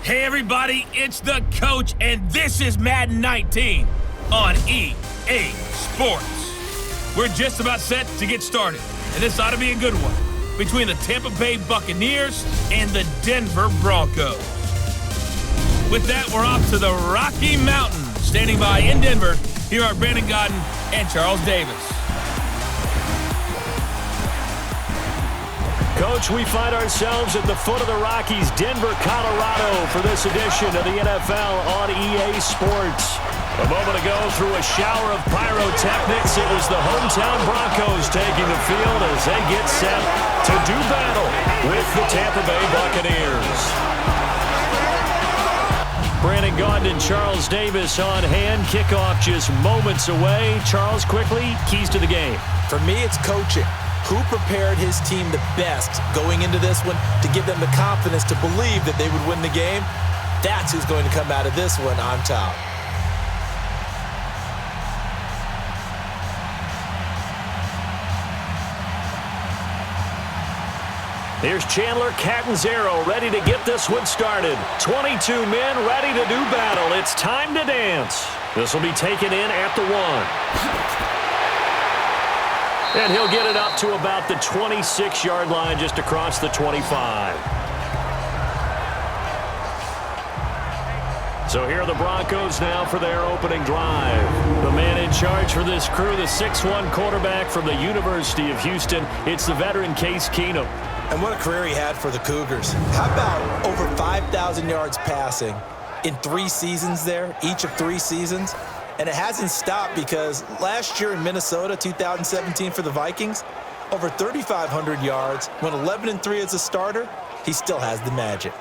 Hey everybody, it's the coach, and this is Madden 19 on EA Sports. We're just about set to get started, and this ought to be a good one between the Tampa Bay Buccaneers and the Denver Broncos. With that, we're off to the Rocky Mountains. Standing by in Denver, here are Brandon Godden and Charles Davis. Coach, we find ourselves at the foot of the Rockies, Denver, Colorado, for this edition of the NFL on EA Sports. A moment ago, through a shower of pyrotechnics, it was the hometown Broncos taking the field as they get set to do battle with the Tampa Bay Buccaneers. Brandon Gaudin and Charles Davis on hand. Kickoff just moments away. Charles, quickly, keys to the game. For me, it's coaching. Who prepared his team the best going into this one to give them the confidence to believe that they would win the game? That's who's going to come out of this one on top. Here's Chandler Catanzaro ready to get this one started. 22 men ready to do battle. It's time to dance. This will be taken in at the 1. And he'll get it up to about the 26-yard line, just across the 25. So here are the Broncos now for their opening drive. The man in charge for this crew, the 6'1 quarterback from the University of Houston. It's the veteran Case Keenum. And what a career he had for the Cougars. How about over 5,000 yards passing in 3 seasons there, each of 3 seasons? And it hasn't stopped because last year in Minnesota, 2017 for the Vikings, over 3,500 yards, went 11-3 as a starter. He still has the magic.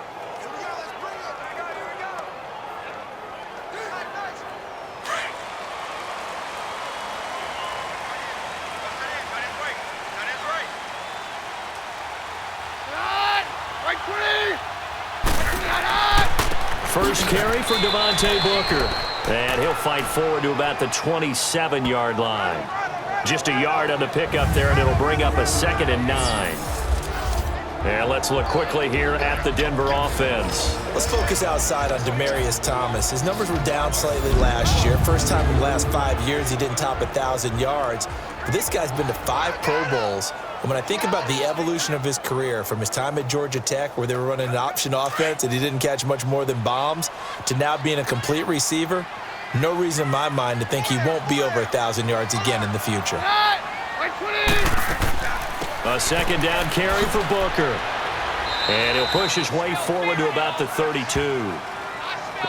First carry for Devontae Booker. And he'll fight forward to about the 27-yard line. Just a yard on the pickup there, and it'll bring up a 2nd and 9. And let's look quickly here at the Denver offense. Let's focus outside on Demaryius Thomas. His numbers were down slightly last year. First time in the last 5 years he didn't top 1,000 yards. But this guy's been to 5 Pro Bowls. And when I think about the evolution of his career, from his time at Georgia Tech, where they were running an option offense and he didn't catch much more than bombs, to now being a complete receiver, no reason in my mind to think he won't be over 1,000 yards again in the future. A 2nd down carry for Booker. And he'll push his way forward to about the 32.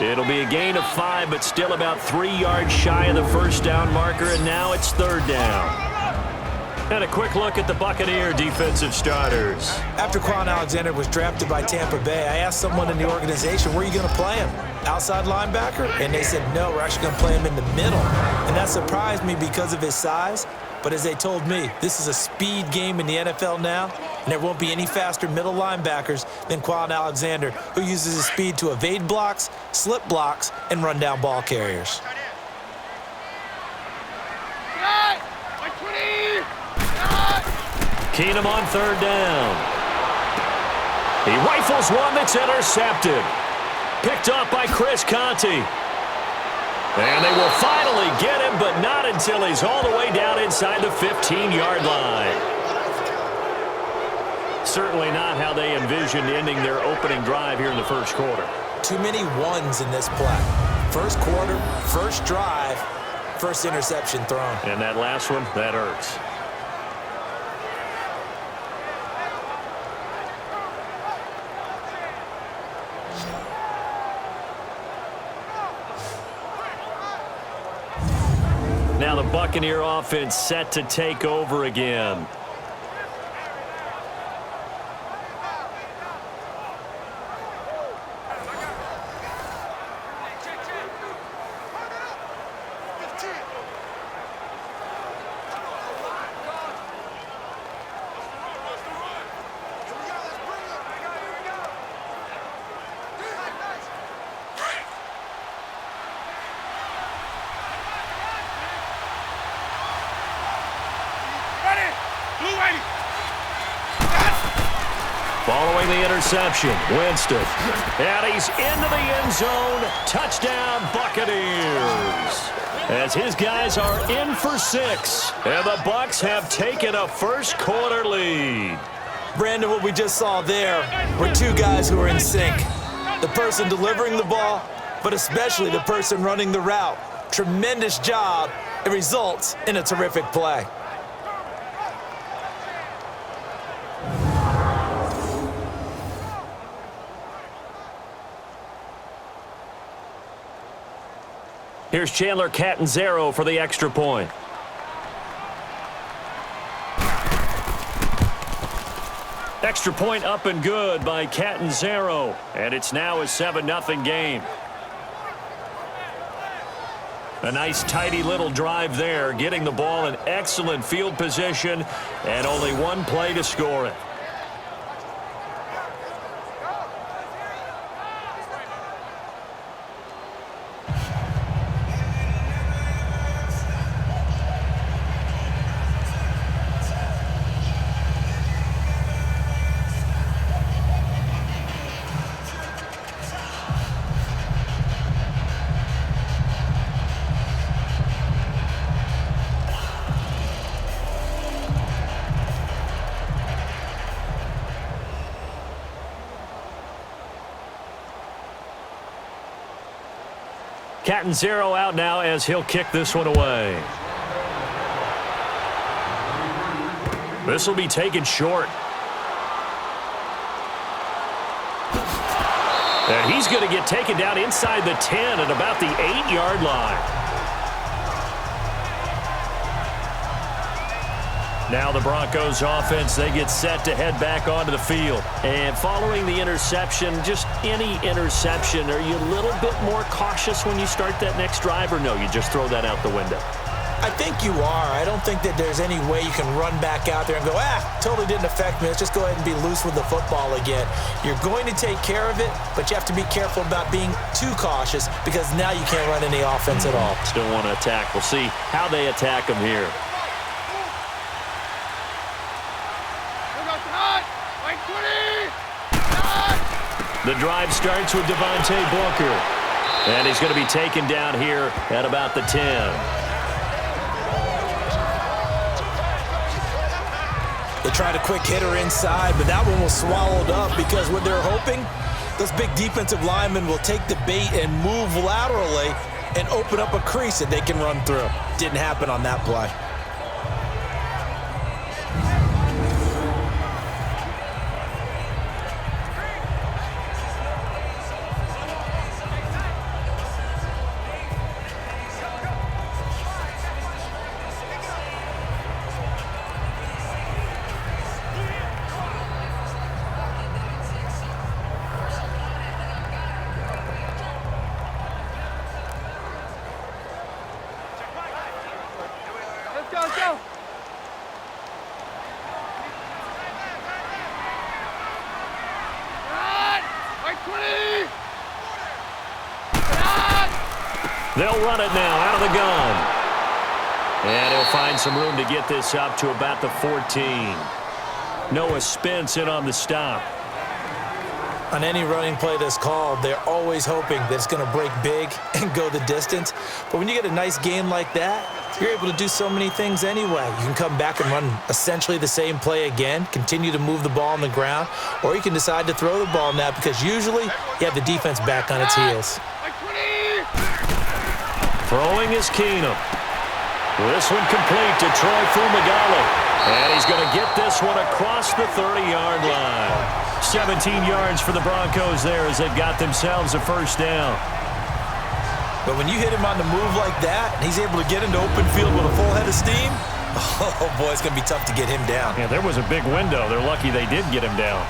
It'll be a gain of 5, but still about 3 yards shy of the first down marker, and now it's 3rd down. And a quick look at the Buccaneer defensive starters. After Quan Alexander was drafted by Tampa Bay, I asked someone in the organization, where are you going to play him? Outside linebacker? And they said, no, we're actually going to play him in the middle. And that surprised me because of his size. But as they told me, this is a speed game in the NFL now, and there won't be any faster middle linebackers than Quan Alexander, who uses his speed to evade blocks, slip blocks, and run down ball carriers. Keenum on 3rd down. He rifles one that's intercepted. Picked up by Chris Conte. And they will finally get him, but not until he's all the way down inside the 15-yard line. Certainly not how they envisioned ending their opening drive here in the first quarter. Too many ones in this play. First quarter, first drive, first interception thrown. And that last one, that hurts. Now the Buccaneer offense set to take over again. throwing the interception. Winston. And he's into the end zone. Touchdown, Buccaneers. As his guys are in for 6. And the Bucs have taken a first quarter lead. Brandon, what we just saw there were two guys who are in sync. The person delivering the ball, but especially the person running the route. Tremendous job. It results in a terrific play. Here's Chandler Catanzaro for the extra point. Extra point up and good by Catanzaro. And it's now a 7-0 game. A nice, tidy little drive there, getting the ball in excellent field position, and only one play to score it. Catanzaro out now as he'll kick this one away. This will be taken short. And he's going to get taken down inside the 10 at about the 8-yard line. Now the Broncos offense, they get set to head back onto the field. And following the interception, just any interception, are you a little bit more cautious when you start that next drive, or no, you just throw that out the window? I think you are. I don't think that there's any way you can run back out there and go, totally didn't affect me. Let's just go ahead and be loose with the football again. You're going to take care of it, but you have to be careful about being too cautious because now you can't run any offense at all. Still want to attack. We'll see how they attack them here. The drive starts with Devontae Booker. And he's going to be taken down here at about the 10. They tried a quick hitter inside, but that one was swallowed up because what they're hoping, those big defensive linemen will take the bait and move laterally and open up a crease that they can run through. Didn't happen on that play. They'll run it now out of the gun. And he'll find some room to get this up to about the 14. Noah Spence in on the stop. On any running play that's called, they're always hoping that it's going to break big and go the distance. But when you get a nice game like that, you're able to do so many things anyway. You can come back and run essentially the same play again, continue to move the ball on the ground, or you can decide to throw the ball now because usually you have the defense back on its heels. Throwing is Keenum. This one complete to Troy Fumagalli. And he's going to get this one across the 30-yard line. 17 yards for the Broncos there as they've got themselves a first down. But when you hit him on the move like that, and he's able to get into open field with a full head of steam, oh boy, it's going to be tough to get him down. Yeah, there was a big window. They're lucky they did get him down.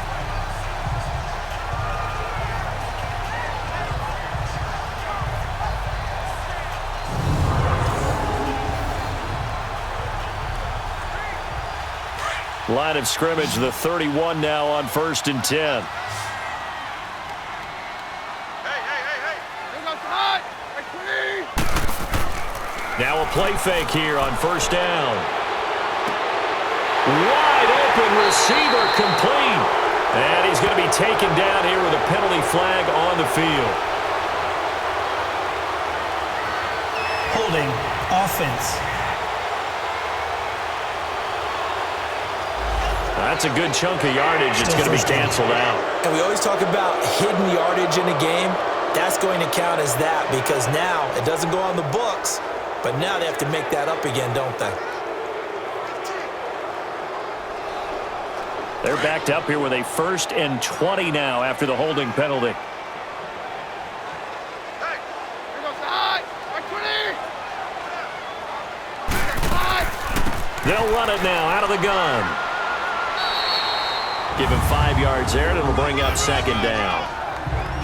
Line of scrimmage, the 31 now on 1st and 10. Now a play fake here on 1st down. Wide open receiver complete. And he's going to be taken down here with a penalty flag on the field. Holding offense. That's a good chunk of yardage. It's going to be canceled out. And we always talk about hidden yardage in a game. That's going to count as that because now it doesn't go on the books, but now they have to make that up again, don't they? They're backed up here with a 1st and 20 now after the holding penalty. They'll run it now out of the gun. Give him 5 yards there, and it'll bring up 2nd down.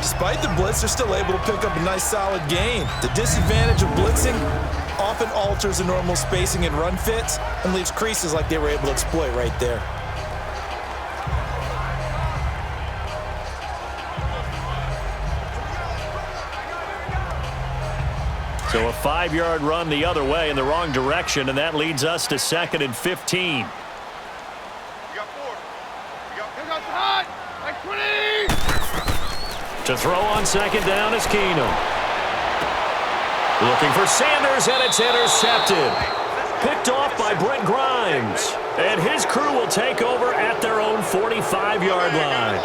Despite the blitz, they're still able to pick up a nice, solid gain. The disadvantage of blitzing often alters the normal spacing and run fits and leaves creases like they were able to exploit right there. So a 5-yard run the other way in the wrong direction, and that leads us to 2nd and 15. To throw on 2nd down is Keenum. Looking for Sanders, and it's intercepted. Picked off by Brent Grimes. And his crew will take over at their own 45-yard line.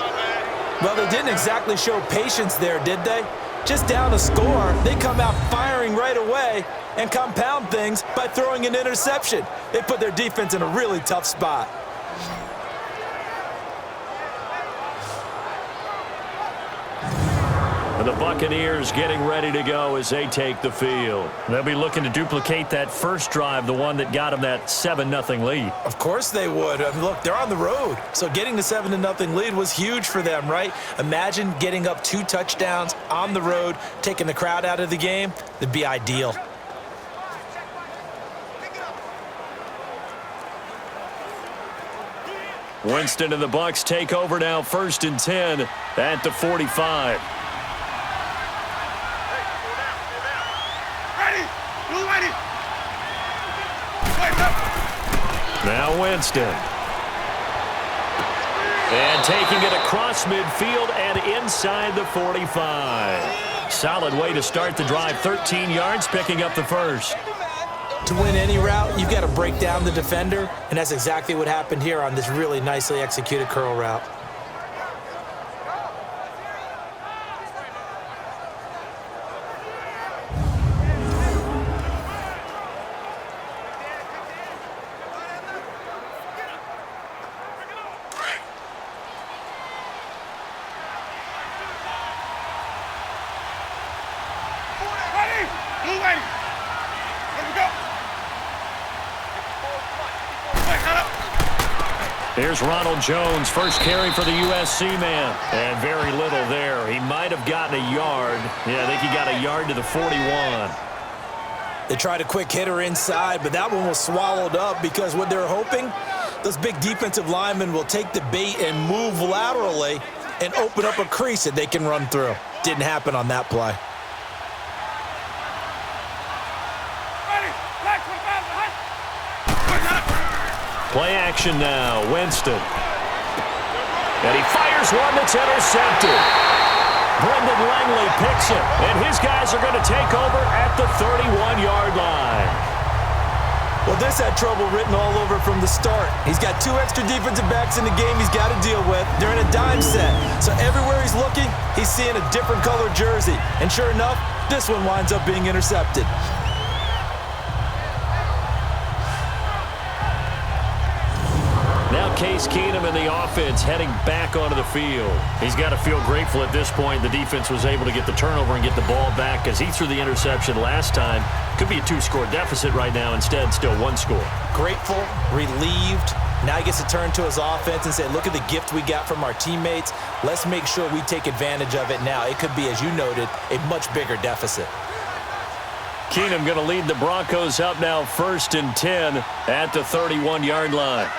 Well, they didn't exactly show patience there, did they? Just down a score, they come out firing right away and compound things by throwing an interception. They put their defense in a really tough spot. And the Buccaneers getting ready to go as they take the field. They'll be looking to duplicate that first drive, the one that got them that 7-0 lead. Of course they would. I mean, look, they're on the road. So getting the 7-0 lead was huge for them, right? Imagine getting up 2 touchdowns on the road, taking the crowd out of the game. That'd be ideal. Winston and the Bucs take over now, 1st and 10 at the 45. Now Winston. And taking it across midfield and inside the 45. Solid way to start the drive. 13 yards, picking up the first. To win any route, you've got to break down the defender, and that's exactly what happened here on this really nicely executed curl route. Here's Ronald Jones, first carry for the USC man. And very little there. He might have gotten a yard. Yeah, I think he got a yard to the 41. They tried a quick hitter inside, but that one was swallowed up because what they're hoping, those big defensive linemen will take the bait and move laterally and open up a crease that they can run through. Didn't happen on that play. Play action now, Winston. And he fires one that's intercepted. Brendan Langley picks it, and his guys are going to take over at the 31-yard line. Well, this had trouble written all over from the start. He's got 2 extra defensive backs in the game he's got to deal with. They're in a dime set. So everywhere he's looking, he's seeing a different color jersey. And sure enough, this one winds up being intercepted. Now Case Keenum and the offense heading back onto the field. He's got to feel grateful at this point the defense was able to get the turnover and get the ball back as he threw the interception last time. Could be a 2-score deficit right now. Instead, still 1 score. Grateful, relieved. Now he gets to turn to his offense and say, look at the gift we got from our teammates. Let's make sure we take advantage of it now. It could be, as you noted, a much bigger deficit. Keenum going to lead the Broncos up now 1st and 10 at the 31-yard line.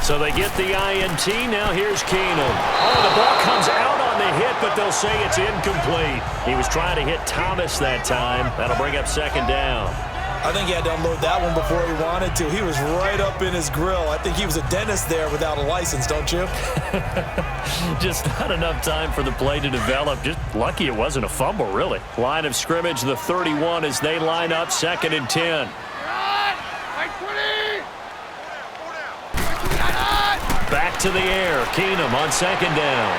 So they get the INT. Now here's Keenum. Oh, the ball comes out on the hit, but they'll say it's incomplete. He was trying to hit Thomas that time. That'll bring up 2nd down. I think he had to unload that one before he wanted to. He was right up in his grill. I think he was a dentist there without a license, don't you? Just not enough time for the play to develop. Just lucky it wasn't a fumble, really. Line of scrimmage, the 31 as they line up, 2nd and 10. Back to the air. Keenum on 2nd down.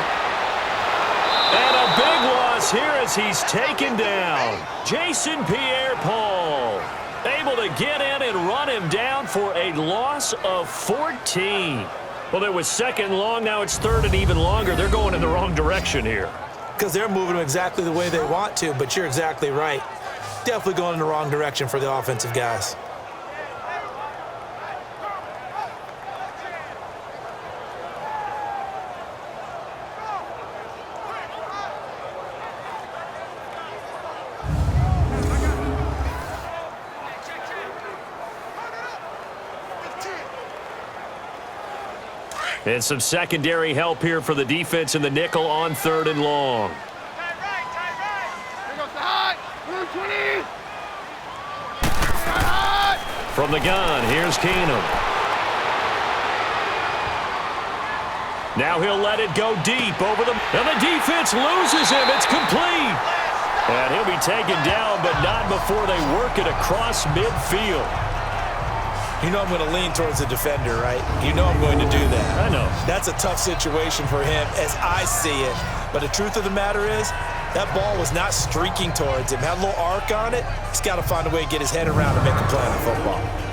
And a big loss here as he's taken down. Jason Pierre-Paul able to get in and run him down for a loss of 14. Well, it was 2nd long. Now it's 3rd and even longer. They're going in the wrong direction here. Because they're moving them exactly the way they want to, but you're exactly right. Definitely going in the wrong direction for the offensive guys. And some secondary help here for the defense in the nickel on 3rd and long. From the gun, here's Keenum. Now he'll let it go deep over the... And the defense loses him. It's complete. And he'll be taken down, but not before they work it across midfield. You know I'm going to lean towards the defender, right? You know I'm going to do that. I know. That's a tough situation for him as I see it. But the truth of the matter is, that ball was not streaking towards him. Had a little arc on it. He's got to find a way to get his head around and make a play on the football.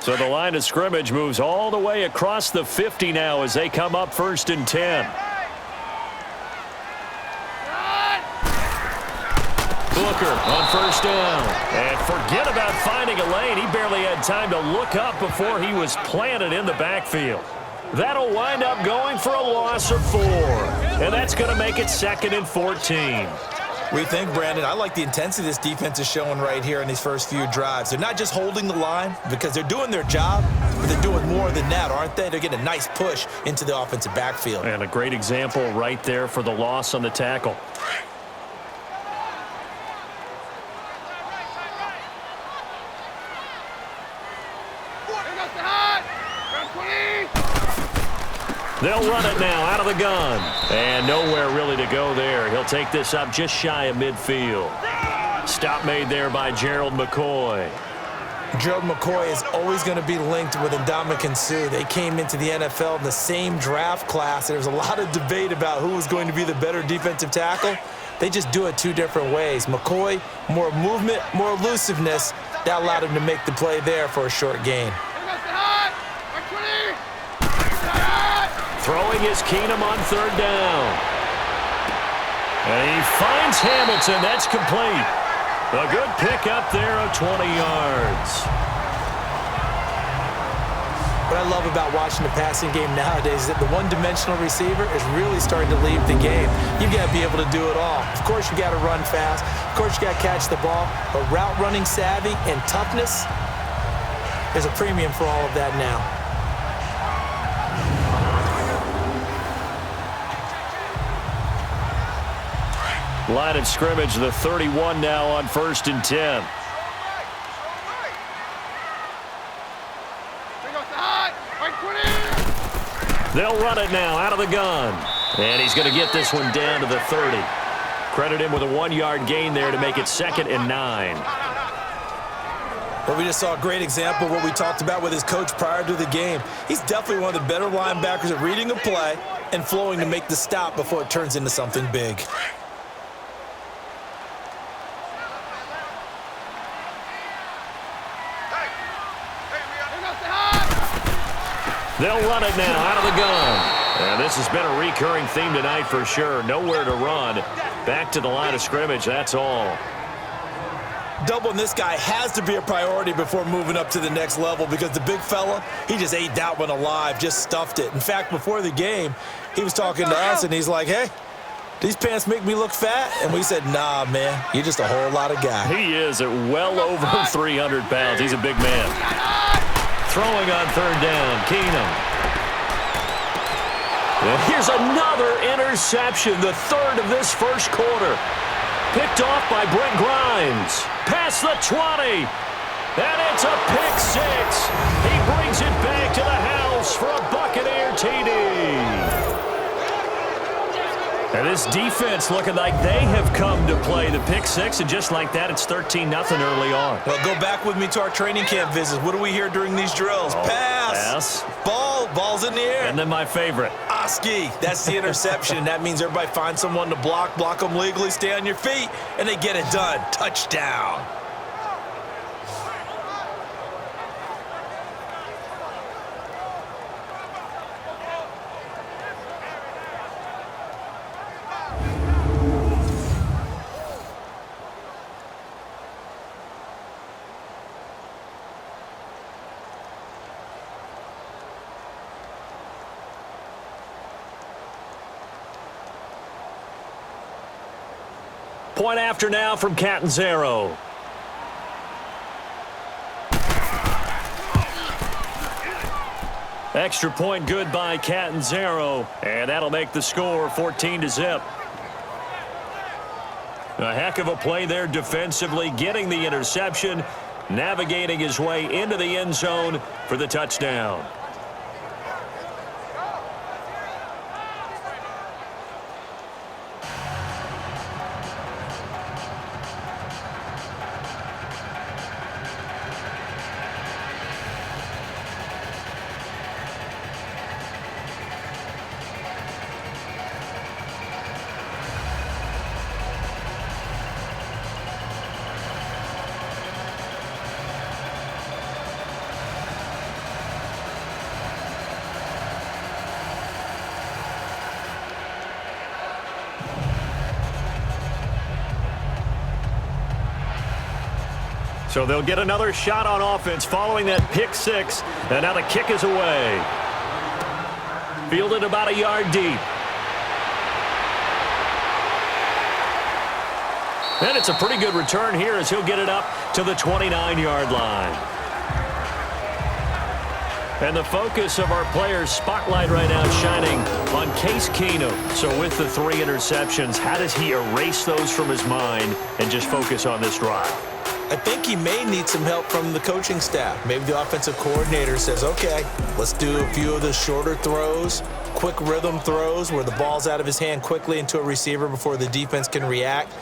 So the line of scrimmage moves all the way across the 50 now as they come up 1st and 10. Booker on 1st down. And forget about finding a lane. He barely had time to look up before he was planted in the backfield. That'll wind up going for a loss of 4. And that's going to make it 2nd and 14. We think, Brandon, I like the intensity this defense is showing right here in these first few drives. They're not just holding the line because they're doing their job, but they're doing more than that, aren't they? They're getting a nice push into the offensive backfield. And a great example right there for the loss on the tackle. They'll run it now out of the gun. And nowhere really to go there. He'll take this up just shy of midfield. Stop made there by Gerald McCoy. Gerald McCoy is always going to be linked with Ndamukong Suh. They came into the NFL in the same draft class. There was a lot of debate about who was going to be the better defensive tackle. They just do it 2 different ways. McCoy, more movement, more elusiveness. That allowed him to make the play there for a short gain. Throwing is Keenum on 3rd down. And he finds Hamilton. That's complete. A good pick up there of 20 yards. What I love about watching the passing game nowadays is that the one-dimensional receiver is really starting to leave the game. You've got to be able to do it all. Of course, you got to run fast. Of course, you got to catch the ball. But route running savvy and toughness, there's a premium for all of that now. Line of scrimmage, the 31 now on 1st and 10. They'll run it now out of the gun. And he's going to get this one down to the 30. Credit him with a 1-yard gain there to make it 2nd and 9. Well, we just saw a great example of what we talked about with his coach prior to the game. He's definitely one of the better linebackers at reading a play and flowing to make the stop before it turns into something big. They'll run it now out of the gun. And this has been a recurring theme tonight for sure. Nowhere to run. Back to the line of scrimmage, that's all. doubling this guy has to be a priority before moving up to the next level because the big fella, he just ate that one alive, just stuffed it. In fact, before the game, he was talking to us, and he's like, hey, these pants make me look fat? And we said, nah, man, you're just a whole lot of guy. He is at well over 300 pounds. He's a big man. Throwing on third down, Keenum. And here's another interception, the third of this first quarter. Picked off by Brent Grimes. Past the 20. And it's a pick six. He brings it back to the house for a Buccaneer TD. And this defense looking like they have come to play the pick six, and just like that, it's 13-0 early on. Well, go back with me to our training camp visits. What do we hear during these drills? Pass. Ball's in the air. And then my favorite. Oski. That's the interception. That means everybody finds someone to block them legally, stay on your feet, and they get it done. Touchdown. Point after now from Catanzaro. Extra point good by Catanzaro, and that'll make the score 14-0. A heck of a play there defensively, getting the interception, navigating his way into the end zone for the touchdown. So they'll get another shot on offense following that pick six. And now the kick is away. Fielded about a yard deep. And it's a pretty good return here as he'll get it up to the 29-yard line. And the focus of our players' spotlight right now shining on Case Keenum. So with the 3 interceptions, how does he erase those from his mind and just focus on this drive? I think he may need some help from the coaching staff. Maybe the offensive coordinator says, okay, let's do a few of the shorter throws, quick rhythm throws where the ball's out of his hand quickly into a receiver before the defense can react.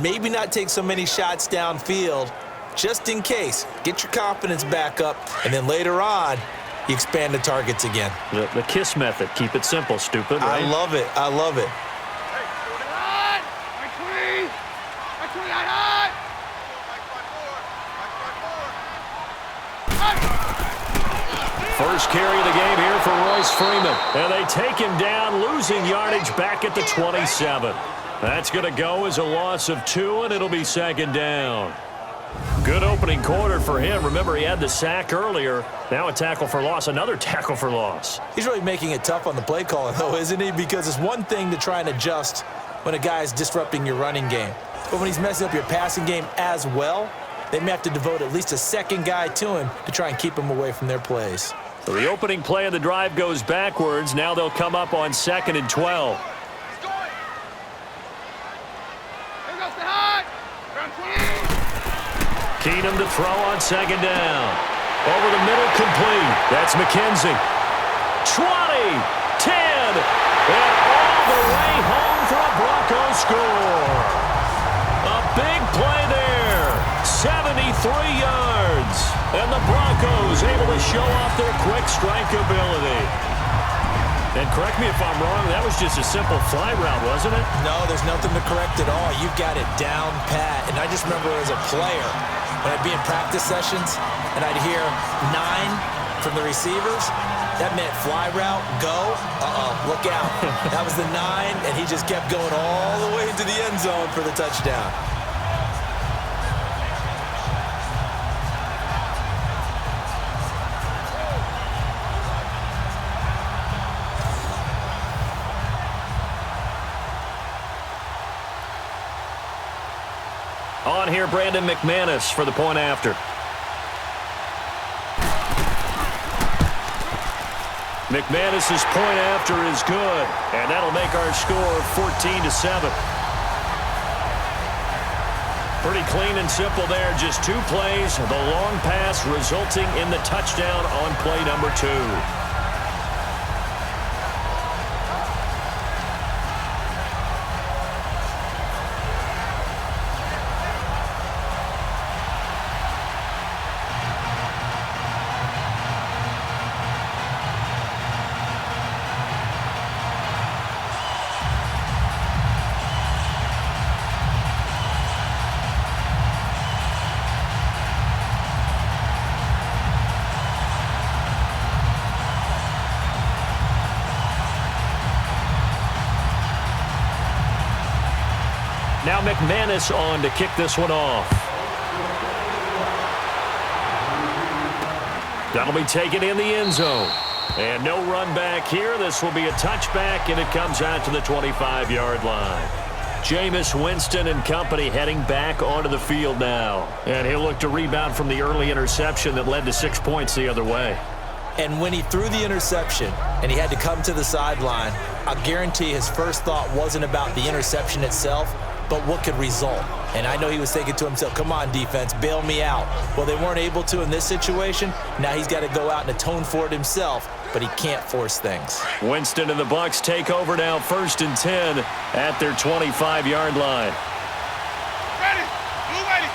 Maybe not take so many shots downfield just in case. Get your confidence back up, and then later on, you expand the targets again. The KISS method. Keep it simple, stupid, right? I love it. I love it. First carry of the game here for Royce Freeman. And they take him down, losing yardage back at the 27. That's going to go as a loss of 2, and it'll be second down. Good opening quarter for him. Remember, he had the sack earlier. Now a tackle for loss, another tackle for loss. He's really making it tough on the play calling, though, isn't he? Because it's one thing to try and adjust when a guy is disrupting your running game. But when he's messing up your passing game as well, they may have to devote at least a second guy to him to try and keep him away from their plays. So the opening play of the drive goes backwards. Now they'll come up on 2nd and 12. Keenum to throw on 2nd down. Over the middle, complete. That's McKenzie. 20, 10, and all the way home for a Broncos score. A big play there. 73 yards. And the Broncos able to show off their quick strike ability. And correct me if I'm wrong, that was just a simple fly route, wasn't it? No, there's nothing to correct at all. You've got it down pat. And I just remember as a player, when I'd be in practice sessions and I'd hear 9 from the receivers, that meant fly route, go, look out. That was the 9, and he just kept going all the way into the end zone for the touchdown. On here, Brandon McManus for the point after. McManus's point after is good, and that'll make our score 14-7. Pretty clean and simple there. Just 2 plays. The long pass resulting in the touchdown on play number 2. Now McManus on to kick this one off. That'll be taken in the end zone. And no run back here. This will be a touchback, and it comes out to the 25-yard line. Jameis, Winston, and company heading back onto the field now. And he'll look to rebound from the early interception that led to 6 points the other way. And when he threw the interception and he had to come to the sideline, I guarantee his first thought wasn't about the interception itself, but what could result. And I know he was thinking to himself, come on, defense, bail me out. Well, they weren't able to in this situation. Now he's got to go out and atone for it himself, but he can't force things. Winston and the Bucs take over now, 1st and 10 at their 25-yard line. Ready. Blue ready.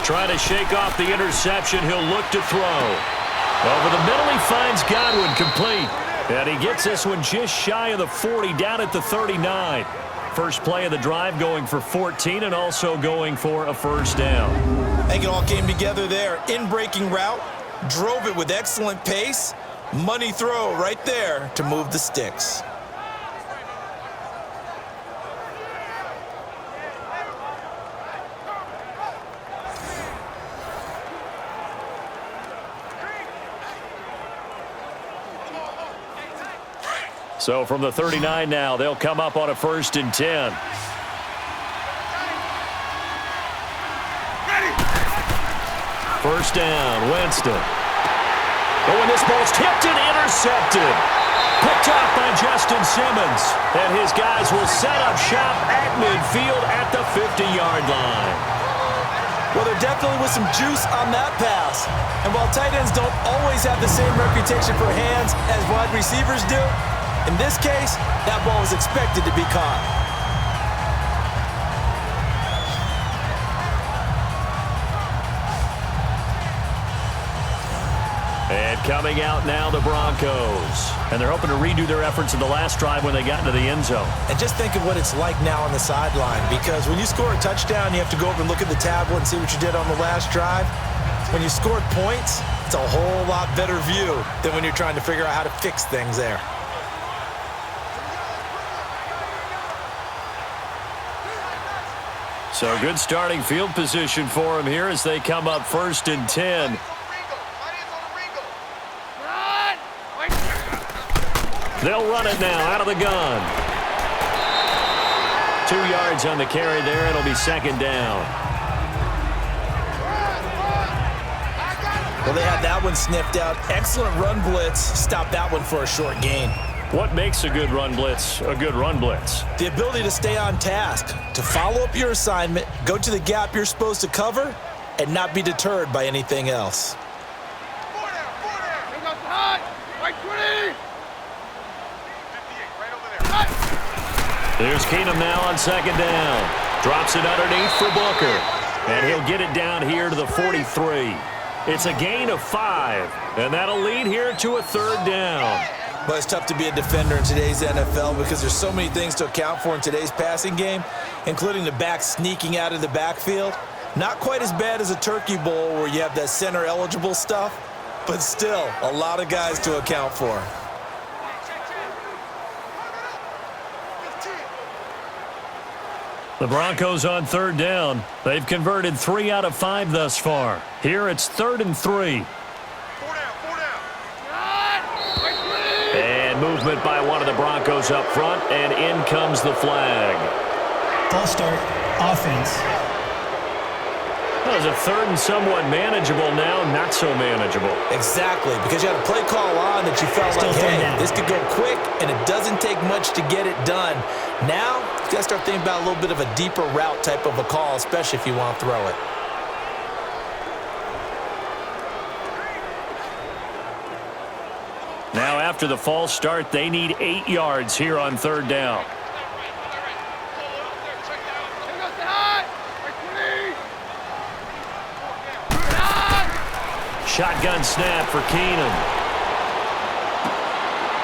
Trying to shake off the interception. He'll look to throw. Over the middle, he finds Godwin, complete. And he gets this one just shy of the 40, down at the 39. First play of the drive, going for 14 and also going for a first down. I think it all came together there. In-breaking route, drove it with excellent pace. Money throw right there to move the sticks. So from the 39 now, they'll come up on a 1st and 10. First down, Winston. Oh, and this ball's tipped and intercepted. Picked off by Justin Simmons. And his guys will set up shop at midfield at the 50-yard line. Well, there definitely was some juice on that pass. And while tight ends don't always have the same reputation for hands as wide receivers do, in this case, that ball was expected to be caught. And coming out now, the Broncos. And they're hoping to redo their efforts in the last drive when they got into the end zone. And just think of what it's like now on the sideline, because when you score a touchdown, you have to go over and look at the tablet and see what you did on the last drive. When you scored points, it's a whole lot better view than when you're trying to figure out how to fix things there. So good starting field position for him here as they come up 1st and 10. They'll run it now out of the gun. 2 yards on the carry there. It'll be 2nd down. Well, they had that one sniffed out. Excellent run blitz. Stop that one for a short gain. What makes a good run blitz a good run blitz? The ability to stay on task, to follow up your assignment, go to the gap you're supposed to cover, and not be deterred by anything else. There's Keenum now on 2nd down. Drops it underneath for Booker. And he'll get it down here to the 43. It's a gain of 5. And that'll lead here to a 3rd down. But it's tough to be a defender in today's NFL because there's so many things to account for in today's passing game, including the back sneaking out of the backfield. Not quite as bad as a turkey bowl where you have that center-eligible stuff, but still a lot of guys to account for. The Broncos on 3rd down. They've converted 3 out of 5 thus far. Here it's 3rd and 3. And movement by one of the Broncos up front, and in comes the flag. False start. Offense. That was a third and somewhat manageable, now not so manageable. Exactly, because you had a play call on that you felt Still like, third hey, down. this could go quick, and it doesn't take much to get it done. Now, you got to start thinking about a little bit of a deeper route type of a call, especially if you want to throw it. Now after the false start, they need 8 yards here on third down. Shotgun snap for Keenum.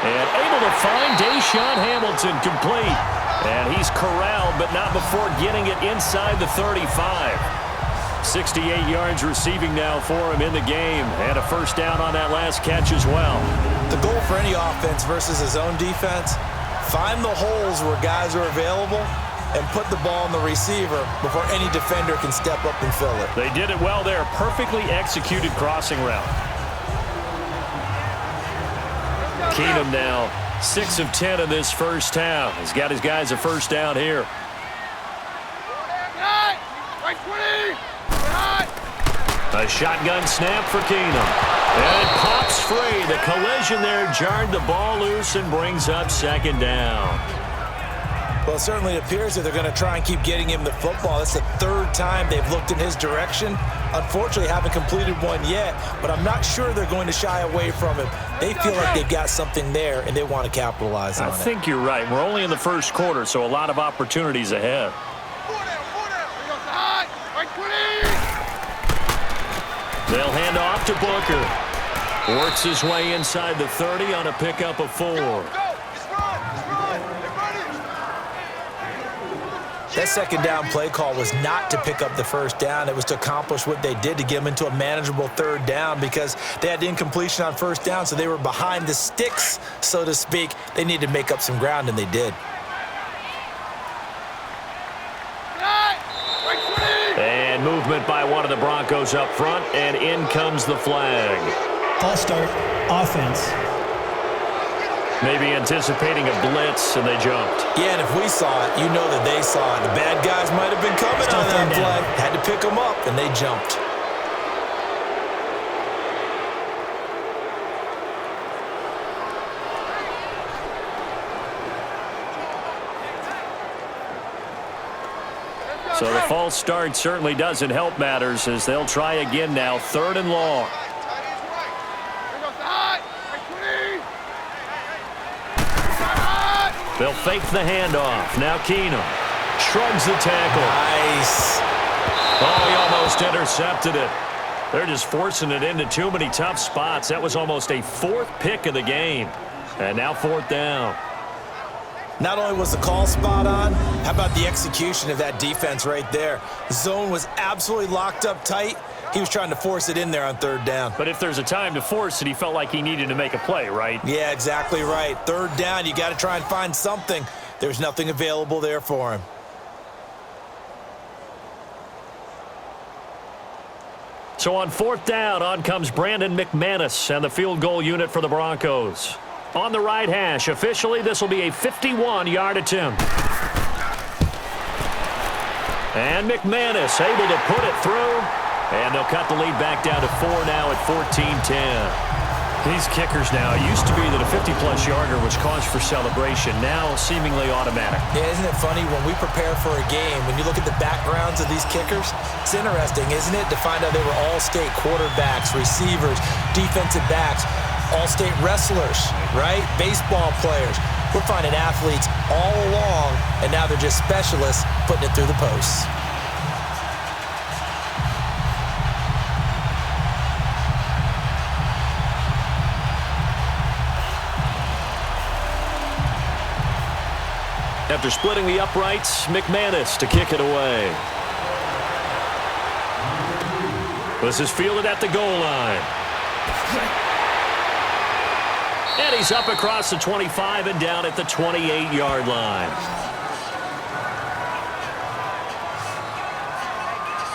And able to find Deshaun Hamilton complete. And he's corralled, but not before getting it inside the 35. 68 yards receiving now for him in the game. And a first down on that last catch as well. The goal for any offense versus his own defense, find the holes where guys are available and put the ball on the receiver before any defender can step up and fill it. They did it well there. Perfectly executed crossing route. Keenum now 6 of 10 in this first half. He's got his guys a first down here. A shotgun snap for Keenum. And it pops free. The collision there jarred the ball loose and brings up second down. Well, it certainly appears that they're going to try and keep getting him the football. That's the third time they've looked in his direction. Unfortunately, haven't completed one yet, but I'm not sure they're going to shy away from him. They feel like they've got something there, and they want to capitalize on it. I think you're right. We're only in the first quarter, so a lot of opportunities ahead. They'll hand off to Booker. Works his way inside the 30 on a pickup of 4. That second down play call was not to pick up the first down. It was to accomplish what they did to get them into a manageable third down because they had incompletion on first down, so they were behind the sticks, so to speak. They needed to make up some ground, and they did. And movement by one of the Broncos up front, and in comes the flag. False start. Offense. Maybe anticipating a blitz, and they jumped. Yeah, and if we saw it, you know that they saw it. The bad guys might have been coming Still on that third down. play. Had to pick them up, and they jumped. So the false start certainly doesn't help matters as they'll try again now, 3rd and long. They'll fake the handoff. Now Keenum shrugs the tackle. Nice. Oh, he almost intercepted it. They're just forcing it into too many tough spots. That was almost a 4th pick of the game. And now 4th down. Not only was the call spot on, how about the execution of that defense right there? Zone was absolutely locked up tight. He was trying to force it in there on 3rd down. But if there's a time to force it, he felt like he needed to make a play, right? Yeah, exactly right. 3rd down, you got to try and find something. There's nothing available there for him. So on 4th down, on comes Brandon McManus and the field goal unit for the Broncos. On the right hash, officially, this will be a 51-yard attempt. And McManus able to put it through. And they'll cut the lead back down to 4 now at 14-10. These kickers now, it used to be that a 50-plus yarder was cause for celebration. Now seemingly automatic. Yeah, isn't it funny when we prepare for a game, when you look at the backgrounds of these kickers, it's interesting, isn't it, to find out they were all-state quarterbacks, receivers, defensive backs, all-state wrestlers, right? Baseball players. We're finding athletes all along, and now they're just specialists putting it through the posts. After splitting the uprights, McManus to kick it away. This is fielded at the goal line. And he's up across the 25 and down at the 28-yard line.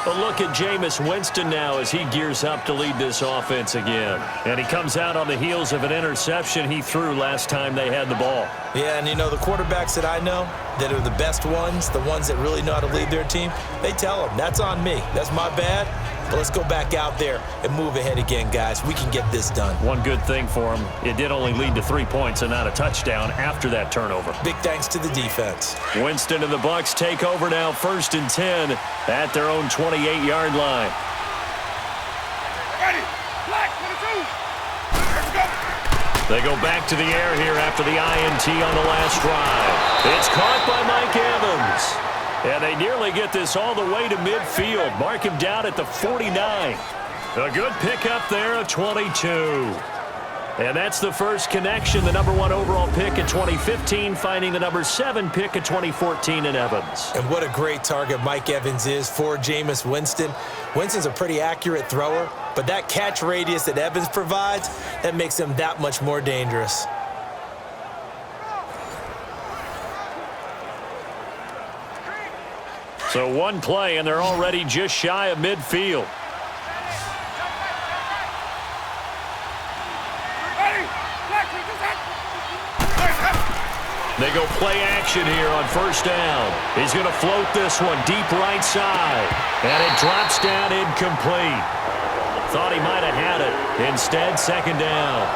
A look at Jameis Winston now as he gears up to lead this offense again. And he comes out on the heels of an interception he threw last time they had the ball. Yeah, and you know, the quarterbacks that I know that are the best ones, the ones that really know how to lead their team, they tell them, that's on me. That's my bad. But let's go back out there and move ahead again, guys. We can get this done. One good thing for him, it did only lead to 3 points and not a touchdown after that turnover. Big thanks to the defense. Winston and the Bucs take over now, 1st and 10 at their own 28-yard line. Ready. Black 22. Let's go. They go back to the air here after the INT on the last drive. It's caught by Mike Evans. And they nearly get this all the way to midfield. Mark him down at the 49. A good pickup there of 22. And that's the first connection, the #1 overall pick in 2015, finding the #7 pick in 2014 in Evans. And what a great target Mike Evans is for Jameis Winston. Winston's a pretty accurate thrower, but that catch radius that Evans provides, that makes him that much more dangerous. So one play, and they're already just shy of midfield. They go play action here on 1st down. He's going to float this one deep right side. And it drops down incomplete. Thought he might have had it. Instead, 2nd down.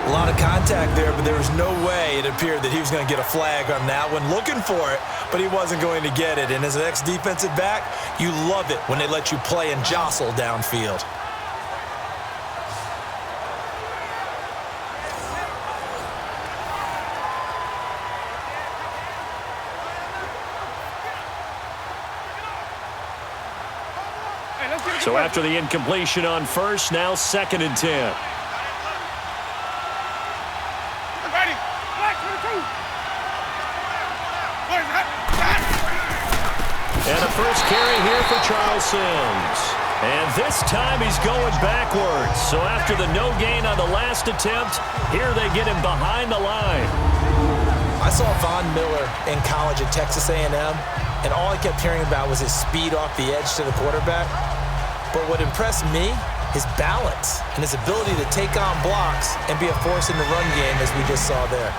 A lot of contact there, but there was no way it appeared that he was going to get a flag on that one. Looking for it, but he wasn't going to get it. And as an ex-defensive back, you love it when they let you play and jostle downfield. So after the incompletion on 1st, now 2nd and 10. And a first carry here for Charles Sims. And this time he's going backwards. So after the no gain on the last attempt, here they get him behind the line. I saw Von Miller in college at Texas A&M, and all I kept hearing about was his speed off the edge to the quarterback. But what impressed me, his balance and his ability to take on blocks and be a force in the run game, as we just saw there.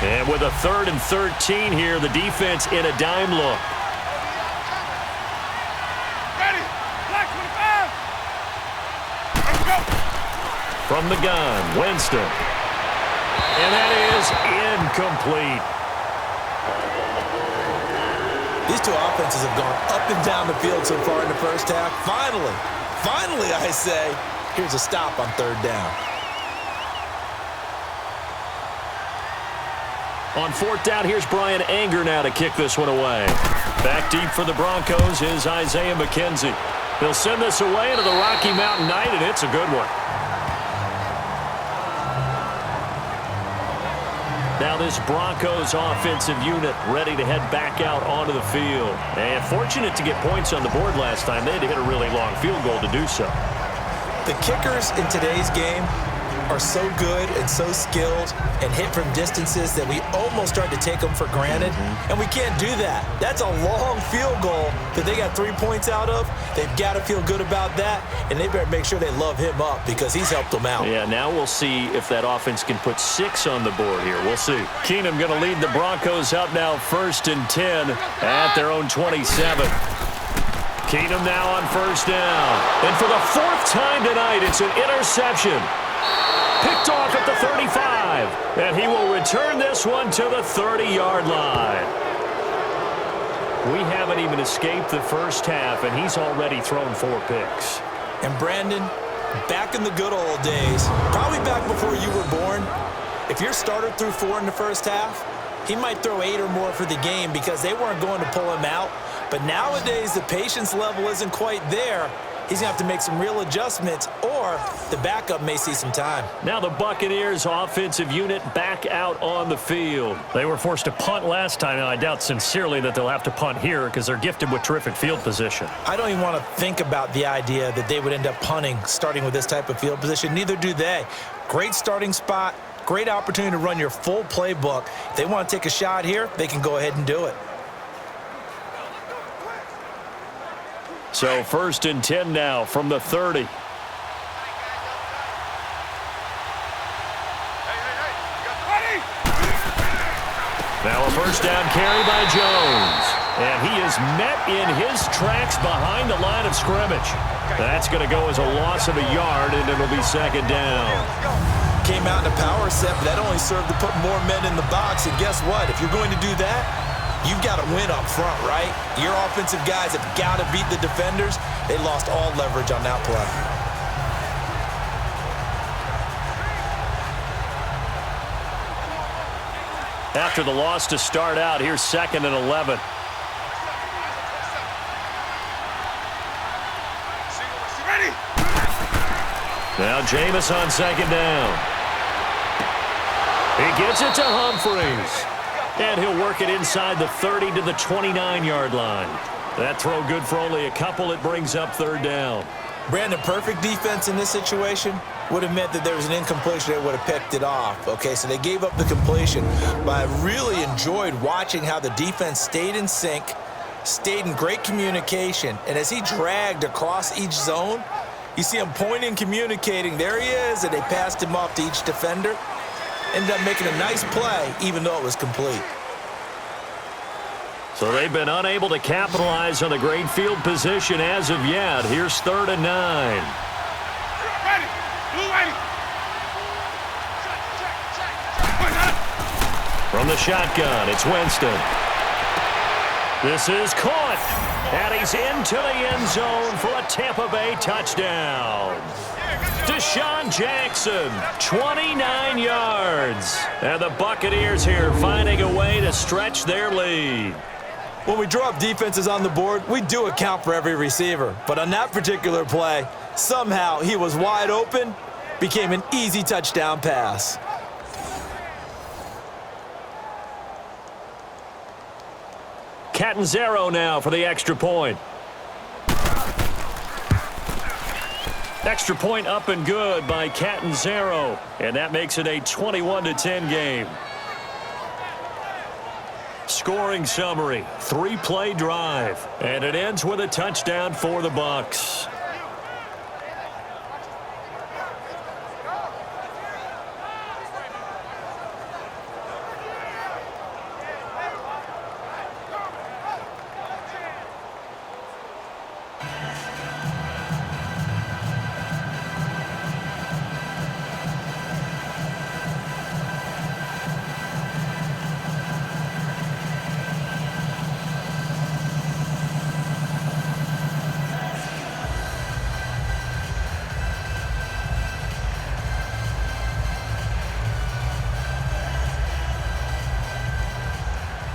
And with a 3rd and 13 here, the defense in a dime look. Ready. Black 25. Let's go. From the gun, Winston. And that is incomplete. These two offenses have gone up and down the field so far in the 1st half. Finally, I say, here's a stop on 3rd down. On 4th down, here's Brian Anger now to kick this one away. Back deep for the Broncos is Isaiah McKenzie. They'll send this away into the Rocky Mountain Night, and it's a good one. Now this Broncos offensive unit ready to head back out onto the field. And fortunate to get points on the board last time. They had to hit a really long field goal to do so. The kickers in today's game are so good and so skilled and hit from distances that we almost start to take them for granted. And we can't do that. That's a long field goal that they got 3 points out of. They've got to feel good about that, and they better make sure they love him up because he's helped them out. Yeah, now we'll see if that offense can put 6 on the board here. We'll see. Keenum going to lead the Broncos up now 1st and 10 at their own 27. Keenum now on 1st down. And for the 4th time tonight, it's an interception. Picked off at the 35. And he will return this one to the 30-yard line. We haven't even escaped the 1st half, and he's already thrown 4 picks. And Brandon, back in the good old days, probably back before you were born, if your starter threw 4 in the 1st half, he might throw 8 or more for the game because they weren't going to pull him out. But nowadays, the patience level isn't quite there. He's going to have to make some real adjustments, or the backup may see some time. Now the Buccaneers offensive unit back out on the field. They were forced to punt last time, and I doubt sincerely that they'll have to punt here because they're gifted with terrific field position. I don't even want to think about the idea that they would end up punting starting with this type of field position. Neither do they. Great starting spot, great opportunity to run your full playbook. If they want to take a shot here, they can go ahead and do it. So 1st and 10 now from the 30. Now a first down carry by Jones. And he is met in his tracks behind the line of scrimmage. That's going to go as a loss of a yard, and it'll be 2nd down. Came out in a power set, but that only served to put more men in the box. And guess what? If you're going to do that, you've got to win up front, right? Your offensive guys have got to beat the defenders. They lost all leverage on that play. After the loss to start out, here's 2nd and 11. Now Jameis on 2nd down. He gets it to Humphreys. And he'll work it inside the 30 to the 29-yard line. That throw good for only a couple. It brings up 3rd down. Brandon, perfect defense in this situation would have meant that there was an incompletion. They would have picked it off. Okay, so they gave up the completion. But I really enjoyed watching how the defense stayed in sync, stayed in great communication. And as he dragged across each zone, you see him pointing, communicating. There he is, and they passed him off to each defender. Ended up making a nice play, even though it was complete. So they've been unable to capitalize on the great field position as of yet. Here's 3rd and 9. Ready. Blue ready. From the shotgun, it's Winston. This is caught, and he's into the end zone for a Tampa Bay touchdown. Deshaun Jackson, 29 yards. And the Buccaneers here finding a way to stretch their lead. When we draw up defenses on the board, we do account for every receiver. But on that particular play, somehow he was wide open, became an easy touchdown pass. Catanzaro now for the extra point. Extra point up and good by Catanzaro. And that makes it a 21-10 game. Scoring summary, 3-play drive. And it ends with a touchdown for the Bucs.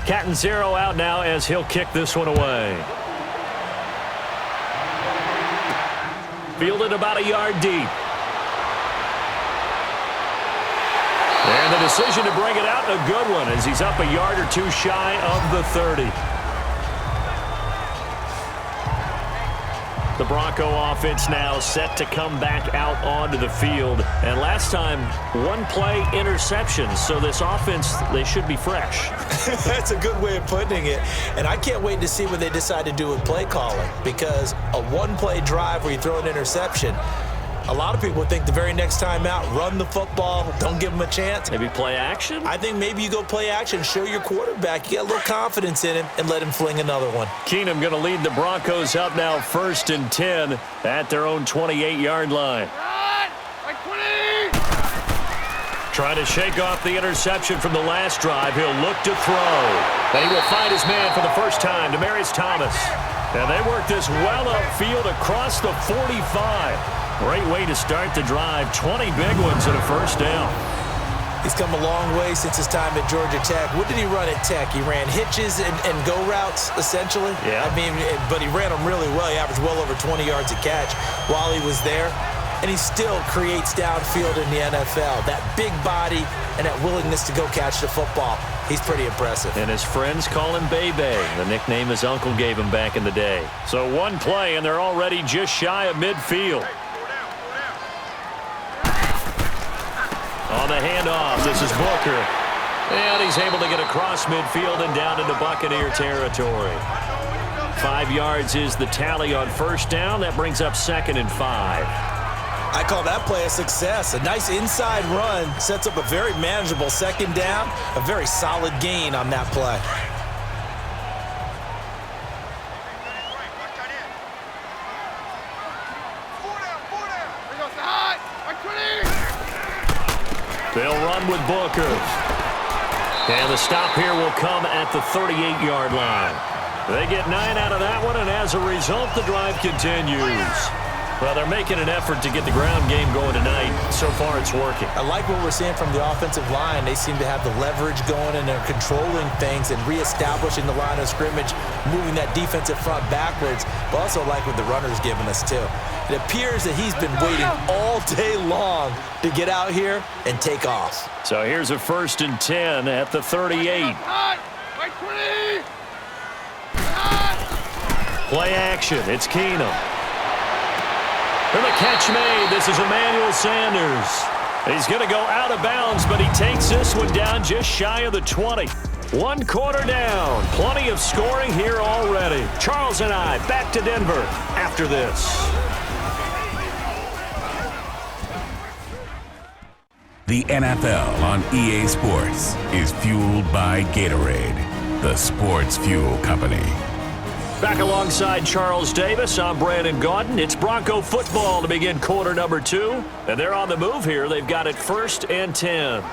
Catanzaro out now as he'll kick this one away. Fielded about a yard deep. And the decision to bring it out, a good one, as he's up a yard or two shy of the 30. The Bronco offense now set to come back out onto the field. And last time, 1-play interception. So this offense, they should be fresh. That's a good way of putting it. And I can't wait to see what they decide to do with play calling. Because a 1-play drive where you throw an interception, a lot of people think the very next time out, run the football, don't give them a chance. Maybe play action? I think maybe you go play action, show your quarterback, you get a little confidence in him, and let him fling another one. Keenum going to lead the Broncos up now 1st and 10 at their own 28-yard line. Like 20. Trying to shake off the interception from the last drive. He'll look to throw. And he will find his man for the first time, Demaryius Thomas. And they work this well upfield across the 45. Great way to start the drive. 20 big ones and a first down. He's come a long way since his time at Georgia Tech. What did he run at Tech? He ran hitches and go routes, essentially. Yeah. I mean, but he ran them really well. He averaged well over 20 yards a catch while he was there. And he still creates downfield in the NFL. That big body and that willingness to go catch the football. He's pretty impressive. And his friends call him Bebe, the nickname his uncle gave him back in the day. So 1 play, and they're already just shy of midfield. On the handoff, this is Booker. And he's able to get across midfield and down into Buccaneer territory. 5 yards is the tally on first down. That brings up 2nd and 5. I call that play a success. A nice inside run sets up a very manageable 2nd down. A very solid gain on that play. They'll run with Booker. And the stop here will come at the 38-yard line. They get 9 out of that one, and as a result, the drive continues. Well, they're making an effort to get the ground game going tonight. So far, it's working. I like what we're seeing from the offensive line. They seem to have the leverage going, and they're controlling things and reestablishing the line of scrimmage, moving that defensive front backwards, but also like what the runner's giving us, too. It appears that he's been waiting all day long to get out here and take off. So here's a 1st and 10 at the 38. Play action. It's Keenum. And the catch made. This is Emmanuel Sanders. He's going to go out of bounds, but he takes this one down just shy of the 20. 1 quarter down. Plenty of scoring here already. Charles and I back to Denver after this. The NFL on EA Sports is fueled by Gatorade, the sports fuel company. Back alongside Charles Davis, I'm Brandon Gaudin. It's Bronco football to begin quarter number 2. And they're on the move here. They've got it 1st and 10.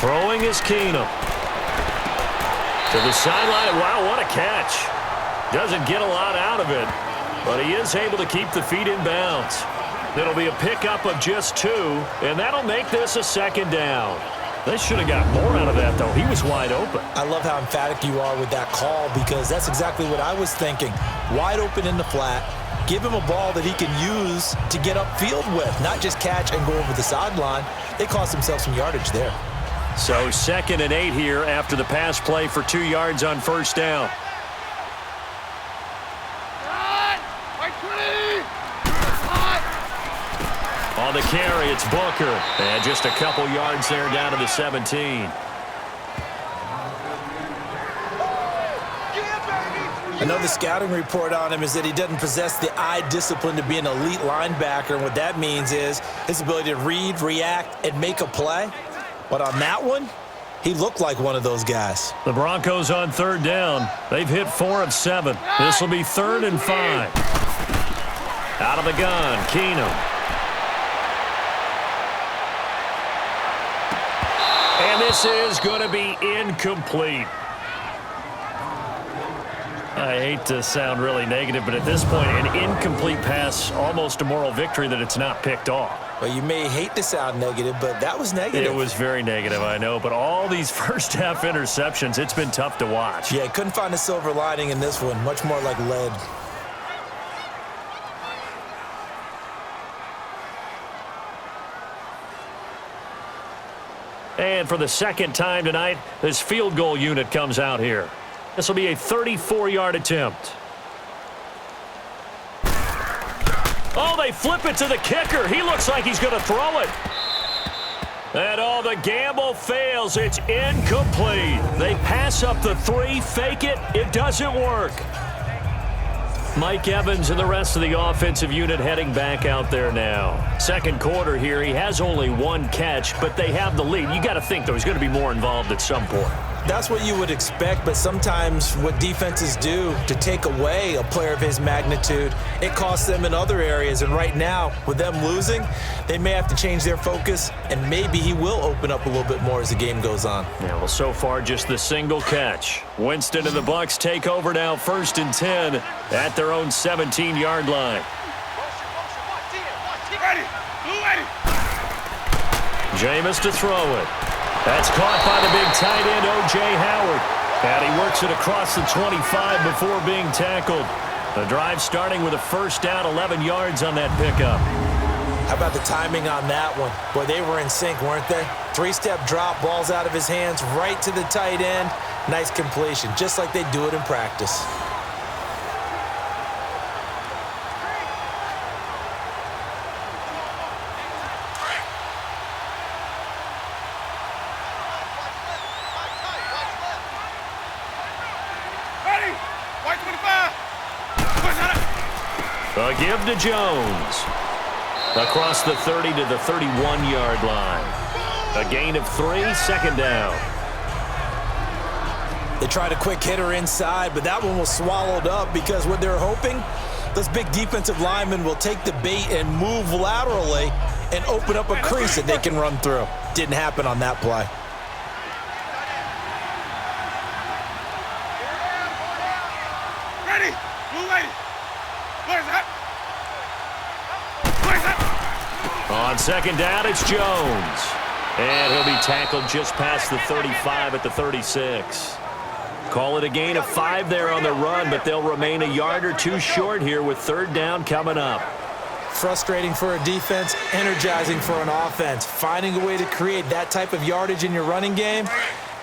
Throwing is Keenum. To the sideline. Wow, what a catch. Doesn't get a lot out of it, but he is able to keep the feet in bounds. It'll be a pickup of just 2, and that'll make this a 2nd down. They should have got more out of that, though. He was wide open. I love how emphatic you are with that call, because that's exactly what I was thinking. Wide open in the flat. Give him a ball that he can use to get upfield with, not just catch and go over the sideline. They cost themselves some yardage there. So 2nd and 8 here after the pass play for 2 yards on first down. On the carry, it's Booker. And just a couple yards there down to the 17. I know the scouting report on him is that he doesn't possess the eye discipline to be an elite linebacker. And what that means is his ability to read, react, and make a play. But on that one, he looked like one of those guys. The Broncos on 3rd down. They've hit 4 of 7. This will be 3rd and 5. Out of the gun, Keenum. And this is going to be incomplete. I hate to sound really negative, but at this point, an incomplete pass, almost a moral victory that it's not picked off. Well, you may hate to sound negative, but that was negative. It was very negative, I know. But all these first-half interceptions, it's been tough to watch. Yeah, couldn't find a silver lining in this one. Much more like lead. And for the 2nd time tonight, this field goal unit comes out here. This will be a 34-yard attempt. Oh, they flip it to the kicker. He looks like he's going to throw it. And the gamble fails. It's incomplete. They pass up the 3, fake it. It doesn't work. Mike Evans and the rest of the offensive unit heading back out there now. 2nd quarter here. He has only 1 catch, but they have the lead. You got to think, though, he's going to be more involved at some point. That's what you would expect, but sometimes what defenses do to take away a player of his magnitude, it costs them in other areas. And right now, with them losing, they may have to change their focus, and maybe he will open up a little bit more as the game goes on. Yeah, well, so far, just the single catch. Winston and the Bucs take over now, 1st and 10 at their own 17-yard line. Jameis to throw it. That's caught by the big tight end, O.J. Howard. And he works it across the 25 before being tackled. The drive starting with a 1st down, 11 yards on that pickup. How about the timing on that one? Boy, they were in sync, weren't they? Three-step drop, balls out of his hands, right to the tight end. Nice completion, just like they do it in practice. Ready? White 25. A give to Jones. Across the 30 to the 31-yard line. A gain of 3, second down. They tried a quick hitter inside, but that one was swallowed up because what they're hoping, those big defensive linemen will take the bait and move laterally and open up a crease that they can run through. Didn't happen on that play. Ready? Blue lady. Where's that? On second down, it's Jones. And he'll be tackled just past the 35 at the 36. Call it a gain of 5 there on the run, but they'll remain a yard or two short here with third down coming up. Frustrating for a defense, energizing for an offense. Finding a way to create that type of yardage in your running game,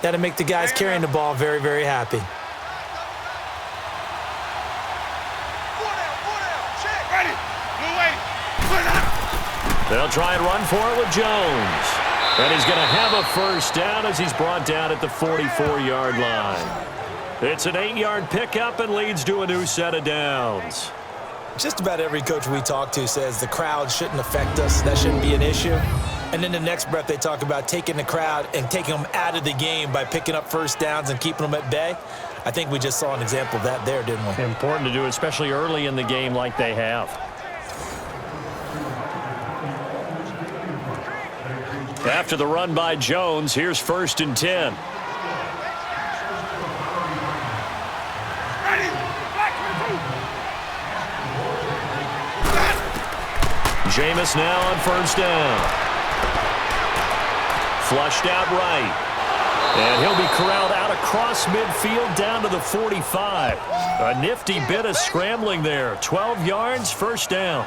that'll make the guys carrying the ball very, very happy. Ready? Blue lady. Where's that? They'll try and run for it with Jones. And he's going to have a first down as he's brought down at the 44-yard line. It's an 8-yard pickup and leads to a new set of downs. Just about every coach we talk to says the crowd shouldn't affect us. That shouldn't be an issue. And then the next breath they talk about taking the crowd and taking them out of the game by picking up first downs and keeping them at bay. I think we just saw an example of that there, didn't we? Important to do, especially early in the game like they have. After the run by Jones, here's 1st and 10. Ready? Black 22. Jameis now on first down. Flushed out right. And he'll be corralled out across midfield down to the 45. A nifty bit of scrambling there. 12 yards, first down.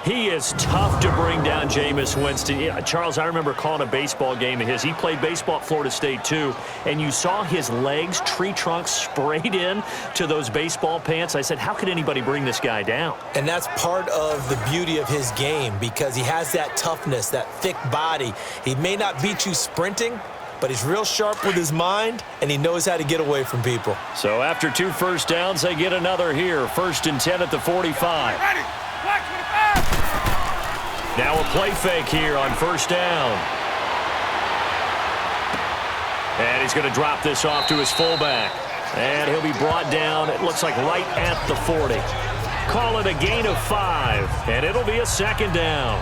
He is tough to bring down, Jameis Winston. Yeah, Charles, I remember calling a baseball game of his. He played baseball at Florida State, too, and you saw his legs, tree trunks sprayed in to those baseball pants. I said, how could anybody bring this guy down? And that's part of the beauty of his game because he has that toughness, that thick body. He may not beat you sprinting, but he's real sharp with his mind, and he knows how to get away from people. So after 2 first downs, they get another here. 1st and 10 at the 45. Ready? Black 25. Now a play fake here on first down. And he's going to drop this off to his fullback. And he'll be brought down, it looks like right at the 40. Call it a gain of 5, and it'll be a second down.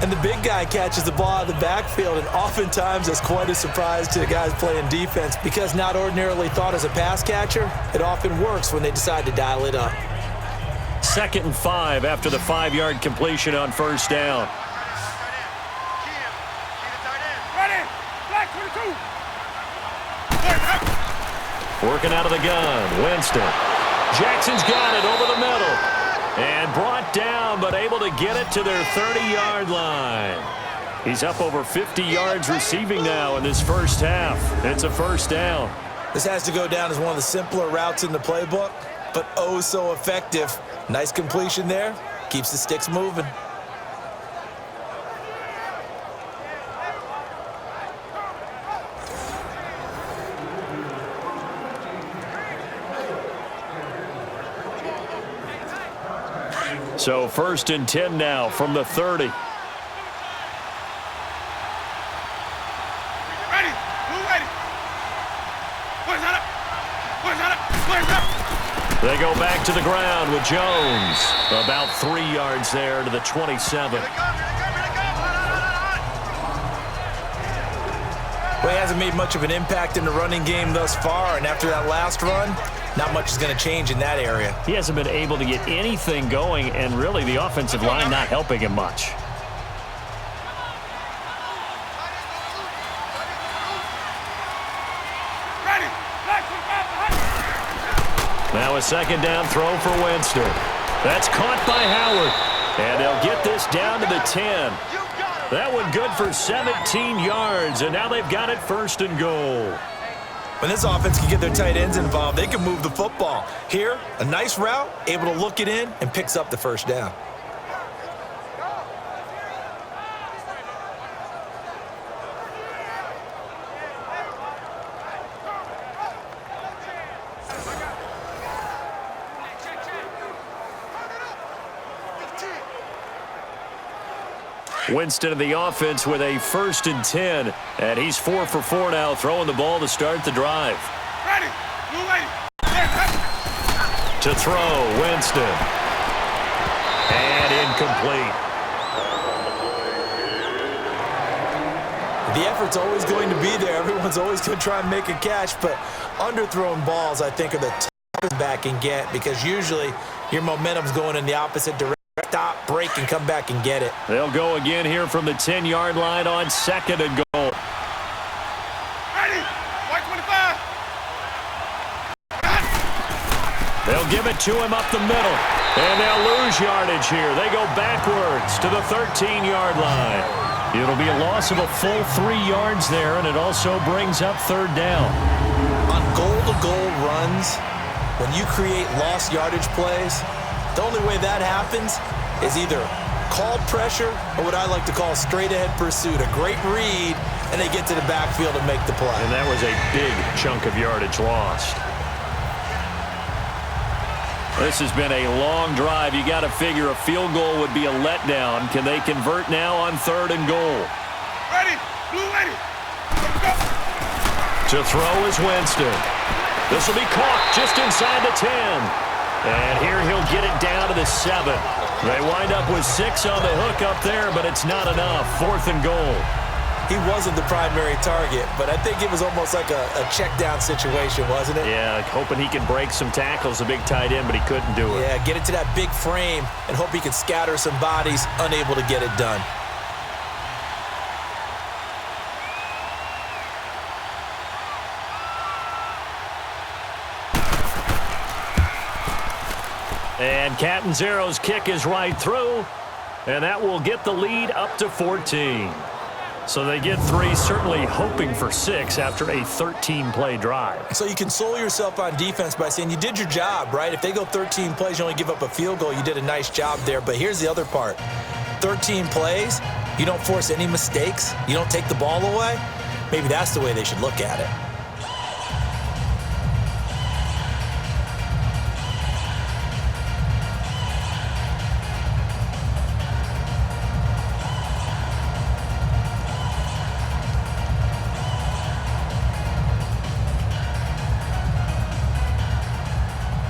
And the big guy catches the ball out of the backfield, and oftentimes it's quite a surprise to the guys playing defense because not ordinarily thought as a pass catcher, it often works when they decide to dial it up. 2nd and 5 after the 5-yard completion on first down. Ready? Black 22. Where's that? Working out of the gun, Winston. Jackson's got it over the middle. And brought down, but able to get it to their 30-yard line. He's up over 50 yards receiving now in this first half. It's a first down. This has to go down as one of the simpler routes in the playbook, but oh so effective. Nice completion there. Keeps the sticks moving. So 1st and 10 now from the 30. Ready? Blue lady. Where's that? Where's that? Where's that? They go back to the ground with Jones. About 3 yards there to the 27. Well, he hasn't made much of an impact in the running game thus far, and after that last run, not much is going to change in that area. He hasn't been able to get anything going, and really the offensive line not helping him much. Ready? Black 25. Now a second down throw for Winston. That's caught by Howard. And they'll get this down to the 10. That one good for 17 yards, and now they've got it 1st and goal. When this offense can get their tight ends involved, they can move the football. Here, a nice route, able to look it in, and picks up the 1st down. Winston of the offense with a 1st and 10. And he's 4 for 4 now, throwing the ball to start the drive. Ready. Blue lady. To throw, Winston. And incomplete. The effort's always going to be there. Everyone's always going to try and make a catch, but underthrown balls, I think, are the toughest back can get because usually your momentum's going in the opposite direction. Stop, break, and come back and get it. They'll go again here from the 10-yard line on 2nd and goal. Ready. White 25. They'll give it to him up the middle. And they'll lose yardage here. They go backwards to the 13-yard line. It'll be a loss of a full 3 yards there, and it also brings up 3rd down. On goal-to-goal runs, when you create lost yardage plays, the only way that happens is either called pressure or what I like to call straight-ahead pursuit. A great read, and they get to the backfield and make the play. And that was a big chunk of yardage lost. This has been a long drive. You got to figure a field goal would be a letdown. Can they convert now on 3rd and goal? Ready. Blue lady. Go. To throw is Winston. This will be caught just inside the 10. And here he'll get it down to the 7. They wind up with 6 on the hook up there, but it's not enough. 4th and goal. He wasn't the primary target, but I think it was almost like a check-down situation, wasn't it? Yeah, hoping he can break some tackles, a big tight end, but he couldn't do it. Yeah, get it to that big frame and hope he can scatter some bodies, unable to get it done. And Catanzaro's kick is right through, and that will get the lead up to 14. So they get 3, certainly hoping for 6 after a 13-play drive. So you console yourself on defense by saying you did your job, right? If they go 13 plays, you only give up a field goal, you did a nice job there. But here's the other part. 13 plays, you don't force any mistakes, you don't take the ball away. Maybe that's the way they should look at it.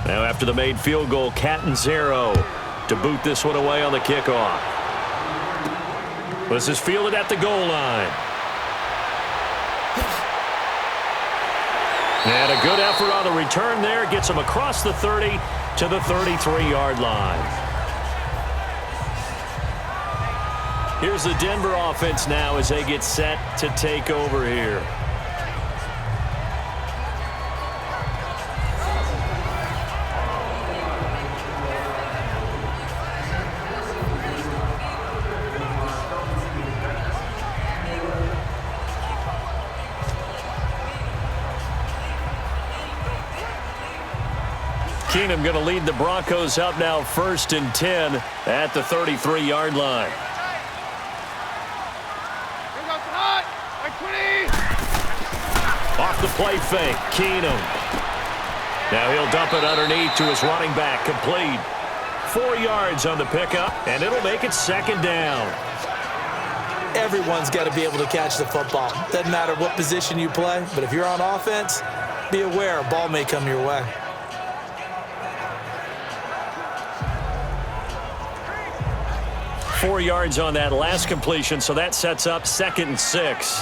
Now after the made field goal, Catanzaro to boot this one away on the kickoff. This is fielded at the goal line. And a good effort on the return there. Gets him across the 30 to the 33-yard line. Here's the Denver offense now as they get set to take over here. Keenum going to lead the Broncos up now 1st and 10 at the 33-yard line. Off the play fake, Keenum. Now he'll dump it underneath to his running back, complete. 4 yards on the pickup, and it'll make it 2nd down. Everyone's got to be able to catch the football. Doesn't matter what position you play, but if you're on offense, be aware a ball may come your way. Four yards on that last completion, so that sets up 2nd and 6.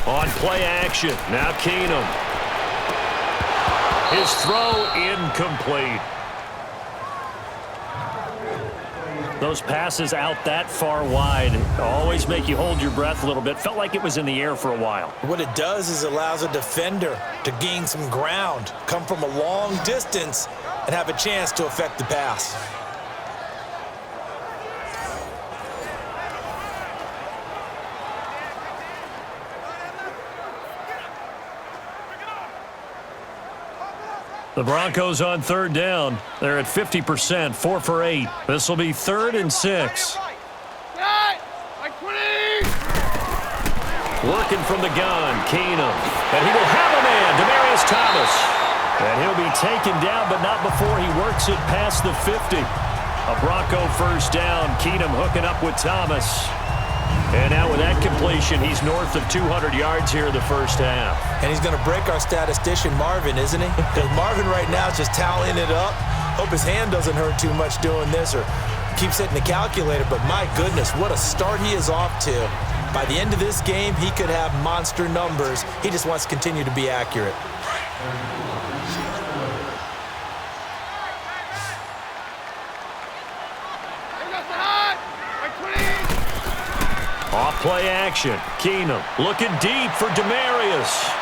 On play action, now Keenum. His throw incomplete. Those passes out that far wide always make you hold your breath a little bit. Felt like it was in the air for a while. What it does is allows a defender to gain some ground, come from a long distance, and have a chance to affect the pass. The Broncos on third down. They're at 50%, 4 for 8. This will be 3rd and 6. Working from the gun, Keenum. And he will have a man, Demaryius Thomas. And he'll be taken down, but not before he works it past the 50. A Bronco first down. Keenum hooking up with Thomas. And now with that completion, he's north of 200 yards here in the first half. And he's going to break our statistician, Marvin, isn't he? Because Marvin right now is just tallying it up. Hope his hand doesn't hurt too much doing this or keeps hitting the calculator. But my goodness, what a start he is off to. By the end of this game, he could have monster numbers. He just wants to continue to be accurate. Off play action. Keenum looking deep for Demaryius.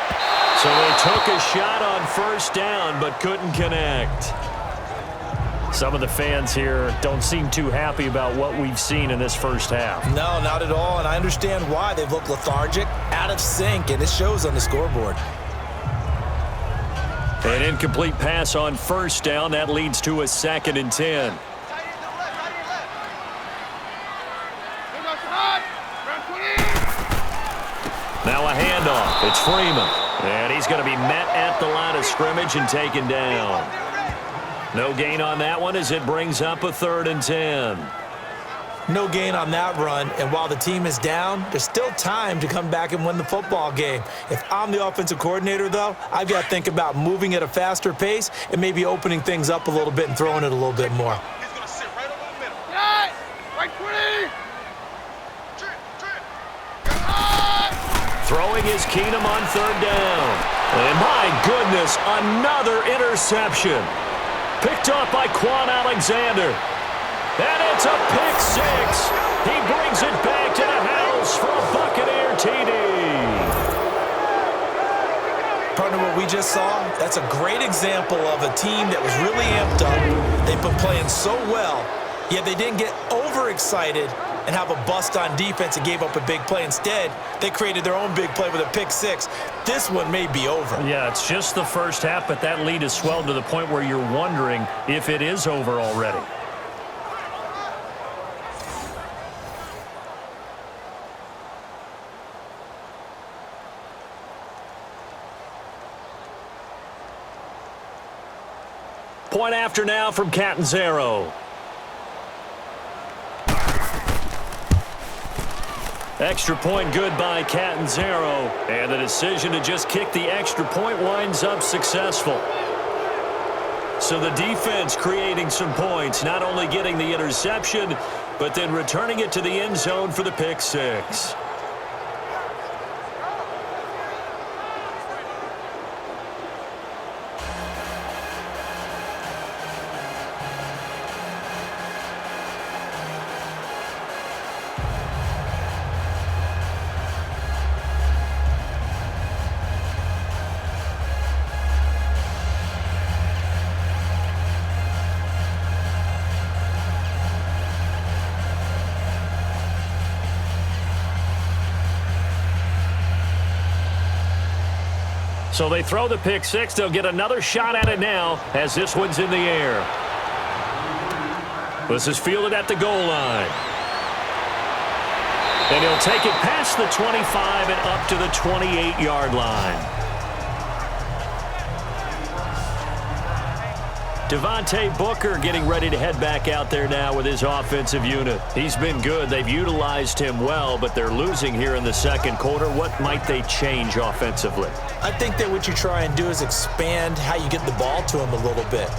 So they took a shot on first down but couldn't connect. Some of the fans here don't seem too happy about what we've seen in this first half. No, not at all, and I understand why. They've looked lethargic, out of sync, and it shows on the scoreboard. An incomplete pass on first down. That leads to a 2nd and 10. Now a handoff. It's Freeman. And he's going to be met at the line of scrimmage and taken down. No gain on that one as it brings up a 3rd and 10. No gain on that run, and while the team is down, there's still time to come back and win the football game. If I'm the offensive coordinator, though, I've got to think about moving at a faster pace and maybe opening things up a little bit and throwing it a little bit more. He's going to sit right over the middle. Right 20. Throwing is Keenum on 3rd down. And my goodness, another interception. Picked off by Quan Alexander. And it's a pick 6. He brings it back to the house for a Buccaneer TD. Partner, what we just saw, that's a great example of a team that was really amped up. They've been playing so well, yet they didn't get overexcited and have a bust on defense and gave up a big play. Instead, they created their own big play with a pick 6. This one may be over. Yeah, it's just the first half, but that lead has swelled to the point where you're wondering if it is over already. Point after now from Catanzaro. Extra point good by Catanzaro. And the decision to just kick the extra point winds up successful. So the defense creating some points, not only getting the interception, but then returning it to the end zone for the pick 6. So they throw the pick 6. They'll get another shot at it now as this one's in the air. This is fielded at the goal line. And he'll take it past the 25 and up to the 28-yard line. Devontae Booker getting ready to head back out there now with his offensive unit. He's been good. They've utilized him well, but they're losing here in the second quarter. What might they change offensively? I think that what you try and do is expand how you get the ball to him a little bit.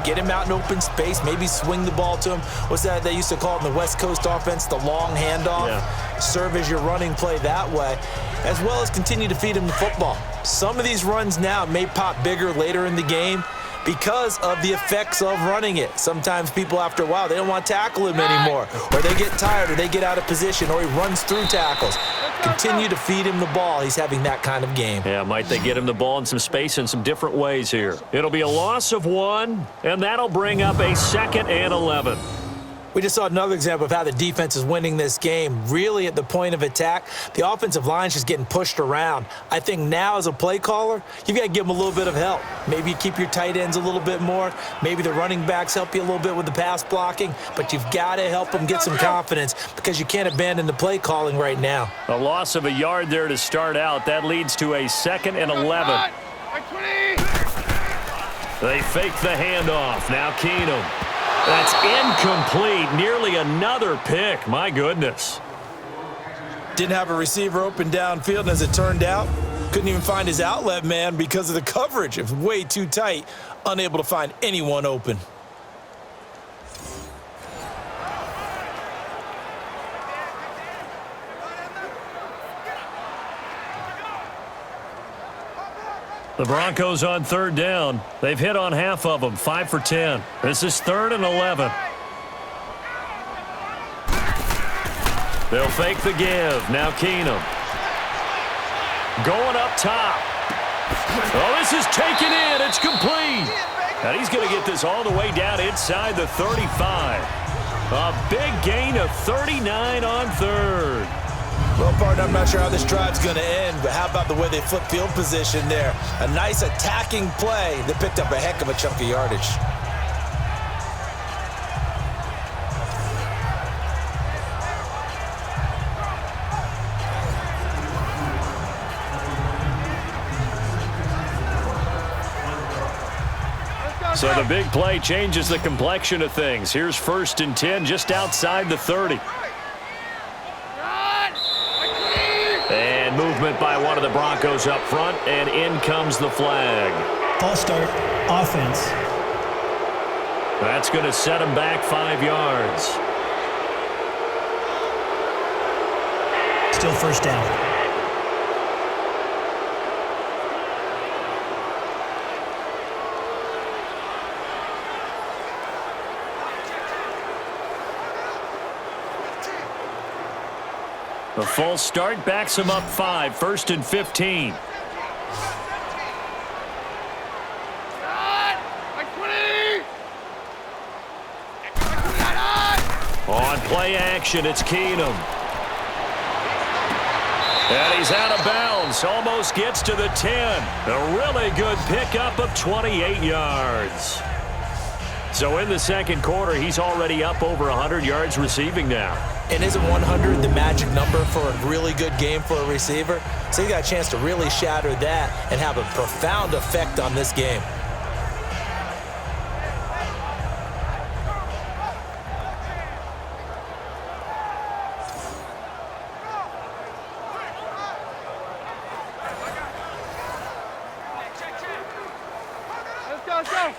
Get him out in open space, maybe swing the ball to him. What's that they used to call it in the West Coast offense, the long handoff? Yeah. Serve as your running play that way, as well as continue to feed him the football. Some of these runs now may pop bigger later in the game, because of the effects of running it. Sometimes people, after a while, they don't want to tackle him anymore, or they get tired, or they get out of position, or he runs through tackles. Continue to feed him the ball. He's having that kind of game. Yeah, might they get him the ball in some space in some different ways here. It'll be a loss of 1, and that'll bring up a 2nd and 11. We just saw another example of how the defense is winning this game. Really, at the point of attack, the offensive line's just getting pushed around. I think now, as a play caller, you've got to give them a little bit of help. Maybe you keep your tight ends a little bit more. Maybe the running backs help you a little bit with the pass blocking. But you've got to help them get some confidence because you can't abandon the play calling right now. A loss of a yard there to start out. That leads to a 2nd and 11. They fake the handoff. Now Keenum. That's incomplete. Nearly another pick. My goodness. Didn't have a receiver open downfield, and as it turned out, couldn't even find his outlet man because of the coverage. It was way too tight. Unable to find anyone open. The Broncos on 3rd down. They've hit on half of them, 5 for 10. This is 3rd and 11. They'll fake the give. Now Keenum. Going up top. Oh, this is taken in. It's complete. And he's going to get this all the way down inside the 35. A big gain of 39 on 3rd. Well, partner, I'm not sure how this drive's going to end, but how about the way they flip field position there? A nice attacking play that picked up a heck of a chunk of yardage. So the big play changes the complexion of things. Here's 1st and 10 just outside the 30. And movement by one of the Broncos up front, and in comes the flag. False start, offense. That's going to set him back 5 yards. Still 1st down. The false start backs him up 5, 1st and 15. On play action, it's Keenum. And he's out of bounds. Almost gets to the 10. A really good pickup of 28 yards. So in the 2nd quarter, he's already up over 100 yards receiving now. And isn't 100 the magic number for a really good game for a receiver? So he got a chance to really shatter that and have a profound effect on this game. Let's go.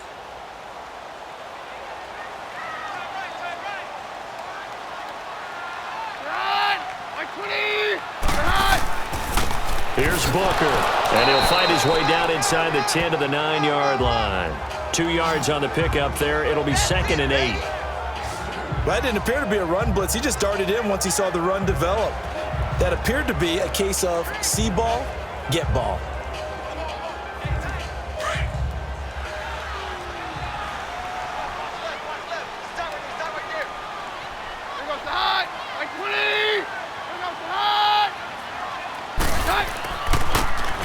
Here's Booker, and he'll find his way down inside the 10 to the 9-yard line. 2 yards on the pickup there. It'll be 2nd and 8. Well, that didn't appear to be a run blitz. He just darted in once he saw the run develop. That appeared to be a case of see ball, get ball.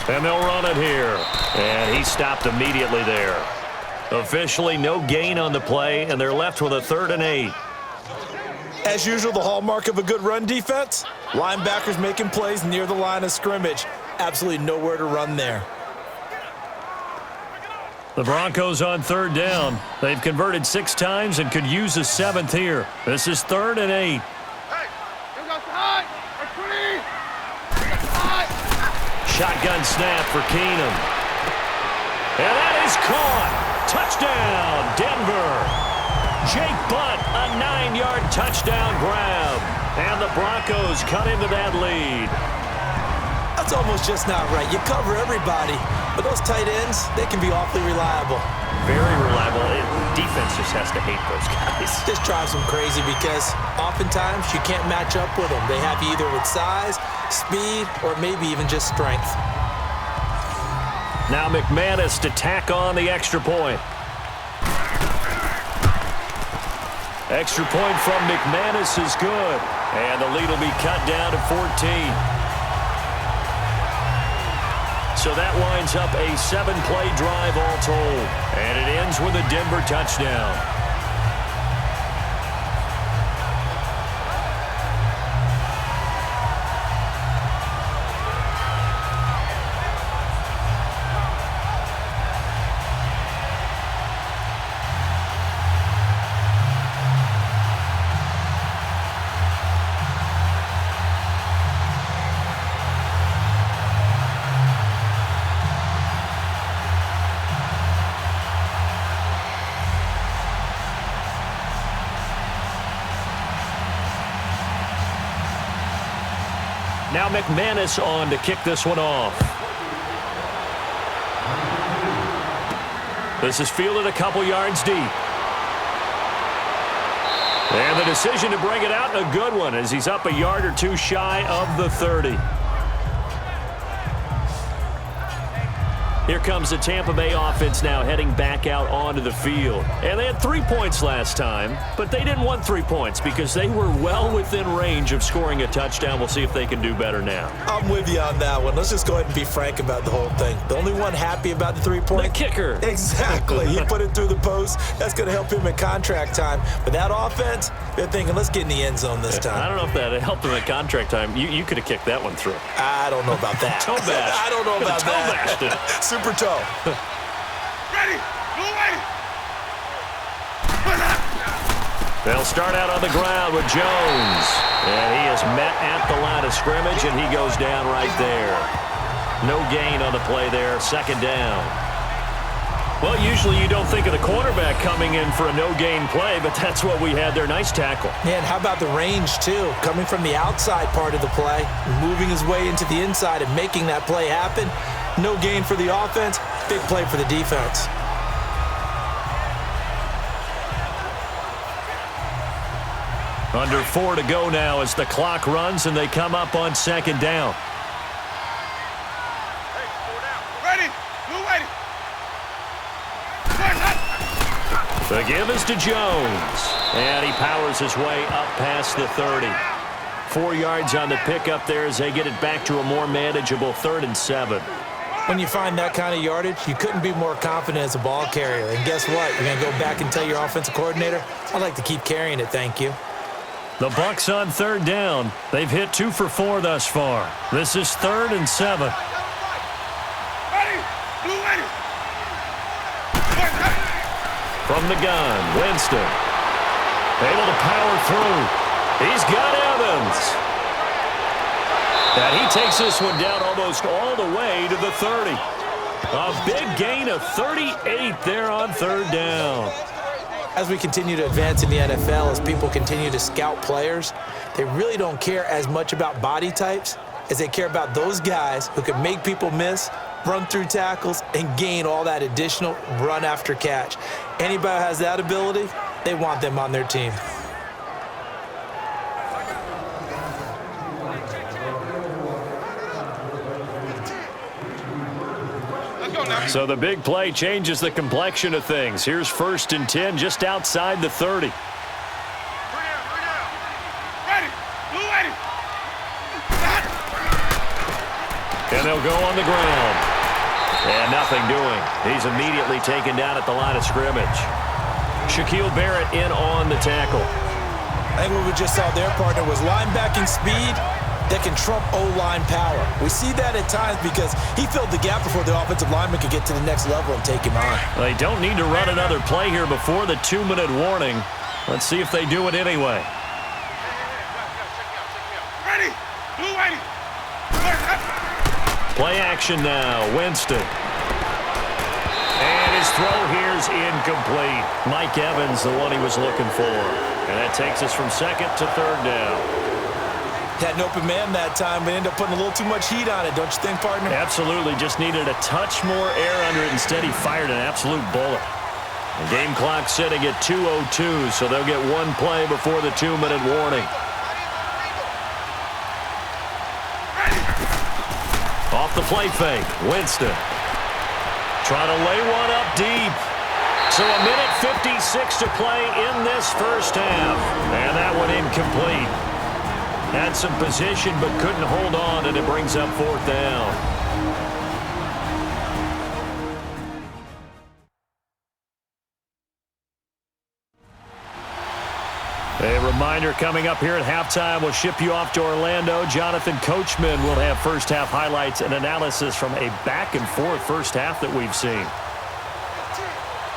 And they'll run it here. And he stopped immediately there. Officially no gain on the play, and they're left with a 3rd and 8. As usual, the hallmark of a good run defense, linebackers making plays near the line of scrimmage. Absolutely nowhere to run there. The Broncos on 3rd down. They've converted 6 times and could use a 7th here. This is 3rd and 8. Shotgun snap for Keenum. And that is caught. Touchdown, Denver. Jake Butt, a 9-yard touchdown grab. And the Broncos cut into that lead. That's almost just not right. You cover everybody, but those tight ends, they can be awfully reliable. very reliable. Defense just has to hate those guys. Just drives them crazy because oftentimes you can't match up with them. They have you either with size, speed, or maybe even just strength. Now McManus to tack on the extra point. Extra point from McManus is good. And the lead will be cut down to 14. So that winds up a 7-play drive all told. And it ends with a Denver touchdown. Now McManus on to kick this one off. This is fielded a couple yards deep. And the decision to bring it out, and a good one, as he's up a yard or two shy of the 30. Here comes the Tampa Bay offense now heading back out onto the field. And they had 3 points last time, but they didn't want 3 points because they were well within range of scoring a touchdown. We'll see if they can do better now. I'm with you on that one. Let's just go ahead and be frank about the whole thing. The only one happy about the 3-point? The kicker. Exactly. He put it through the post. That's going to help him at contract time. But that offense, they're thinking, let's get in the end zone this time. I don't know if that helped him at contract time. You could have kicked that one through. I don't know about that. Toe bash. I don't know about that. Toe bashed it. Super toe. Ready. Go away. They'll start out on the ground with Jones. And he is met at the line of scrimmage, and he goes down right there. No gain on the play there. Second down. Well, usually you don't think of the quarterback coming in for a no-gain play, but that's what we had there. Nice tackle. Man, how about the range, too? Coming from the outside part of the play, moving his way into the inside and making that play happen. No gain for the offense, big play for the defense. Under 4 to go now as the clock runs and they come up on second down. Ready. Go away. The give is to Jones. And he powers his way up past the 30. 4 yards on the pickup there as they get it back to a more manageable 3rd and 7. When you find that kind of yardage, you couldn't be more confident as a ball carrier. And guess what? You're going to go back and tell your offensive coordinator, I'd like to keep carrying it, thank you. The Bucs on 3rd down. They've hit 2 for 4 thus far. This is 3rd and 7. Ready. Blue ready. From the gun, Winston. Able to power through. He's got Evans. And he takes this one down almost all the way to the 30. A big gain of 38 there on 3rd down. As we continue to advance in the NFL, as people continue to scout players, they really don't care as much about body types as they care about those guys who can make people miss, run through tackles, and gain all that additional run after catch. Anybody who has that ability, they want them on their team. So the big play changes the complexion of things. Here's 1st and 10 just outside the 30. Ready. Blue ready. And they'll go on the ground. And nothing doing. He's immediately taken down at the line of scrimmage. Shaquille Barrett in on the tackle. I think what we just saw their partner was linebacking speed that can trump O-line power. We see that at times because he filled the gap before the offensive lineman could get to the next level and take him on. They don't need to run another play here before the 2-minute warning. Let's see if they do it anyway. Ready. Blue ready. Play action now. Winston. And his throw here's incomplete. Mike Evans, the one he was looking for. And that takes us from 2nd to 3rd down. Had an open man that time, but ended up putting a little too much heat on it, don't you think, partner? Absolutely. Just needed a touch more air under it. Instead, he fired an absolute bullet. The game clock sitting at 2:02, so they'll get one play before the 2-minute warning. Off the play fake, Winston. Trying to lay one up deep. So 1:56 to play in this first half. And that one incomplete. Had some position but couldn't hold on, and it brings up 4th down. A reminder coming up here at halftime. We'll ship you off to Orlando. Jonathan Coachman will have first half highlights and analysis from a back-and-forth first half that we've seen.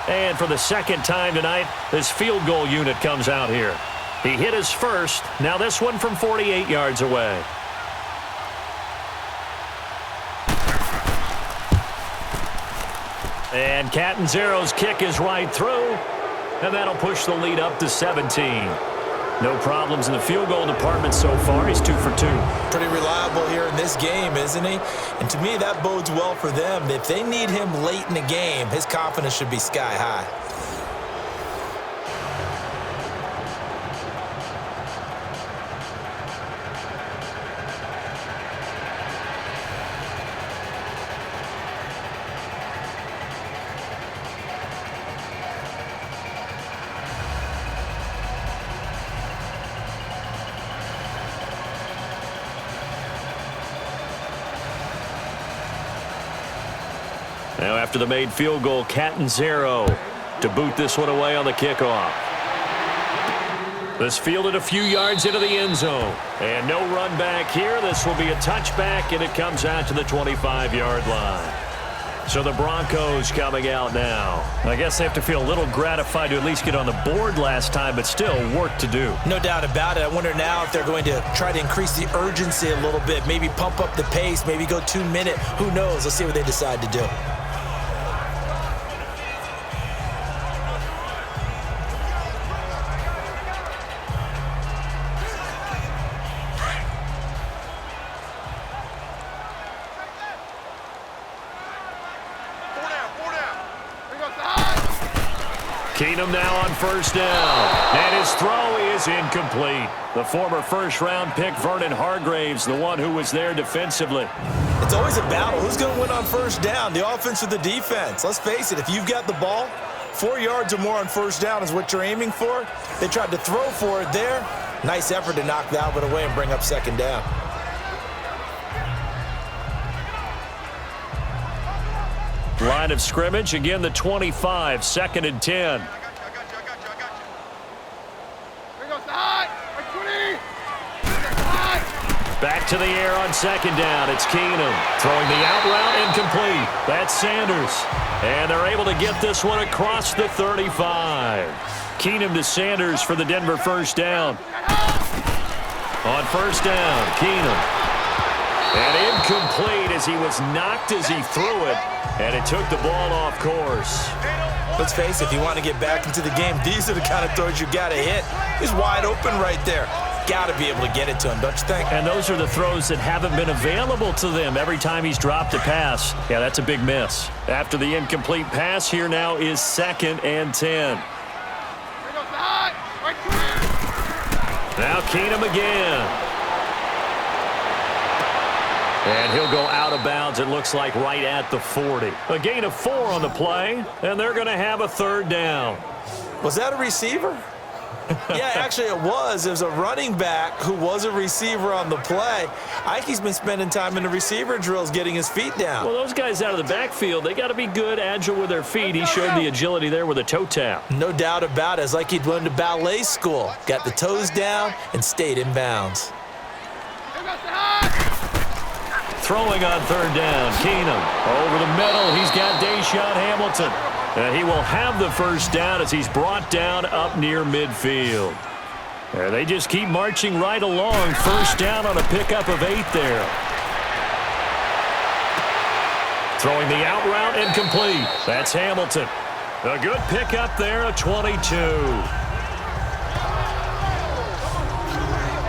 And for the second time tonight, this field goal unit comes out here. He hit his first. Now this one from 48 yards away. And Catanzaro's kick is right through. And that'll push the lead up to 17. No problems in the field goal department so far. He's 2 for 2. Pretty reliable here in this game, isn't he? And to me, that bodes well for them. If they need him late in the game, his confidence should be sky high. Now after the made field goal, Catanzaro to boot this one away on the kickoff. This fielded a few yards into the end zone. And no run back here. This will be a touchback, and it comes out to the 25-yard line. So the Broncos coming out now. I guess they have to feel a little gratified to at least get on the board last time, but still work to do. No doubt about it. I wonder now if they're going to try to increase the urgency a little bit, maybe pump up the pace, maybe go 2-minute. Who knows? Let's see what they decide to do. Keenum now on first down. And his throw is incomplete. The former first-round pick, Vernon Hargraves, the one who was there defensively. It's always a battle. Who's going to win on first down, the offense or the defense? Let's face it, if you've got the ball, 4 yards or more on first down is what you're aiming for. They tried to throw for it there. Nice effort to knock that one away and bring up second down. Line of scrimmage, again the 25, 2nd and 10. Back to the air on second down. It's Keenum throwing the out route incomplete. That's Sanders. And they're able to get this one across the 35. Keenum to Sanders for the Denver first down. On first down, Keenum. And incomplete as he was knocked as he threw it. And it took the ball off course. Let's face it, if you want to get back into the game, these are the kind of throws you got to hit. He's wide open right there. Got to be able to get it to him, don't you think? And those are the throws that haven't been available to them every time he's dropped a pass. Yeah, that's a big miss. After the incomplete pass, here now is 2nd and 10. Now Keenum again. And he'll go out of bounds, it looks like, right at the 40. A gain of 4 on the play, and they're going to have a third down. Was that a receiver? Yeah, actually it was. It was a running back who was a receiver on the play. Ike's been spending time in the receiver drills getting his feet down. Well, those guys out of the backfield, they got to be good, agile with their feet. He showed the agility there with a toe tap. No doubt about it. It's like he'd went to ballet school. Got the toes down and stayed in bounds. Throwing on third down, Keenum over the middle. He's got Deshaun Hamilton. And he will have the first down as he's brought down up near midfield. And they just keep marching right along. First down on a pickup of 8 there. Throwing the out route incomplete. That's Hamilton. A good pickup there, a 22.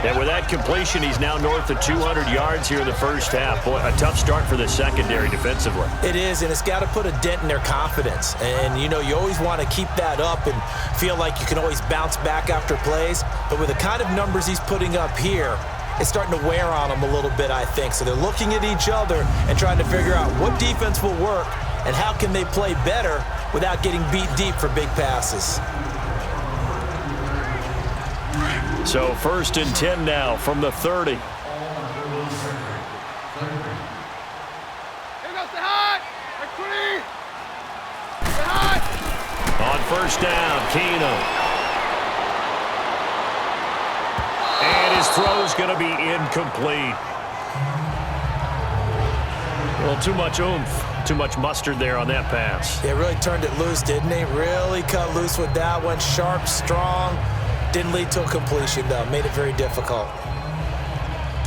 And with that completion, he's now north of 200 yards here in the first half. Boy, a tough start for the secondary defensively. It is, and it's got to put a dent in their confidence. And, you know, you always want to keep that up and feel like you can always bounce back after plays. But with the kind of numbers he's putting up here, it's starting to wear on them a little bit, I think. So they're looking at each other and trying to figure out what defense will work and how can they play better without getting beat deep for big passes. So 1st and 10 now from the 30. Here goes the high. On 1st down, Keenum. And his throw's going to be incomplete. A little too much oomph, too much mustard there on that pass. Yeah, really turned it loose, didn't he? Really cut loose with that one. Sharp, strong. Didn't lead to a completion, though. Made it very difficult.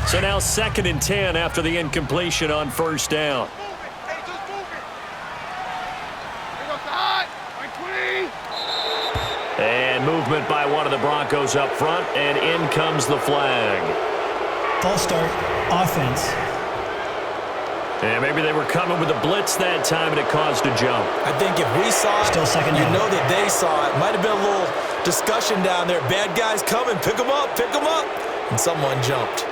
So now 2nd and 10 after the incompletion on 1st down. And movement by one of the Broncos up front, and in comes the flag. False start, offense. And maybe they were coming with a blitz that time, and it caused a jump. I think if we saw it, Still second you down. know that they saw it. Might have been a little discussion down there. Bad guys coming. Pick them up. Pick them up. And someone jumped.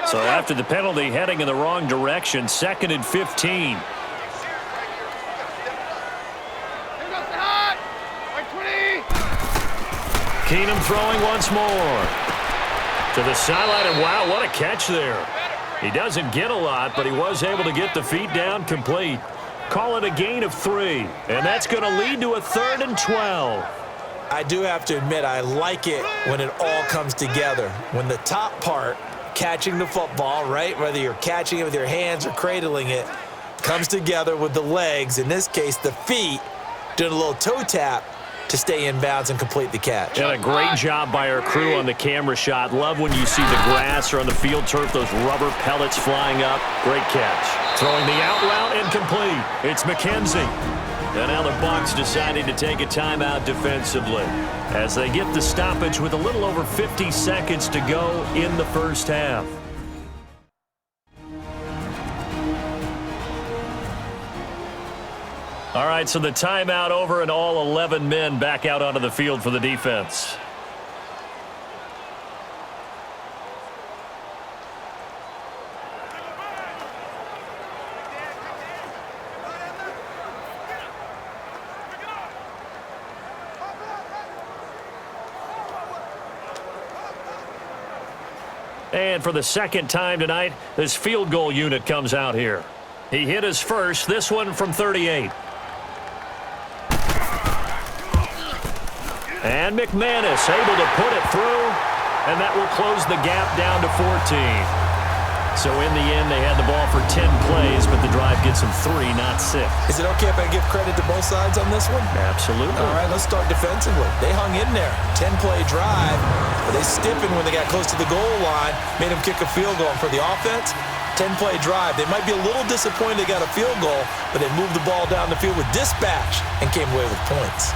So after the penalty, heading in the wrong direction, 2nd and 15. Keenum throwing once more. To the sideline, and wow, what a catch there. He doesn't get a lot, but he was able to get the feet down complete. Call it a gain of 3, and that's going to lead to a 3rd and 12. I do have to admit, I like it when it all comes together. When the top part, catching the football, right, whether you're catching it with your hands or cradling it, comes together with the legs, in this case the feet, doing a little toe tap to stay in bounds and complete the catch. And a great job by our crew on the camera shot. Love when you see the grass or on the field turf, those rubber pellets flying up. Great catch. Throwing the out route incomplete. It's McKenzie. And now the Bucs deciding to take a timeout defensively as they get the stoppage with a little over 50 seconds to go in the first half. All right, so the timeout over and all 11 men back out onto the field for the defense. And for the second time tonight, this field goal unit comes out here. He hit his first, this one from 38. And McManus able to put it through, and that will close the gap down to 14. So in the end, they had the ball for 10 plays, but the drive gets them 3, not 6. Is it okay if I give credit to both sides on this one? Absolutely. All right, let's start defensively. They hung in there. 10-play drive, but they stiffened when they got close to the goal line, made them kick a field goal. And for the offense, 10-play drive. They might be a little disappointed they got a field goal, but they moved the ball down the field with dispatch and came away with points.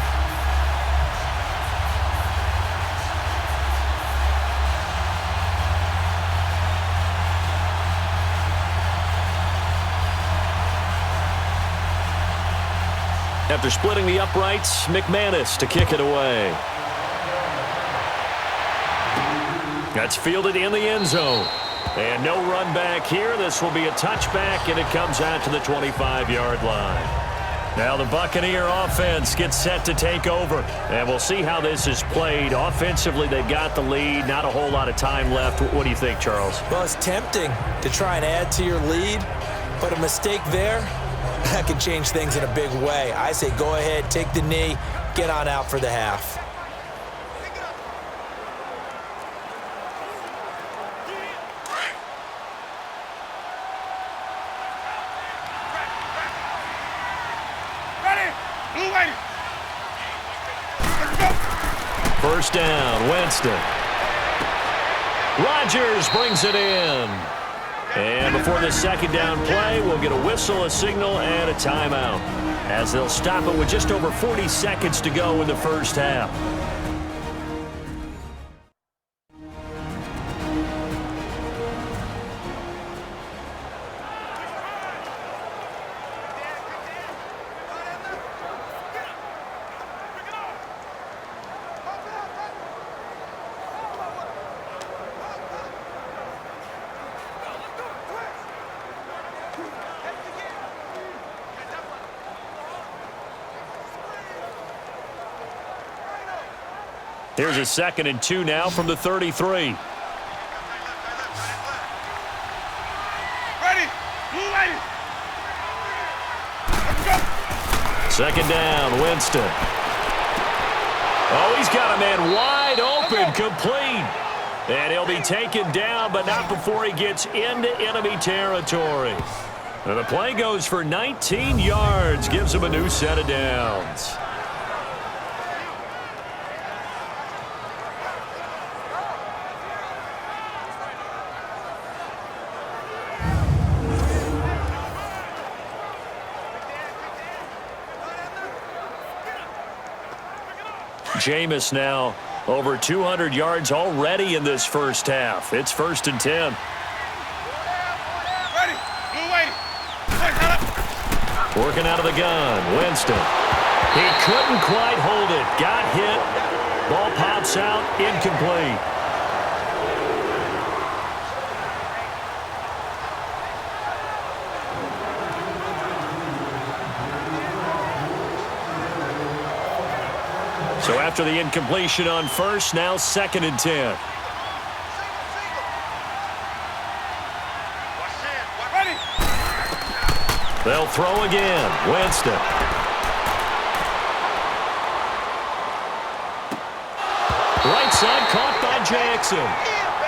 After splitting the uprights, McManus to kick it away. That's fielded in the end zone. And no run back here. This will be a touchback, and it comes out to the 25-yard line. Now the Buccaneer offense gets set to take over. And we'll see how this is played. Offensively, they've got the lead. Not a whole lot of time left. What do you think, Charles? Well, it's tempting to try and add to your lead, but a mistake there, that can change things in a big way. I say go ahead, take the knee, get on out for the half. Ready? Blue lady. First down, Winston. Rodgers brings it in. And before the second down play, we'll get a whistle, a signal, and a timeout. as they'll stop it with just over 40 seconds to go in the first half. Here's a 2nd and 2 now from the 33. Ready. Ready. Let's go. 2nd down, Winston. Oh, he's got a man wide open, complete. And he'll be taken down, but not before he gets into enemy territory. And the play goes for 19 yards, gives him a new set of downs. Jameis now over 200 yards already in this first half. It's 1st and 10. Ready. Blue waiting. Working out of the gun, Winston. He couldn't quite hold it. Got hit. Ball pops out, incomplete. So after the incompletion on first, now 2nd and 10. Ready. They'll throw again. Winston. Right side caught by Jackson.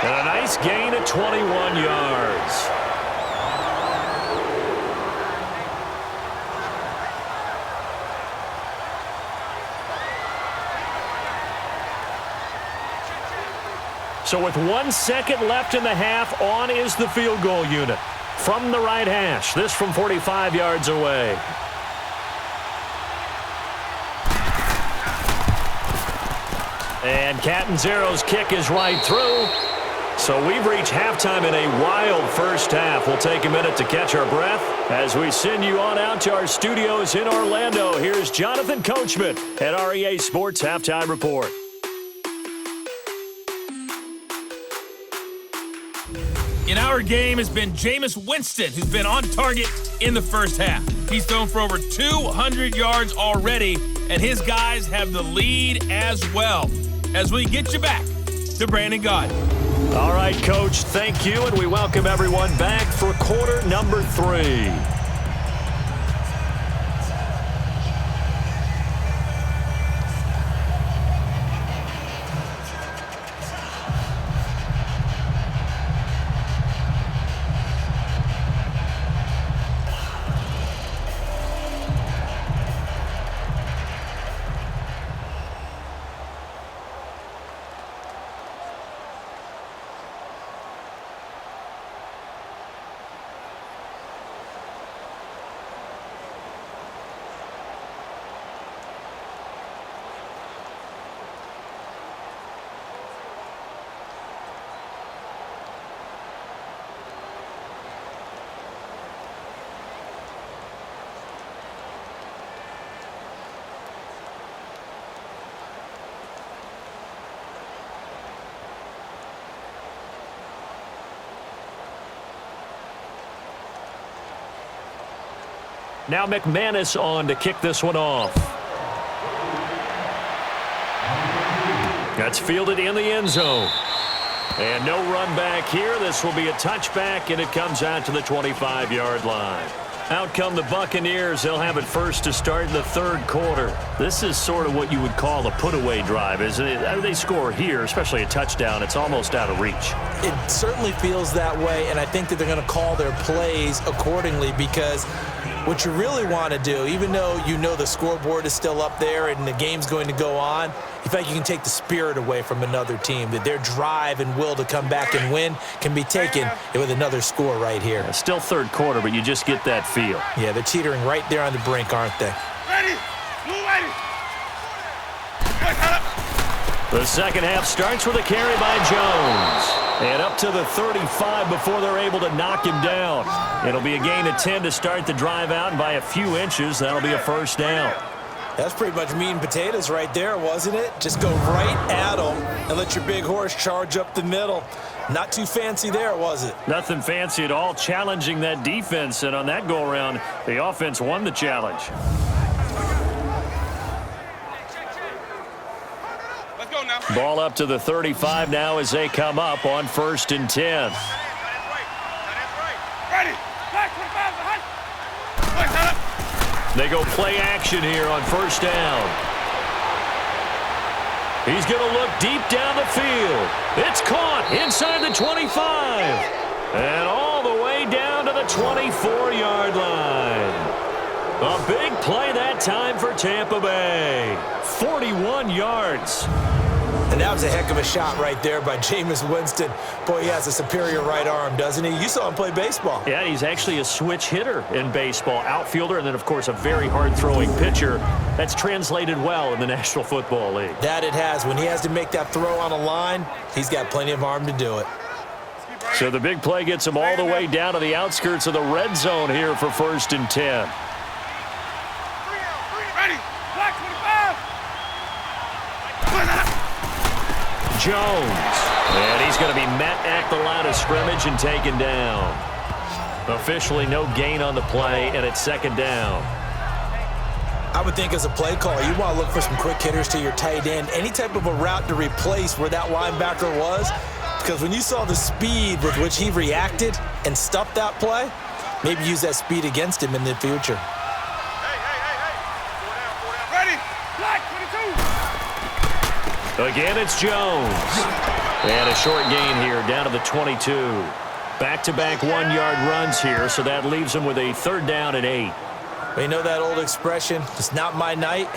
And a nice gain of 21 yards. So with 1 second left in the half, on is the field goal unit. From the right hash, this from 45 yards away. And Catanzero's kick is right through. So we've reached halftime in a wild first half. We'll take a minute to catch our breath as we send you on out to our studios in Orlando. Here's Jonathan Coachman at REA Sports Halftime Report. In our game has been Jameis Winston, who's been on target in the first half. He's thrown for over 200 yards already, and his guys have the lead as well. As we get you back to Brandon Gaudin. All right, Coach, thank you, and we welcome everyone back for quarter number 3. Now McManus on to kick this one off. That's fielded in the end zone. And no run back here. This will be a touchback, and it comes out to the 25-yard line. Out come the Buccaneers. They'll have it first to start in the third quarter. This is sort of what you would call a put-away drive, isn't it? They score here, especially a touchdown. It's almost out of reach. It certainly feels that way, and I think that they're going to call their plays accordingly because what you really want to do, even though you know the scoreboard is still up there and the game's going to go on, you feel like you can take the spirit away from another team, that their drive and will to come back and win can be taken with another score right here. Yeah, still third quarter, but you just get that feel. Yeah, they're teetering right there on the brink, aren't they? Ready. Move ready. The second half starts with a carry by Jones. And up to the 35 before they're able to knock him down. It'll be a gain of 10 to start the drive out, and by a few inches, that'll be a first down. That's pretty much meat and potatoes right there, wasn't it? Just go right at them and let your big horse charge up the middle. Not too fancy there, was it? Nothing fancy at all, challenging that defense, and on that go-around, the offense won the challenge. Let's go now. Ball up to the 35 now as they come up on 1st and 10. That is right. Ready. Back 25 behind. Wait, set up. They go play action here on 1st down. He's going to look deep down the field. It's caught inside the 25. And all the way down to the 24-yard line. A big play that time for Tampa Bay. 41 yards. And that was a heck of a shot right there by Jameis Winston. Boy, he has a superior right arm, doesn't he? You saw him play baseball. Yeah, he's actually a switch hitter in baseball. Outfielder, and then, of course, a very hard-throwing pitcher. That's translated well in the National Football League. That it has. When he has to make that throw on a line, he's got plenty of arm to do it. So the big play gets him all the way down to the outskirts of the red zone here for 1st and 10. Ready. Black 25. Jones. And he's going to be met at the line of scrimmage and taken down. Officially no gain on the play, and it's 2nd down. I would think as a play caller, you want to look for some quick hitters to your tight end. Any type of a route to replace where that linebacker was. Because when you saw the speed with which he reacted and stuffed that play, maybe use that speed against him in the future. Hey. Ready. Black 22. Again, it's Jones. And a short gain here down to the 22. Back-to-back 1-yard runs here, so that leaves him with a 3rd down and 8. Well, you know that old expression, it's not my night?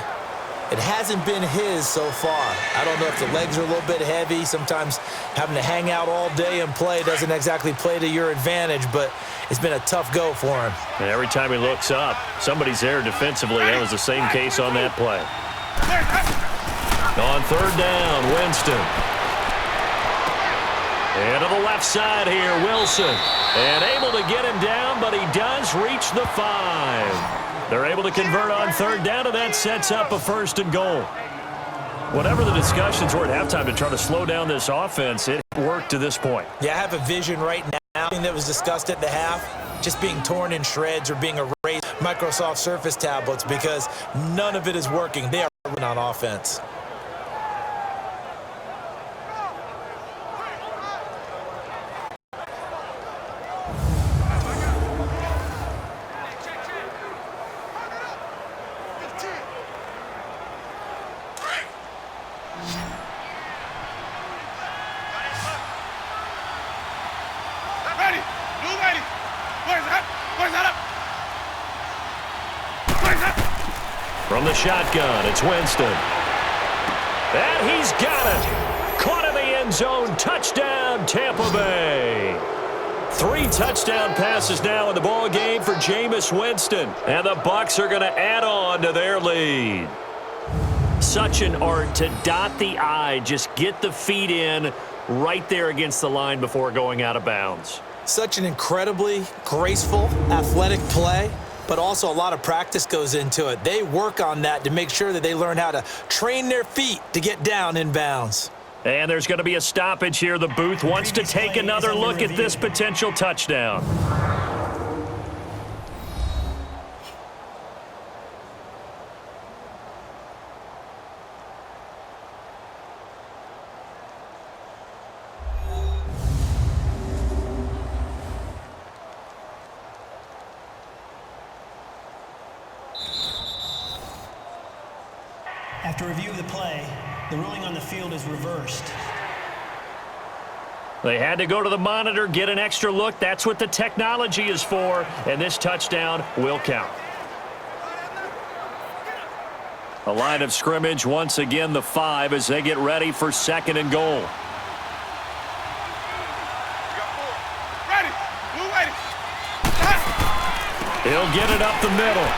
It hasn't been his so far. I don't know if the legs are a little bit heavy. Sometimes having to hang out all day and play doesn't exactly play to your advantage, but it's been a tough go for him. And every time he looks up, somebody's there defensively. That was the same case on that play. On 3rd down, Winston. And to the left side here, Wilson. And able to get him down, but he does reach the 5. They're able to convert on 3rd down, and that sets up a 1st and goal. Whatever the discussions were at halftime to try to slow down this offense, it worked to this point. Yeah, I have a vision right now that was discussed at the half, just being torn in shreds or being erased Microsoft Surface tablets, because none of it is working. They are running on offense. From the shotgun, it's Winston. And he's got it. Caught in the end zone. Touchdown, Tampa Bay. 3 touchdown passes now in the ball game for Jameis Winston. And the Bucs are going to add on to their lead. Such an art to dot the I, just get the feet in right there against the line before going out of bounds. Such an incredibly graceful, athletic play, but also a lot of practice goes into it. They work on that to make sure that they learn how to train their feet to get down in bounds. And there's going to be a stoppage here. The booth wants to take another look at this potential touchdown. After review of the play, the ruling on the field is reversed. They had to go to the monitor, get an extra look. That's what the technology is for, and this touchdown will count. A line of scrimmage, once again, the 5 as they get ready for 2nd and goal. Ready. Blue ready. He'll get it up the middle.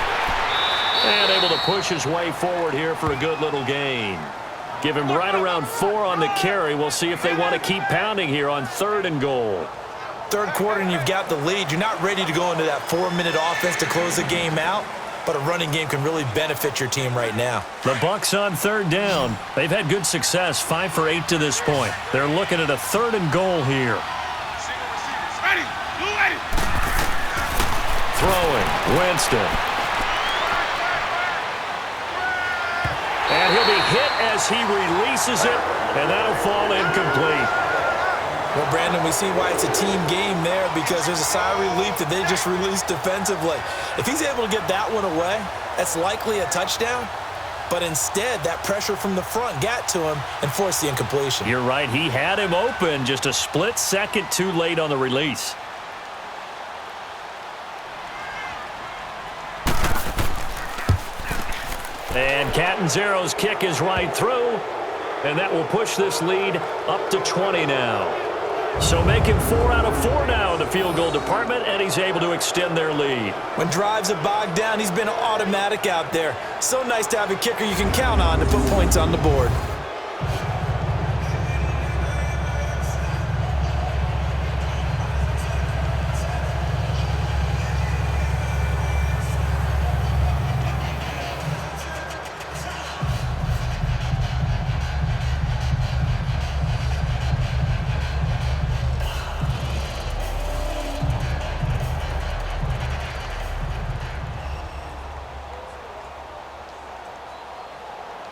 And able to push his way forward here for a good little gain. Give him right around 4 on the carry. We'll see if they want to keep pounding here on 3rd and goal. Third quarter and you've got the lead. You're not ready to go into that 4-minute offense to close the game out, but a running game can really benefit your team right now. The Bucs on 3rd down. They've had good success, 5 for 8 to this point. They're looking at a 3rd and goal here. Ready. Blue ready. Throwing, Winston. And he'll be hit as he releases it, and that'll fall incomplete. Well, Brandon, we see why it's a team game there, because there's a sigh of relief that they just released defensively. If he's able to get that one away, that's likely a touchdown. But instead, that pressure from the front got to him and forced the incompletion. You're right. He had him open, just a split second too late on the release. And Catanzaro's kick is right through, and that will push this lead up to 20 now. So making 4 out of 4 now in the field goal department, and he's able to extend their lead. When drives are bogged down, he's been automatic out there. So nice to have a kicker you can count on to put points on the board.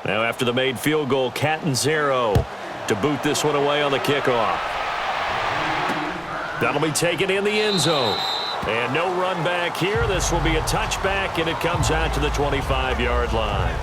Now after the made field goal, Catanzaro to boot this one away on the kickoff. That'll be taken in the end zone. And no run back here. This will be a touchback, and it comes out to the 25-yard line.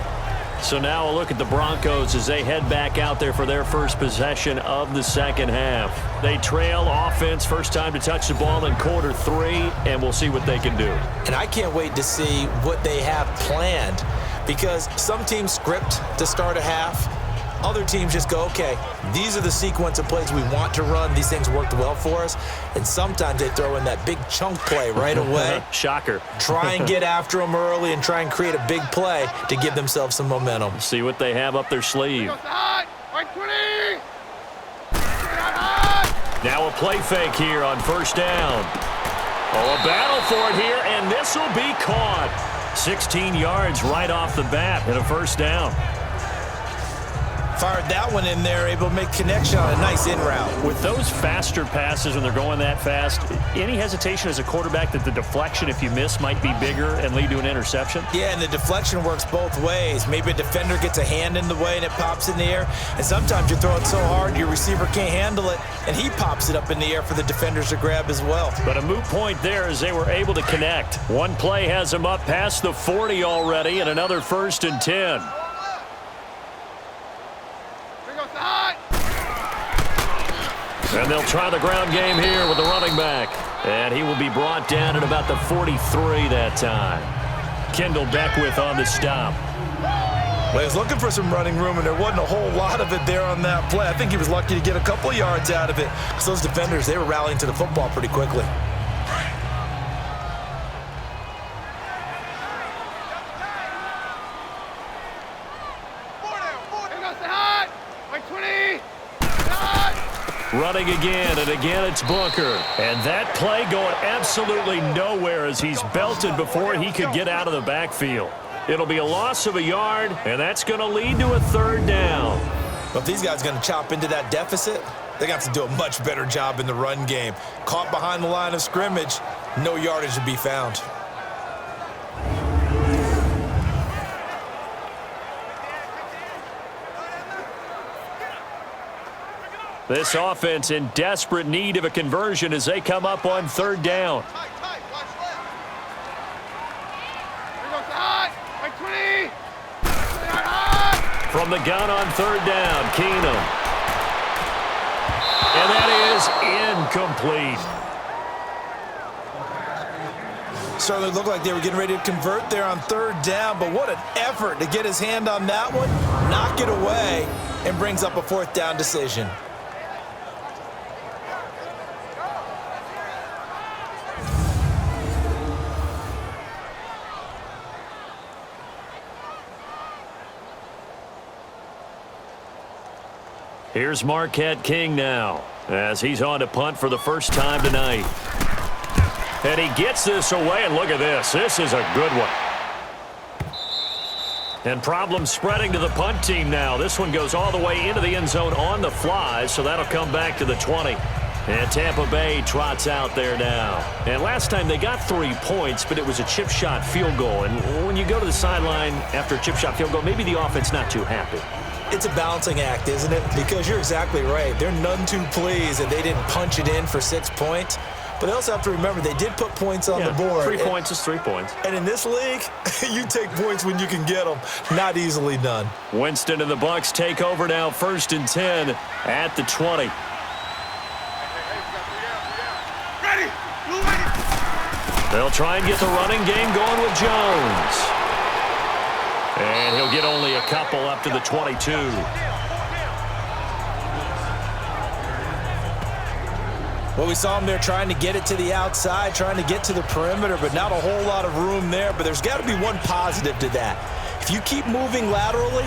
So now a look at the Broncos as they head back out there for their first possession of the second half. They trail offense, first time to touch the ball in quarter 3, and we'll see what they can do. And I can't wait to see what they have planned, because some teams script to start a half. Other teams just go, okay, these are the sequence of plays we want to run. These things worked well for us. And sometimes they throw in that big chunk play right away. Shocker. Try and get after them early and try and create a big play to give themselves some momentum. See what they have up their sleeve. Now a play fake here on first down. Oh, a battle for it here, and this will be caught. 16 yards right off the bat and a first down. Fired that one in there, able to make connection on a nice in route. With those faster passes when they're going that fast, any hesitation as a quarterback that the deflection, if you miss, might be bigger and lead to an interception? Yeah, and the deflection works both ways. Maybe a defender gets a hand in the way and it pops in the air. And sometimes you throw it so hard your receiver can't handle it, and he pops it up in the air for the defenders to grab as well. But a moot point there as they were able to connect. One play has them up past the 40 already, and another 1st and 10. And they'll try the ground game here with the running back. And he will be brought down at about the 43 that time. Kendall Beckwith on the stop. Well, he was looking for some running room, and there wasn't a whole lot of it there on that play. I think he was lucky to get a couple yards out of it, because those defenders, they were rallying to the football pretty quickly. Running again, and again it's Booker. And that play going absolutely nowhere as he's belted before he could get out of the backfield. It'll be a loss of a yard, and that's going to lead to a 3rd down. But if these guys are going to chop into that deficit, they're going to have to do a much better job in the run game. Caught behind the line of scrimmage, no yardage to be found. This offense in desperate need of a conversion as they come up on 3rd down. From the gun on 3rd down, Keenum. And that is incomplete. Certainly looked like they were getting ready to convert there on third down, but what an effort to get his hand on that one, knock it away, and brings up a fourth down decision. Here's Marquette King now, as he's on to punt for the first time tonight. And he gets this away, and look at this. This is a good one. And problems spreading to the punt team now. This one goes all the way into the end zone on the fly, so that'll come back to the 20. And Tampa Bay trots out there now. And last time they got 3 points, but it was a chip shot field goal. And when you go to the sideline after a chip shot field goal, maybe the offense not too happy. It's a balancing act, isn't it? Because you're exactly right. They're none too pleased that they didn't punch it in for 6 points. But they also have to remember they did put points on the board. 3 points is 3 points. And in this league, you take points when you can get them. Not easily done. Winston and the Bucs take over now, 1st and 10 at the 20. Ready. They'll try and get the running game going with Jones. And he'll get only a couple up to the 22. Well, we saw him there trying to get it to the outside, trying to get to the perimeter, but not a whole lot of room there. But there's got to be one positive to that. If you keep moving laterally,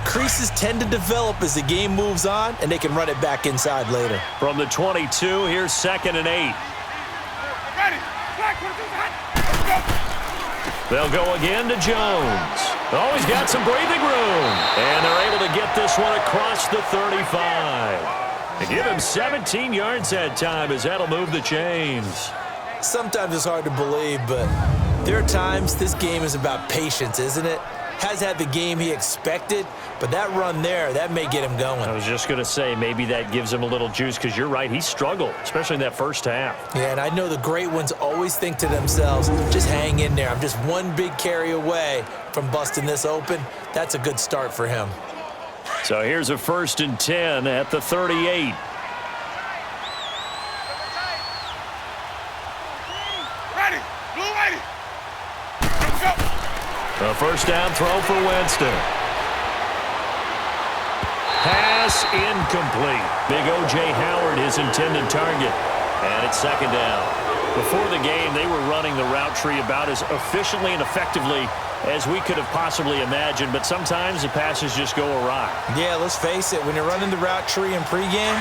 creases tend to develop as the game moves on, and they can run it back inside later. From the 22, here's 2nd and 8. Ready. They'll go again to Jones. Oh, he's got some breathing room. And they're able to get this one across the 35. They give him 17 yards that time, as that'll move the chains. Sometimes it's hard to believe, but there are times this game is about patience, isn't it? Has had the game he expected, but that run there, that may get him going. I was just going to say, maybe that gives him a little juice, because you're right, he struggled, especially in that first half. Yeah, and I know the great ones always think to themselves, just hang in there. I'm just one big carry away from busting this open. That's a good start for him. So here's a 1st and 10 at the 38. Ready. Go. A 1st down throw for Winston. Pass incomplete. Big O.J. Howard, his intended target. And it's 2nd down. Before the game, they were running the route tree about as efficiently and effectively as we could have possibly imagined, but sometimes the passes just go awry. Yeah, let's face it, when you're running the route tree in pregame,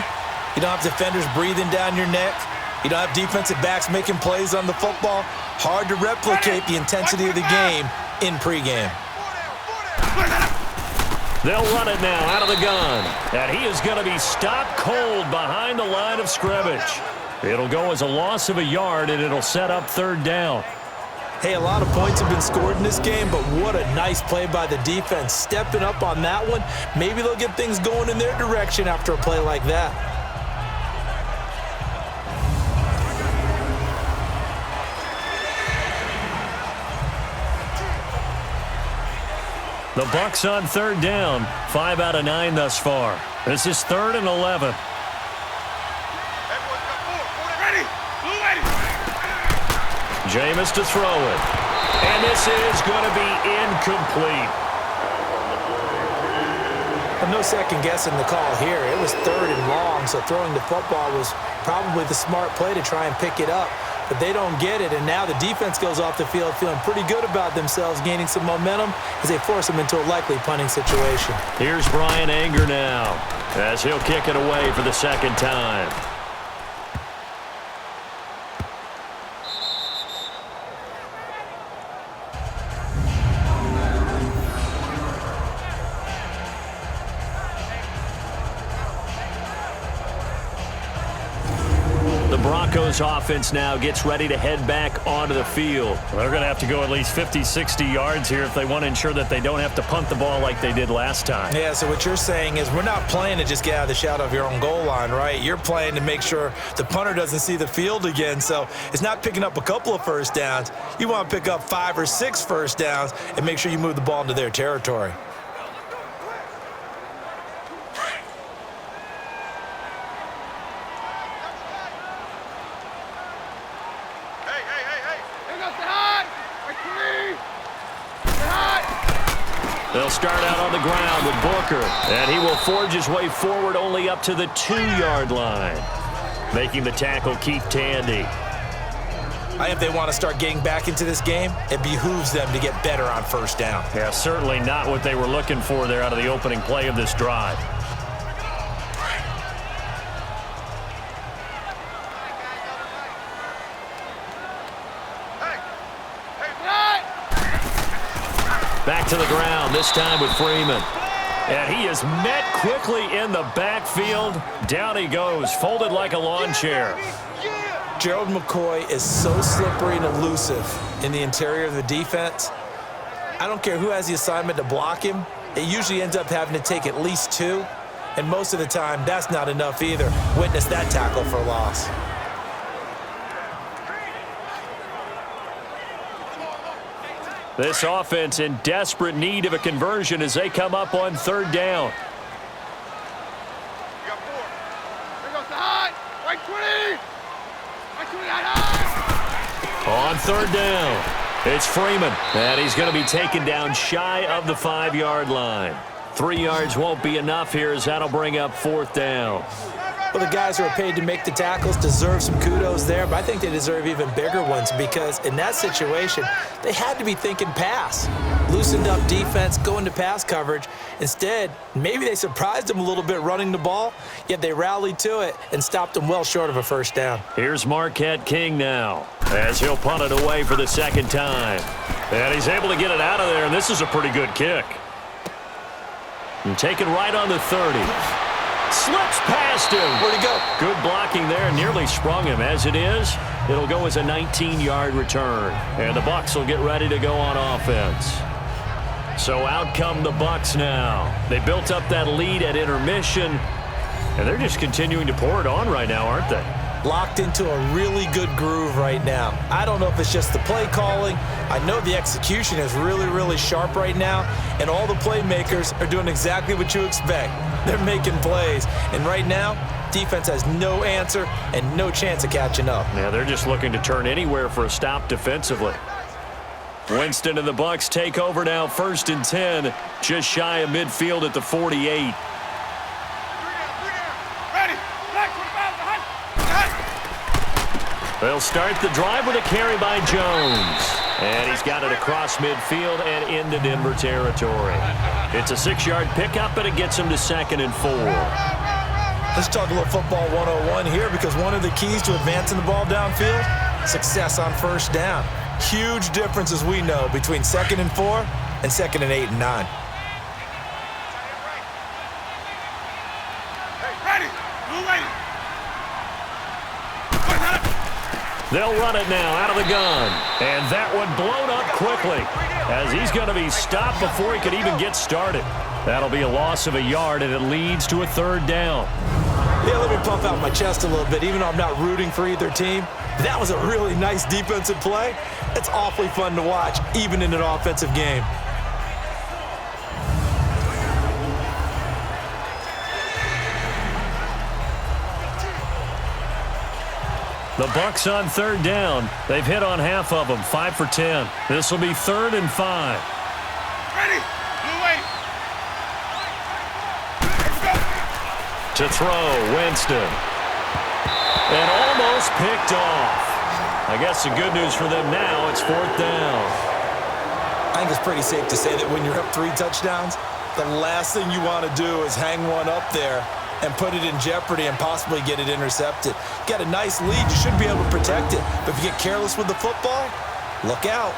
you don't have defenders breathing down your neck. You don't have defensive backs making plays on the football. Hard to replicate the intensity of the game in pregame. They'll run it now out of the gun, and he is going to be stopped cold behind the line of scrimmage. It'll go as a loss of a yard, and it'll set up 3rd down. Hey, a lot of points have been scored in this game, but what a nice play by the defense. Stepping up on that one. Maybe they'll get things going in their direction after a play like that. The Bucs on 3rd down. 5 out of 9 thus far. This is 3rd and 11. Jameis to throw it. And this is going to be incomplete. Well, no second guessing the call here. It was 3rd and long, so throwing the football was probably the smart play to try and pick it up. But they don't get it, and now the defense goes off the field feeling pretty good about themselves, gaining some momentum as they force them into a likely punting situation. Here's Brian Anger now, as he'll kick it away for the 2nd time. Broncos offense now gets ready to head back onto the field. They're going to have to go at least 50, 60 yards here if they want to ensure that they don't have to punt the ball like they did last time. Yeah, so what you're saying is we're not playing to just get out of the shadow of your own goal line, right? You're playing to make sure the punter doesn't see the field again. So it's not picking up a couple of first downs. You want to pick up 5 or 6 first downs and make sure you move the ball into their territory. They'll start out on the ground with Booker, and he will forge his way forward only up to the 2-yard line. Making the tackle, Keith Tandy. I think if they want to start getting back into this game, it behooves them to get better on first down. Yeah, certainly not what they were looking for there out of the opening play of this drive. Back to the ground, this time with Freeman. And he is met quickly in the backfield. Down he goes, folded like a lawn chair. Gerald McCoy is so slippery and elusive in the interior of the defense. I don't care who has the assignment to block him. It usually ends up having to take at least 2. And most of the time, that's not enough either. Witness that tackle for loss. This offense in desperate need of a conversion as they come up on 3rd down. You got 4. Here goes the high. Right 20. Right 20 high. On 3rd down, it's Freeman. And he's going to be taken down shy of the 5-yard line. 3 yards won't be enough here as that'll bring up 4th down. Well, the guys who are paid to make the tackles deserve some kudos there, but I think they deserve even bigger ones because in that situation, they had to be thinking pass. Loosened up defense, going to pass coverage. Instead, maybe they surprised them a little bit running the ball, yet they rallied to it and stopped them well short of a first down. Here's Marquette King now as he'll punt it away for the 2nd time. And he's able to get it out of there, and this is a pretty good kick. And taken right on the 30. Slips past him. Where'd he go? Good blocking there. Nearly sprung him. As it is, it'll go as a 19-yard return. And the Bucs will get ready to go on offense. So out come the Bucs now. They built up that lead at intermission, and they're just continuing to pour it on right now, aren't they? Locked into a really good groove right now. I don't know if it's just the play calling. I know the execution is really, really sharp right now, and all the playmakers are doing exactly what you expect. They're making plays, and right now, defense has no answer and no chance of catching up. Yeah, they're just looking to turn anywhere for a stop defensively. Winston and the Bucs take over now, 1st and 10, just shy of midfield at the 48. They'll start the drive with a carry by Jones. And he's got it across midfield and into Denver territory. It's a 6-yard pickup, but it gets him to 2nd and 4. Let's talk a little football 101 here because one of the keys to advancing the ball downfield, success on first down. Huge difference, as we know, between 2nd and 4 and 2nd and 8 and 9. They'll run it now out of the gun. And that one blown up quickly as he's going to be stopped before he could even get started. That'll be a loss of a yard, and it leads to a 3rd down. Yeah, let me pump out my chest a little bit, even though I'm not rooting for either team. That was a really nice defensive play. It's awfully fun to watch, even in an offensive game. The Bucs on 3rd down. They've hit on half of them, 5 for 10. This will be 3rd and 5. Ready? Blue way. To throw, Winston. And almost picked off. I guess the good news for them now, it's 4th down. I think it's pretty safe to say that when you're up 3 touchdowns, the last thing you want to do is hang one up there and put it in jeopardy and possibly get it intercepted. Get a nice lead, you should be able to protect it. But if you get careless with the football, look out.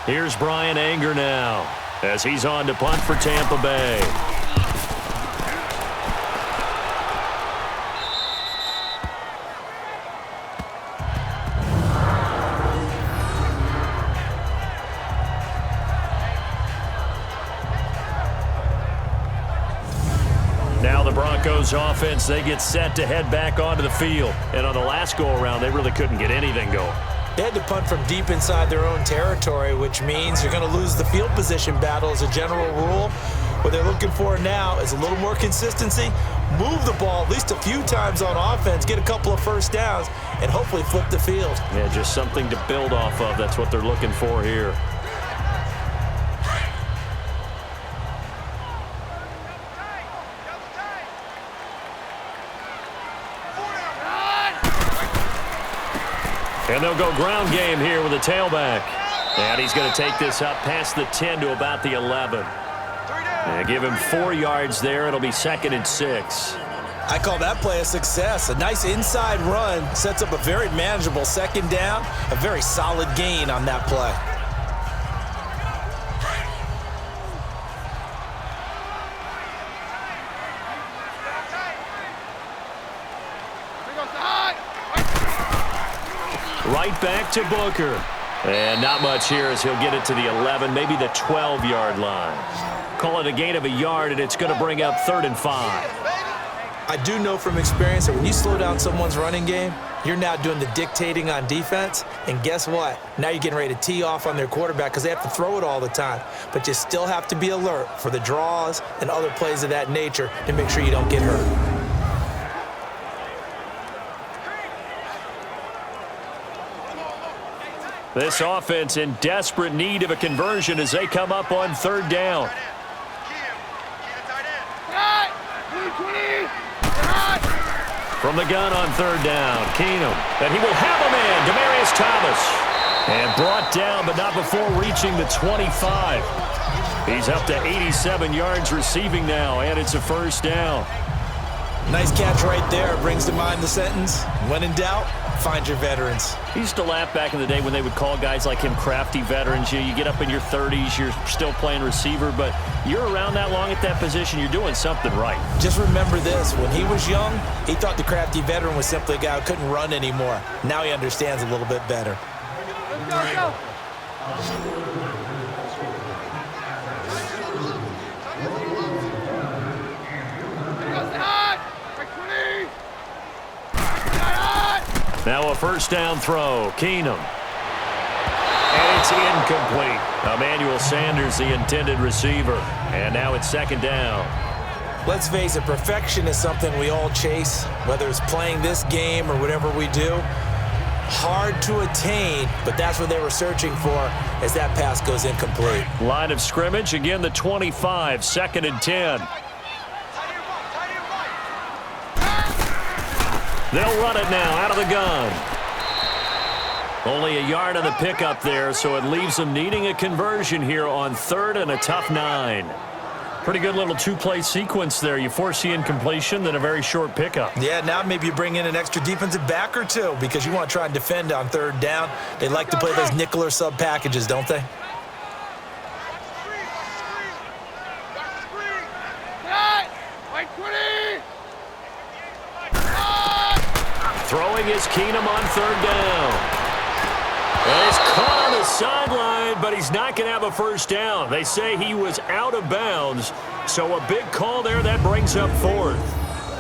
Here's Brian Anger now as he's on to punt for Tampa Bay. Now the Broncos offense, they get set to head back onto the field. And on the last go-around, they really couldn't get anything going. They had to punt from deep inside their own territory, which means you're going to lose the field position battle as a general rule. What they're looking for now is a little more consistency move the ball at least a few times on offense, get a couple of first downs, and hopefully flip the field. Yeah, just something to build off of. That's what they're looking for here. And they'll go ground game here with a tailback. And he's going to take this up past the 10 to about the 11. And give him 4 yards there. It'll be 2nd and 6. I call that play a success. A nice inside run sets up a very manageable 2nd down. A very solid gain on that play. Right back to Booker. And not much here as he'll get it to the 11, maybe the 12-yard line. Call it a gain of a yard, and it's going to bring up 3rd and 5. I do know from experience that when you slow down someone's running game, you're now doing the dictating on defense. And guess what? Now you're getting ready to tee off on their quarterback because they have to throw it all the time. But you still have to be alert for the draws and other plays of that nature to make sure you don't get hurt. This offense in desperate need of a conversion as they come up on 3rd down. From the gun on 3rd down, Keenum. And he will have a man, Demaryius Thomas. And brought down, but not before reaching the 25. He's up to 87 yards receiving now, and it's a 1st down. Nice catch right there. Brings to mind the sentence, when in doubt, find your veterans. He used to laugh back in the day when they would call guys like him crafty veterans. You get up in your 30s, you're still playing receiver, but you're around that long at that position, you're doing something right. Just remember this. When he was young, he thought the crafty veteran was simply a guy who couldn't run anymore. Now he understands a little bit better. Let's go. Now a 1st down throw, Keenum. And it's incomplete. Emmanuel Sanders, the intended receiver. And now it's 2nd down. Let's face it, perfection is something we all chase, whether it's playing this game or whatever we do. Hard to attain, but that's what they were searching for as that pass goes incomplete. Line of scrimmage, again the 25, 2nd and 10. They'll run it now out of the gun. Only a yard on the pickup there, so it leaves them needing a conversion here on 3rd and a tough 9. Pretty good little 2-play sequence there. You force the incompletion, then a very short pickup. Yeah, now maybe you bring in an extra defensive back or two because you want to try and defend on 3rd down. They like to play those nickel or sub packages, don't they? Throwing is Keenum on 3rd down. And he's caught on the sideline, but he's not going to have a 1st down. They say he was out of bounds, so a big call there. That brings up 4th.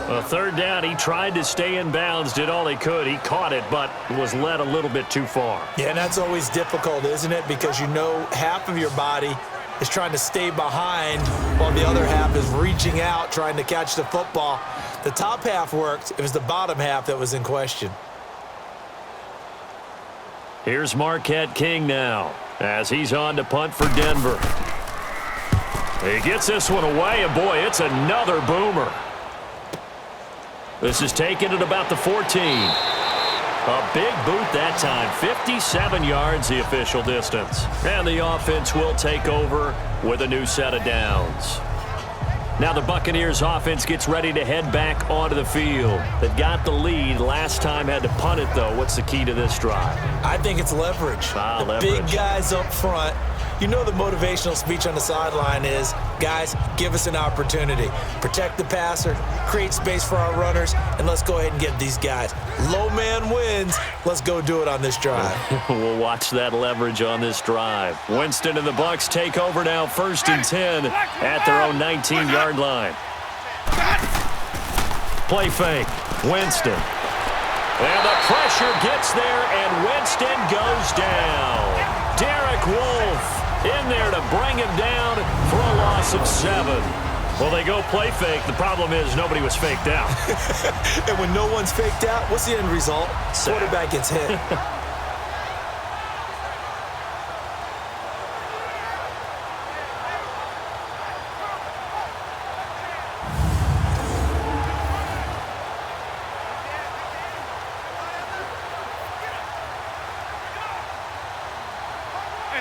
A 3rd down, he tried to stay in bounds, did all he could. He caught it, but was led a little bit too far. Yeah, and that's always difficult, isn't it? Because you know half of your body is trying to stay behind while the other half is reaching out, trying to catch the football. The top half worked. It was the bottom half that was in question. Here's Marquette King now as he's on to punt for Denver. He gets this one away, and boy, it's another boomer. This is taken at about the 14. A big boot that time. 57 yards the official distance. And the offense will take over with a new set of downs. Now the Buccaneers offense gets ready to head back onto the field. They've got the lead. Last time had to punt it, though. What's the key to this drive? I think it's leverage. Leverage. Big guys up front. You know the motivational speech on the sideline is, guys, give us an opportunity. Protect the passer, create space for our runners, and let's go ahead and get these guys. Low man wins. Let's go do it on this drive. We'll watch that leverage on this drive. Winston and the Bucs take over now, 1st and 10 at their own 19-yard line. Play fake. Winston. And the pressure gets there, and Winston goes down. Derek Wolfe in there to bring him down for a loss of 7. Well, they go play fake. The problem is nobody was faked out. And when no one's faked out, what's the end result? Quarterback gets hit.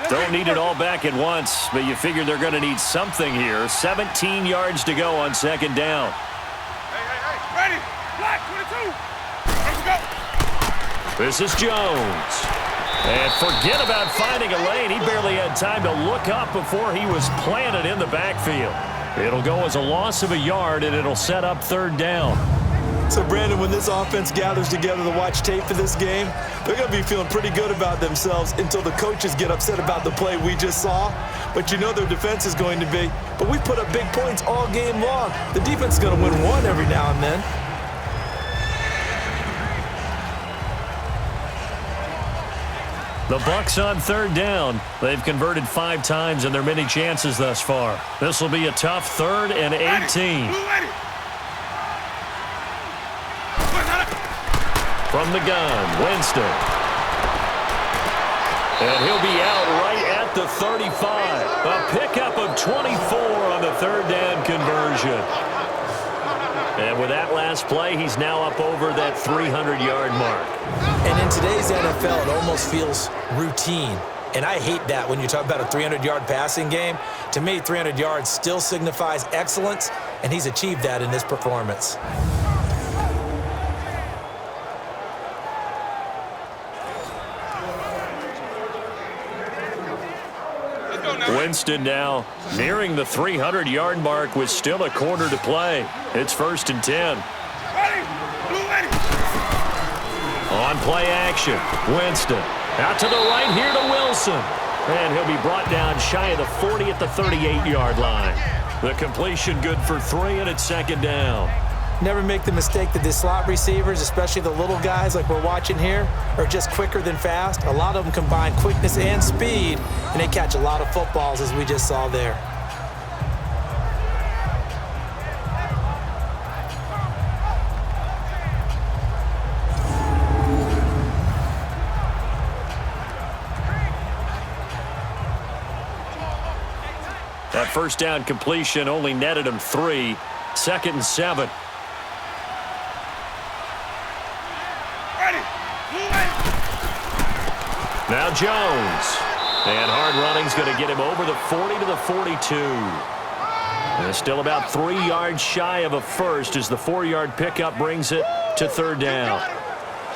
Don't need it all back at once, but you figure they're going to need something here. 17 yards to go on second down. Hey. Ready. Black 22. Let's go. This is Jones. And forget about finding a lane. He barely had time to look up before he was planted in the backfield. It'll go as a loss of a yard, and it'll set up third down. So, Brandon, when this offense gathers together to watch tape for this game, they're going to be feeling pretty good about themselves until the coaches get upset about the play we just saw. But you know their defense is going to be. But we put up big points all game long. The defense is going to win one every now and then. The Bucs on third down. They've converted 5 times in their many chances thus far. This will be a tough 3rd and 18. From the gun, Winston. And he'll be out right at the 35. A pickup of 24 on the third down conversion. And with that last play, he's now up over that 300-yard mark. And in today's NFL, it almost feels routine. And I hate that when you talk about a 300-yard passing game. To me, 300 yards still signifies excellence, and he's achieved that in this performance. Winston now nearing the 300-yard mark with still a quarter to play. It's 1st and 10. On play action, Winston out to the right here to Wilson. And he'll be brought down shy of the 40 at the 38-yard line. The completion good for 3, and it's 2nd down. Never make the mistake that the slot receivers, especially the little guys like we're watching here, are just quicker than fast. A lot of them combine quickness and speed, and they catch a lot of footballs, as we just saw there. That first down completion only netted him 3. 2nd and 7. Now Jones. And hard running's going to get him over the 40 to the 42. And still about 3 yards shy of a first as the 4-yard pickup brings it to 3rd down.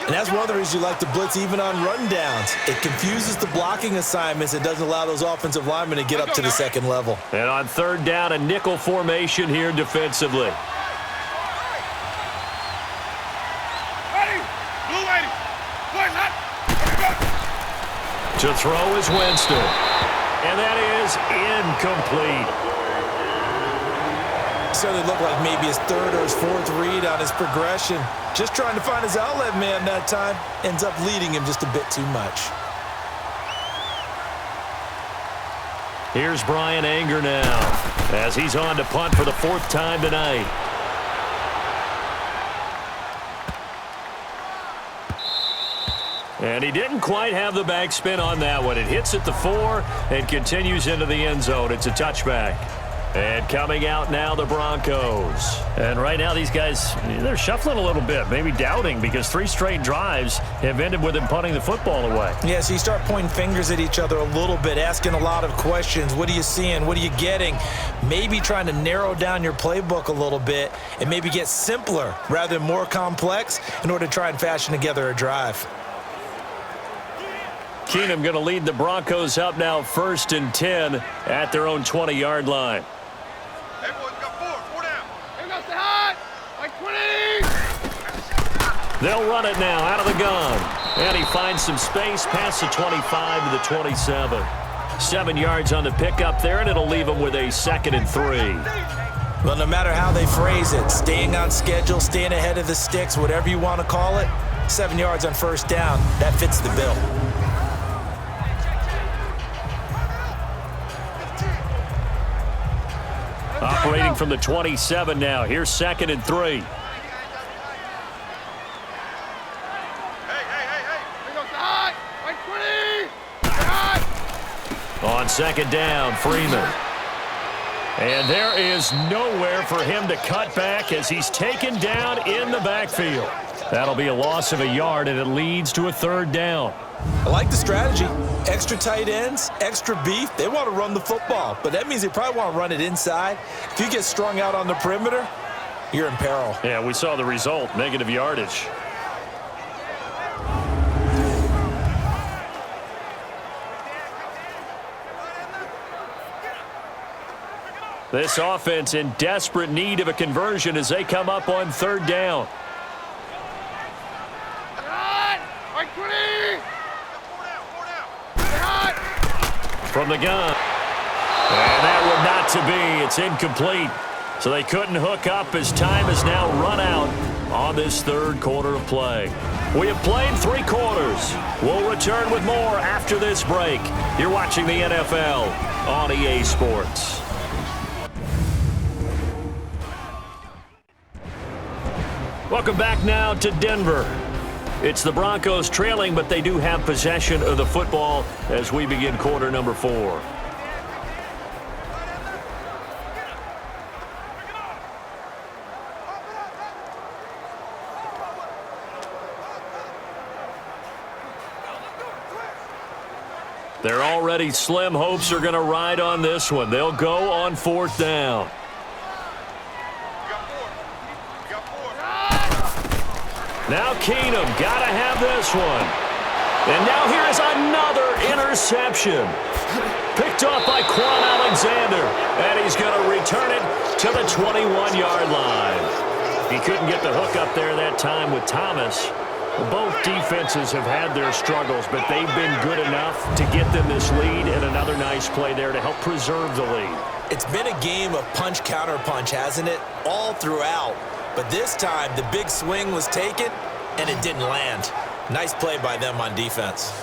And that's one of the reasons you like to blitz even on run downs. It confuses the blocking assignments. It doesn't allow those offensive linemen to get up to the 2nd level. And on 3rd down, a nickel formation here defensively. To throw is Winston. And that is incomplete. Certainly looked like maybe his 3rd or his 4th read on his progression. Just trying to find his outlet man that time. Ends up leading him just a bit too much. Here's Brian Anger now as he's on to punt for the 4th time tonight. And he didn't quite have the backspin on that one. It hits at the 4 and continues into the end zone. It's a touchback. And coming out now, the Broncos. And right now, these guys, they're shuffling a little bit, maybe doubting, because 3 straight drives have ended with him punting the football away. Yeah, so you start pointing fingers at each other a little bit, asking a lot of questions. What are you seeing? What are you getting? Maybe trying to narrow down your playbook a little bit and maybe get simpler rather than more complex in order to try and fashion together a drive. Keenum going to lead the Broncos up now 1st and 10 at their own 20-yard line. Hey, boys, we got 4 down. Here goes the high. Like 20. They'll run it now out of the gun. And he finds some space past the 25 to the 27. 7 yards on the pickup there, and it'll leave him with a 2nd and 3. Well, no matter how they phrase it, staying on schedule, staying ahead of the sticks, whatever you want to call it, 7 yards on 1st down, that fits the bill. Operating from the 27 now. Here's 2nd and 3. Here goes the high. Like 20. On 2nd down, Freeman. And there is nowhere for him to cut back as he's taken down in the backfield. That'll be a loss of a yard, and it leads to a 3rd down. I like the strategy. Extra tight ends, extra beef. They want to run the football, but that means they probably want to run it inside. If you get strung out on the perimeter, you're in peril. Yeah, we saw the result, negative yardage. This offense in desperate need of a conversion as they come up on 3rd down. Like 20. From the gun. And that would not to be. It's incomplete. So they couldn't hook up as time has now run out on this 3rd quarter of play. We have played 3 quarters. We'll return with more after this break. You're watching the NFL on EA Sports. Welcome back now to Denver. It's the Broncos trailing, but they do have possession of the football as we begin quarter number 4. They're already slim hopes are going to ride on this one. They'll go on 4th down. Now Keenum, got to have this one. And now here is another interception. Picked off by Quan Alexander. And he's going to return it to the 21-yard line. He couldn't get the hook up there that time with Thomas. Both defenses have had their struggles, but they've been good enough to get them this lead, and another nice play there to help preserve the lead. It's been a game of punch-counter-punch, hasn't it? All throughout. But this time, the big swing was taken, and it didn't land. Nice play by them on defense.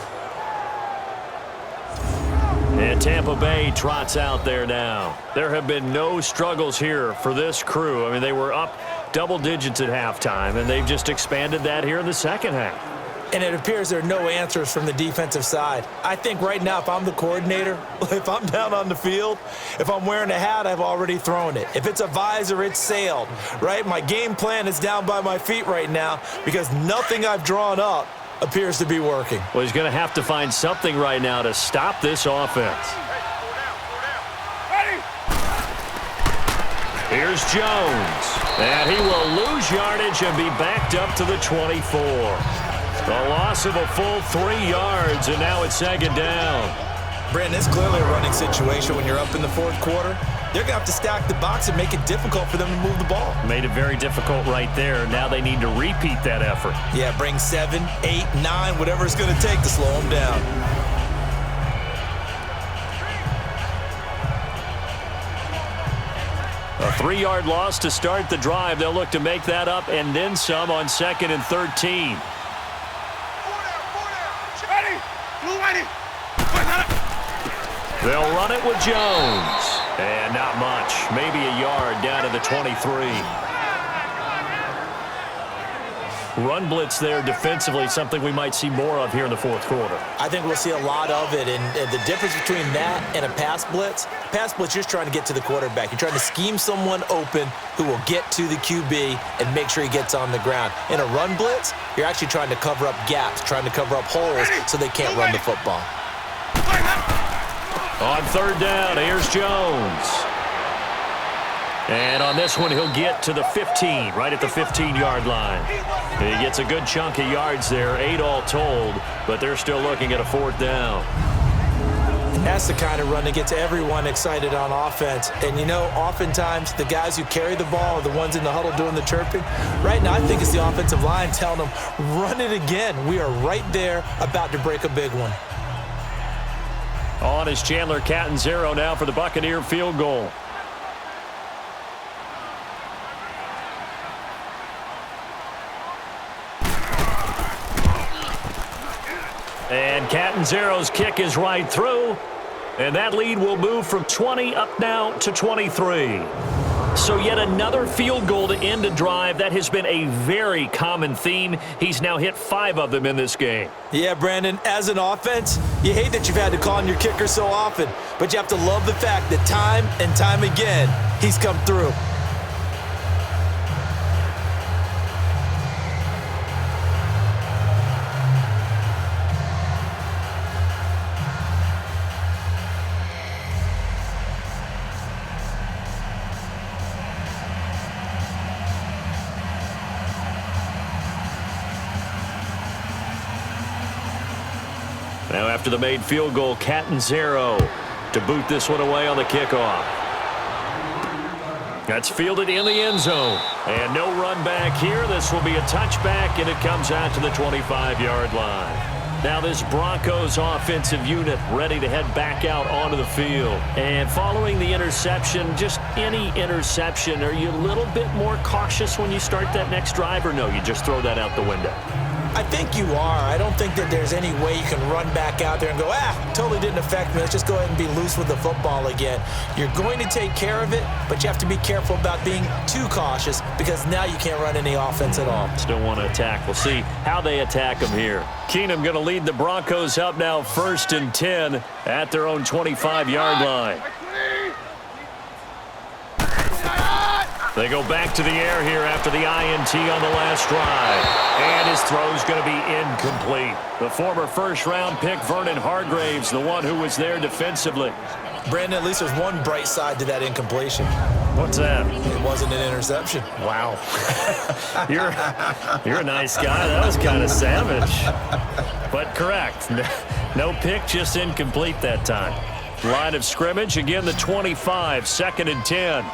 And Tampa Bay trots out there now. There have been no struggles here for this crew. I mean, they were up double digits at halftime, and they've just expanded that here in the second half. And it appears there are no answers from the defensive side. I think right now, if I'm the coordinator, if I'm down on the field, if I'm wearing a hat, I've already thrown it. If it's a visor, it's sailed, right? My game plan is down by my feet right now because nothing I've drawn up appears to be working. Well, he's going to have to find something right now to stop this offense. Here's Jones. And he will lose yardage and be backed up to the 24. A loss of a full 3 yards, and now it's 2nd down. Brandon, it's clearly a running situation when you're up in the 4th quarter. They're going to have to stack the box and make it difficult for them to move the ball. Made it very difficult right there. Now they need to repeat that effort. Yeah, bring 7, 8, 9, whatever it's going to take to slow them down. A 3-yard loss to start the drive. They'll look to make that up and then some on 2nd and 13. They'll run it with Jones. And not much. Maybe a yard down to the 23. Run blitz there defensively, something we might see more of here in the 4th quarter. I think we'll see a lot of it, and the difference between that and a pass blitz, you're just trying to get to the quarterback. You're trying to scheme someone open who will get to the QB and make sure he gets on the ground. In a run blitz, you're actually trying to cover up gaps, trying to cover up holes so they can't run the football. On 3rd down, here's Jones. And on this one, he'll get to the 15, right at the 15-yard line. He gets a good chunk of yards there, 8 all told, but they're still looking at a 4th down. And that's the kind of run that gets everyone excited on offense. And, you know, oftentimes the guys who carry the ball are the ones in the huddle doing the chirping. Right now, I think it's the offensive line telling them, run it again. We are right there about to break a big one. On is Chandler Catanzaro now for the Buccaneer field goal. And Catanzaro's kick is right through. And that lead will move from 20 up now to 23. So yet another field goal to end a drive. That has been a very common theme. He's now hit 5 of them in this game. Yeah, Brandon, as an offense, you hate that you've had to call on your kicker so often, but you have to love the fact that time and time again, he's come through. Now after the made field goal, Catanzaro to boot this one away on the kickoff. That's fielded in the end zone. And no run back here. This will be a touchback, and it comes out to the 25-yard line. Now this Broncos offensive unit ready to head back out onto the field. And following the interception, just any interception, are you a little bit more cautious when you start that next drive, or no, you just throw that out the window? I think you are. I don't think that there's any way you can run back out there and go, totally didn't affect me. Let's just go ahead and be loose with the football again. You're going to take care of it, but you have to be careful about being too cautious because now you can't run any offense at all. Still want to attack. We'll see how they attack him here. Keenum going to lead the Broncos up now 1st and 10 at their own 25-yard line. They go back to the air here after the INT on the last drive. And his throw's going to be incomplete. The former first-round pick, Vernon Hargreaves, the one who was there defensively. Brandon, at least there's one bright side to that incompletion. What's that? It wasn't an interception. Wow. You're a nice guy. That was kind of savage. But correct. No pick, just incomplete that time. Line of scrimmage, again the 25, 2nd and 10.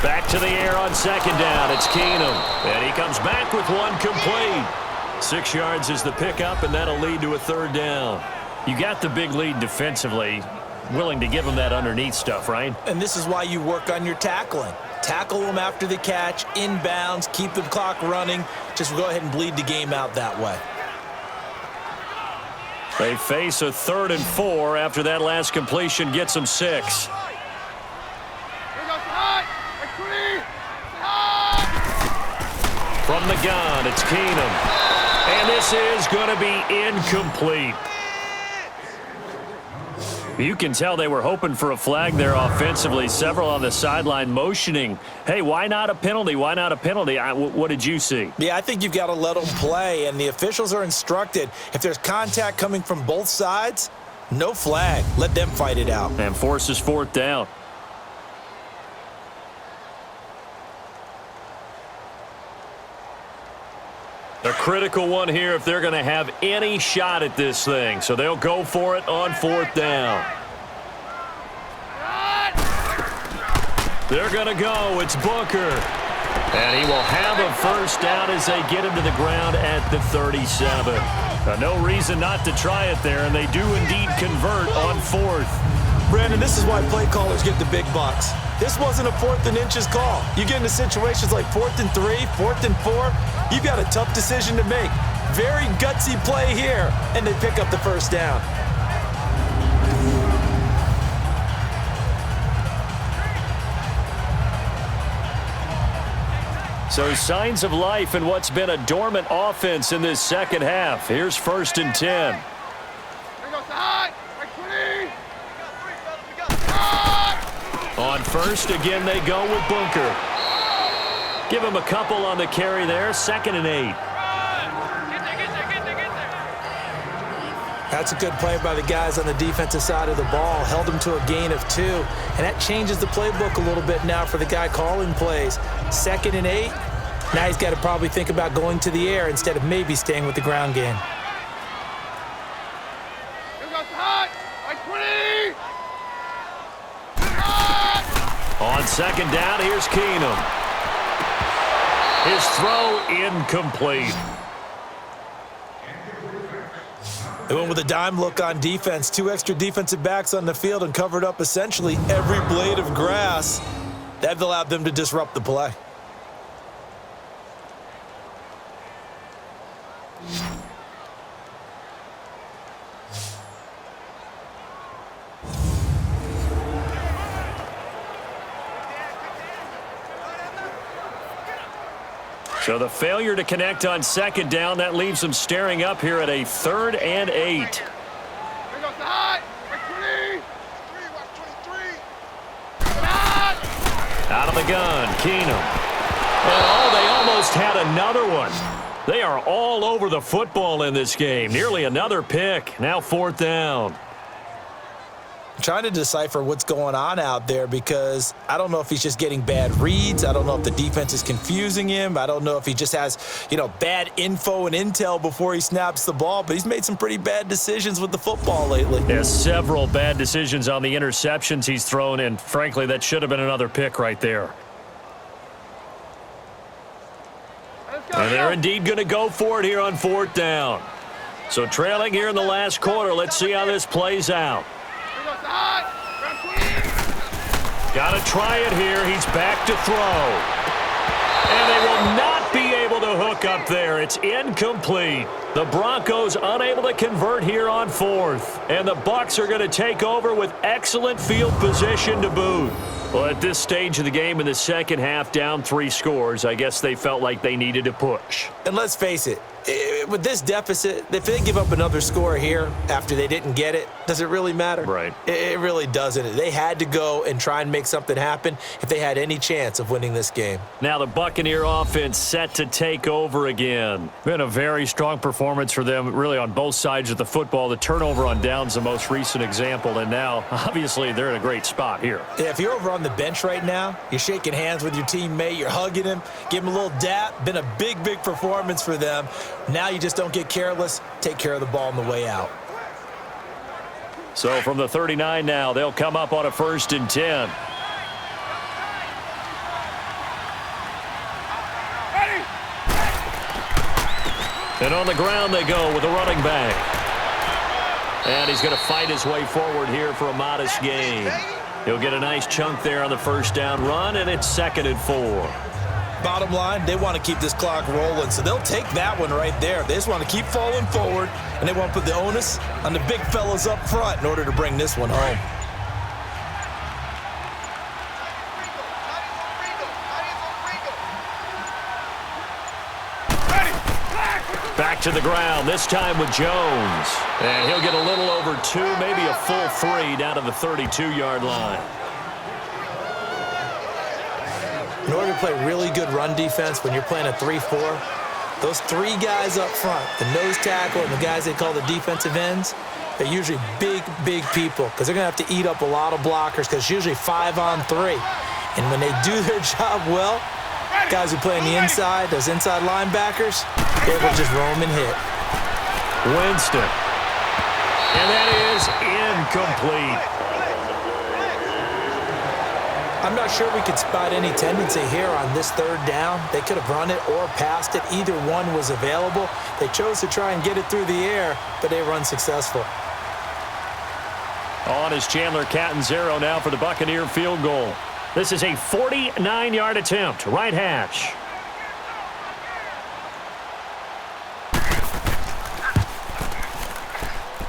Back to the air on 2nd down. It's Keenum. And he comes back with one complete. 6 yards is the pickup, and that'll lead to a 3rd down. You got the big lead defensively. Willing to give him that underneath stuff, right? And this is why you work on your tackling. Tackle them after the catch, inbounds, keep the clock running. Just go ahead and bleed the game out that way. They face a 3rd and 4 after that last completion gets them 6. From the gun, it's Keenum. And this is going to be incomplete. You can tell they were hoping for a flag there offensively. Several on the sideline motioning. Hey, why not a penalty? Why not a penalty? What did you see? Yeah, I think you've got to let them play, and the officials are instructed. If there's contact coming from both sides, no flag. Let them fight it out. And forces 4th down. A critical one here if they're going to have any shot at this thing. So they'll go for it on 4th down. They're going to go. It's Booker. And he will have a 1st down as they get him to the ground at the 37. No reason not to try it there, and they do indeed convert on 4th. Brandon, this is why play callers get the big bucks. This wasn't a 4th and inches call. You get into situations like 4th and 3, 4th and 4. You've got a tough decision to make. Very gutsy play here, and they pick up the 1st down. So signs of life in what's been a dormant offense in this 2nd half. Here's 1st and 10. On 1st, again, they go with Booker. Give him a couple on the carry there. 2nd and 8. That's a good play by the guys on the defensive side of the ball. Held them to a gain of 2. And that changes the playbook a little bit now for the guy calling plays. 2nd and 8. Now he's got to probably think about going to the air instead of maybe staying with the ground game. On 2nd down, here's Keenum. His throw incomplete. They went with a dime look on defense. 2 extra defensive backs on the field and covered up essentially every blade of grass. That allowed them to disrupt the play. So the failure to connect on second down, that leaves them staring up here at a 3rd and 8. Out of the gun, Keenum. Oh, they almost had another one. They are all over the football in this game. Nearly another pick. Now 4th down. I'm trying to decipher what's going on out there because I don't know if he's just getting bad reads. I don't know if the defense is confusing him. I don't know if he just has, bad info and intel before he snaps the ball. But he's made some pretty bad decisions with the football lately. Yeah, several bad decisions on the interceptions he's thrown, and frankly, that should have been another pick right there. And they're indeed going to go for it here on 4th down. So trailing here in the last quarter, let's see how this plays out. Got to try it here. He's back to throw. And they will not be able to hook up there. It's incomplete. The Broncos unable to convert here on 4th. And the Bucs are going to take over with excellent field position to boot. Well, at this stage of the game in the second half, down 3 scores, I guess they felt like they needed to push. And let's face it, with this deficit, if they give up another score here after they didn't get it, does it really matter? Right. It really doesn't. They had to go and try and make something happen if they had any chance of winning this game. Now the Buccaneer offense set to take over again. Been a very strong performance for them, really on both sides of the football. The turnover on downs the most recent example, and now, obviously, they're in a great spot here. Yeah, if you're over on the bench right now, you're shaking hands with your teammate, you're hugging him, give him a little dap. Been a big, big performance for them. Now you just don't get careless. Take care of the ball on the way out. So from the 39 now, they'll come up on a 1st and 10. And on the ground they go with a running back. And he's going to fight his way forward here for a modest gain. He'll get a nice chunk there on the 1st down run, and it's 2nd and 4. Bottom line, they want to keep this clock rolling, so they'll take that one right there. They just want to keep falling forward, and they want to put the onus on the big fellas up front in order to bring this one home. Back to the ground, this time with Jones. And he'll get a little over 2, maybe a full 3 down to the 32-yard line. In order to play really good run defense when you're playing a 3-4, those 3 guys up front, the nose tackle and the guys they call the defensive ends, they're usually big, big people because they're going to have to eat up a lot of blockers because it's usually 5 on 3. And when they do their job well, guys who play on the inside, those inside linebackers, they will just roam and hit. Winston. And that is incomplete. I'm not sure we could spot any tendency here on this 3rd down. They could have run it or passed it. Either one was available. They chose to try and get it through the air, but they were unsuccessful. On is Chandler Catanzaro now for the Buccaneer field goal. This is a 49-yard attempt, right hash.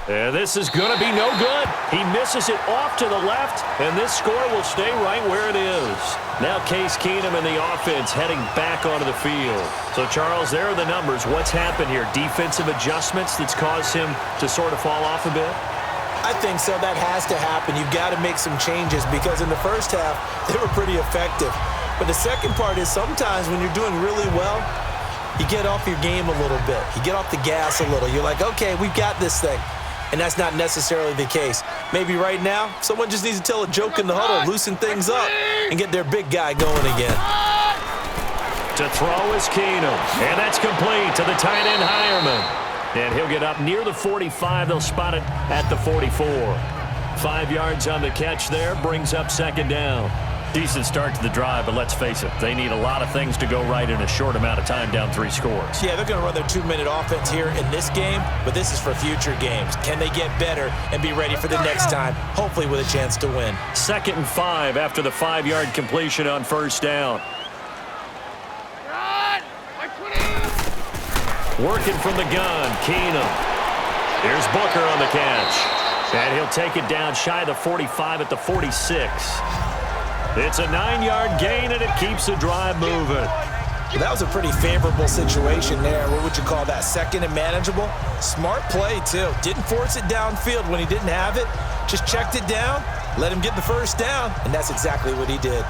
And this is going to be no good. He misses it off to the left, and this score will stay right where it is. Now Case Keenum and the offense heading back onto the field. So, Charles, there are the numbers. What's happened here? Defensive adjustments that's caused him to sort of fall off a bit? I think so. That has to happen. You've got to make some changes because in the first half, they were pretty effective. But the second part is sometimes when you're doing really well, you get off your game a little bit. You get off the gas a little. You're like, okay, we've got this thing. And that's not necessarily the case. Maybe right now, someone just needs to tell a joke in the huddle, loosen things up, and get their big guy going again. To throw is Keenum. And that's complete to the tight end, Hireman. And he'll get up near the 45. They'll spot it at the 44. 5 yards on the catch there, brings up 2nd down. Decent start to the drive, but let's face it, they need a lot of things to go right in a short amount of time, down 3 scores. Yeah, they're going to run their 2-minute offense here in this game, but this is for future games. Can they get better and be ready for the next time, hopefully with a chance to win? 2nd and 5 after the 5-yard completion on 1st down. Working from the gun, Keenum. Here's Booker on the catch. And he'll take it down shy of the 45 at the 46. It's a 9-yard gain, and it keeps the drive moving. Well, that was a pretty favorable situation there. What would you call that? Second and manageable? Smart play, too. Didn't force it downfield when he didn't have it. Just checked it down, let him get the first down, and that's exactly what he did.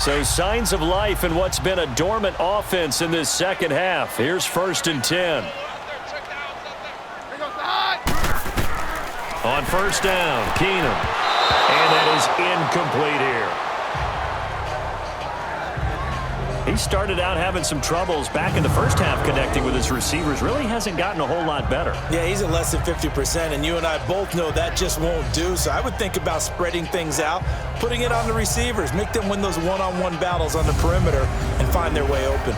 So signs of life in what's been a dormant offense in this second half. Here's 1st and 10. On 1st down, Keenum. And that is incomplete here. He started out having some troubles back in the first half connecting with his receivers. Really hasn't gotten a whole lot better. Yeah, he's at less than 50%, and you and I both know that just won't do. So I would think about spreading things out, putting it on the receivers, make them win those one-on-one battles on the perimeter and find their way open.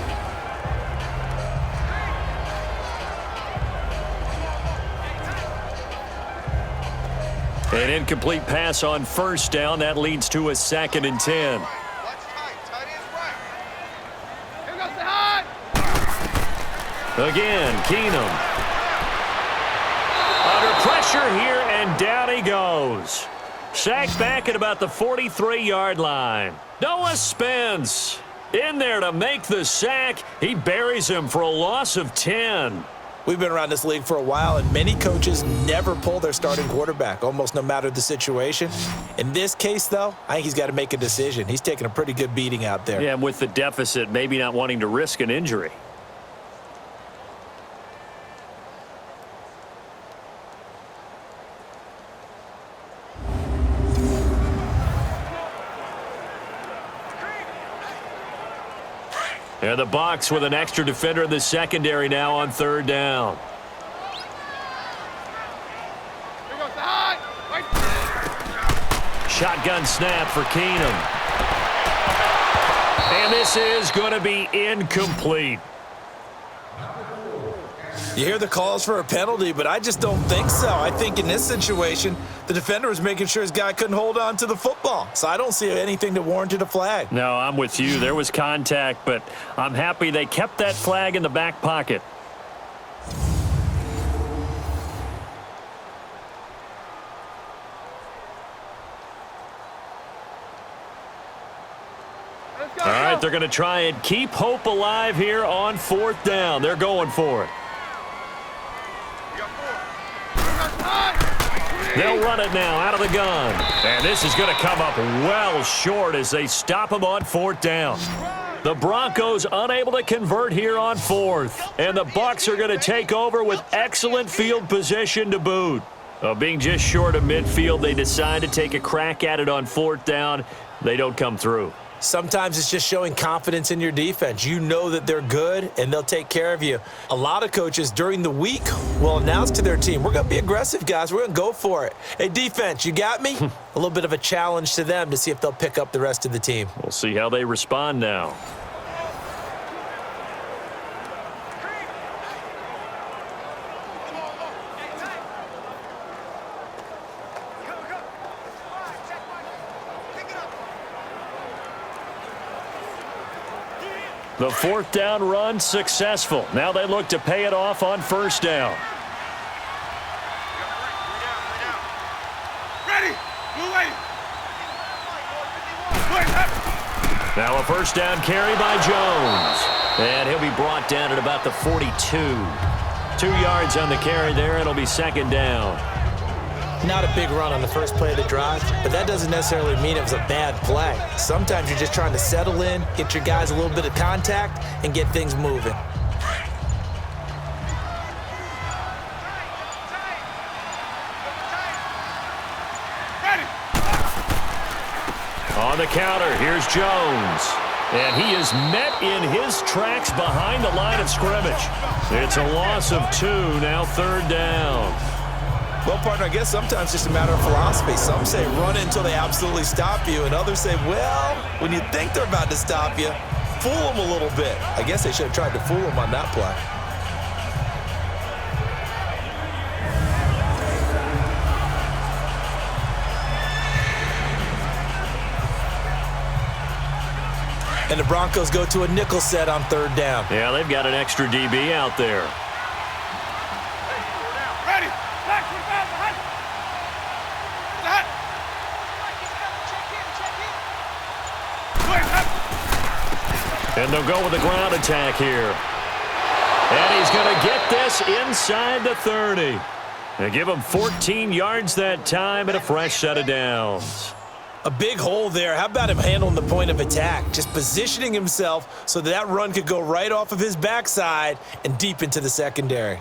An incomplete pass on 1st down. That leads to a 2nd and 10. Again, Keenum. Under pressure here, and down he goes. Sacked back at about the 43-yard line. Noah Spence in there to make the sack. He buries him for a loss of 10. We've been around this league for a while, and many coaches never pull their starting quarterback, almost no matter the situation. In this case, though, I think he's got to make a decision. He's taking a pretty good beating out there. Yeah, and with the deficit, maybe not wanting to risk an injury. And the Bucs with an extra defender in the secondary now on 3rd down. Shotgun snap for Keenum. And this is going to be incomplete. You hear the calls for a penalty, but I just don't think so. I think in this situation, the defender was making sure his guy couldn't hold on to the football. So I don't see anything that warranted a flag. No, I'm with you. There was contact, but I'm happy they kept that flag in the back pocket. All right, they're going to try and keep hope alive here on 4th down. They're going for it. They'll run it now out of the gun. And this is going to come up well short as they stop him on 4th down. The Broncos unable to convert here on 4th. And the Bucs are going to take over with excellent field position to boot. Being just short of midfield, they decide to take a crack at it on 4th down. They don't come through. Sometimes it's just showing confidence in your defense. You know that they're good, and they'll take care of you. A lot of coaches during the week will announce to their team, we're going to be aggressive, guys. We're going to go for it. Hey, defense, you got me? A little bit of a challenge to them to see if they'll pick up the rest of the team. We'll see how they respond now. The 4th down run successful. Now they look to pay it off on 1st down. Ready. Move away. Now a 1st down carry by Jones. And he'll be brought down at about the 42. 2 yards on the carry there. It'll be 2nd down. Not a big run on the first play of the drive, but that doesn't necessarily mean it was a bad play. Sometimes you're just trying to settle in, get your guys a little bit of contact, and get things moving. On the counter, here's Jones. And he is met in his tracks behind the line of scrimmage. It's a loss of 2, now 3rd down. Well, partner, I guess sometimes it's just a matter of philosophy. Some say run it until they absolutely stop you, and others say, well, when you think they're about to stop you, fool them a little bit. I guess they should have tried to fool them on that play. And the Broncos go to a nickel set on 3rd down. Yeah, they've got an extra DB out there. And they'll go with the ground attack here. And he's going to get this inside the 30. They give him 14 yards that time and a fresh set of downs. A big hole there. How about him handling the point of attack? Just positioning himself so that run could go right off of his backside and deep into the secondary.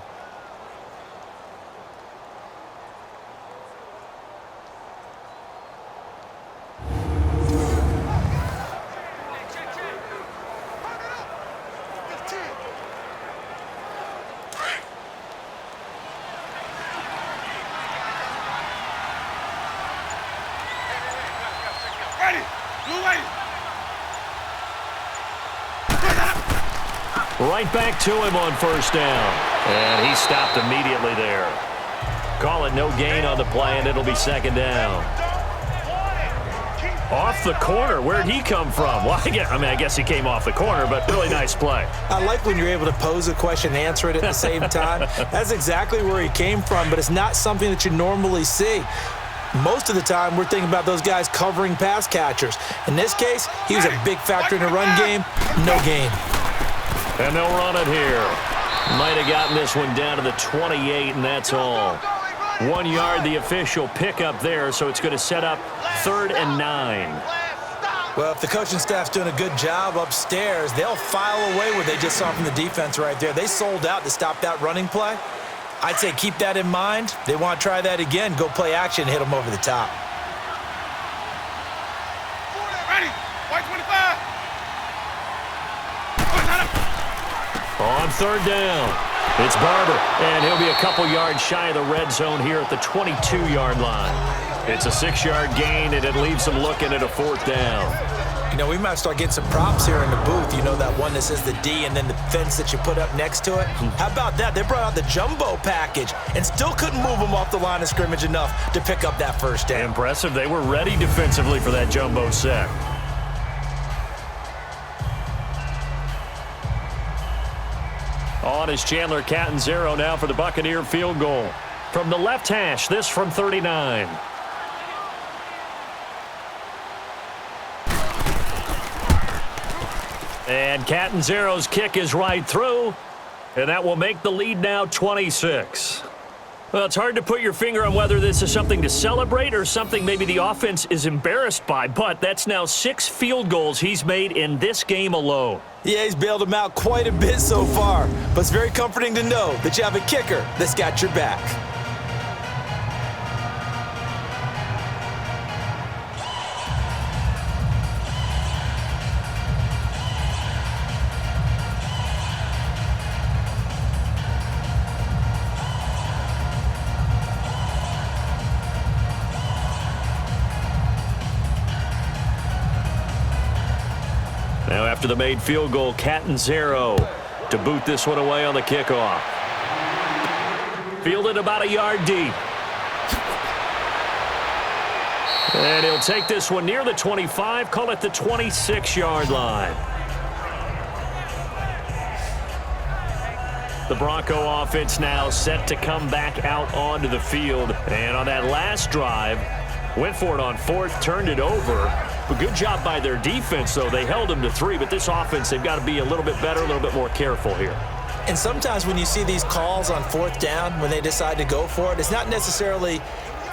Right back to him on first down. And he stopped immediately there. Call it no gain on the play, and it'll be second down. Off the corner. Where'd he come from? Well, I guess he came off the corner, but really nice play. I like when you're able to pose a question and answer it at the same time. That's exactly where he came from, but it's not something that you normally see. Most of the time, we're thinking about those guys covering pass catchers. In this case, he was a big factor in the run game. No gain. And they'll run it here. Might have gotten this one down to the 28, and that's all. 1 yard, the official pickup there, so it's going to set up 3rd and 9. Well, if the coaching staff's doing a good job upstairs, they'll file away what they just saw from the defense right there. They sold out to stop that running play. I'd say keep that in mind. They want to try that again. Go play action, hit them over the top. Ready, white 25. On 3rd down, it's Barber, and he'll be a couple yards shy of the red zone here at the 22-yard line. It's a 6-yard gain, and it leaves him looking at a 4th down. You know, we might start getting some props here in the booth. You know, that one that says the D and then the fence that you put up next to it? How about that? They brought out the jumbo package and still couldn't move them off the line of scrimmage enough to pick up that first down. Impressive. They were ready defensively for that jumbo set. On is Chandler Catanzaro now for the Buccaneer field goal. From the left hash, this from 39. And Catanzaro's kick is right through, and that will make the lead now 26. Well, it's hard to put your finger on whether this is something to celebrate or something maybe the offense is embarrassed by, but that's now 6 field goals he's made in this game alone. Yeah, he's bailed him out quite a bit so far, but it's very comforting to know that you have a kicker that's got your back. Now after the made field goal, Catanzaro to boot this one away on the kickoff. Fielded about a yard deep. And he'll take this one near the 25, call it the 26-yard line. The Bronco offense now set to come back out onto the field. And on that last drive, went for it on 4th, turned it over. But good job by their defense, though. They held them to 3, but this offense, they've got to be a little bit better, a little bit more careful here. And sometimes when you see these calls on 4th down, when they decide to go for it, it's not necessarily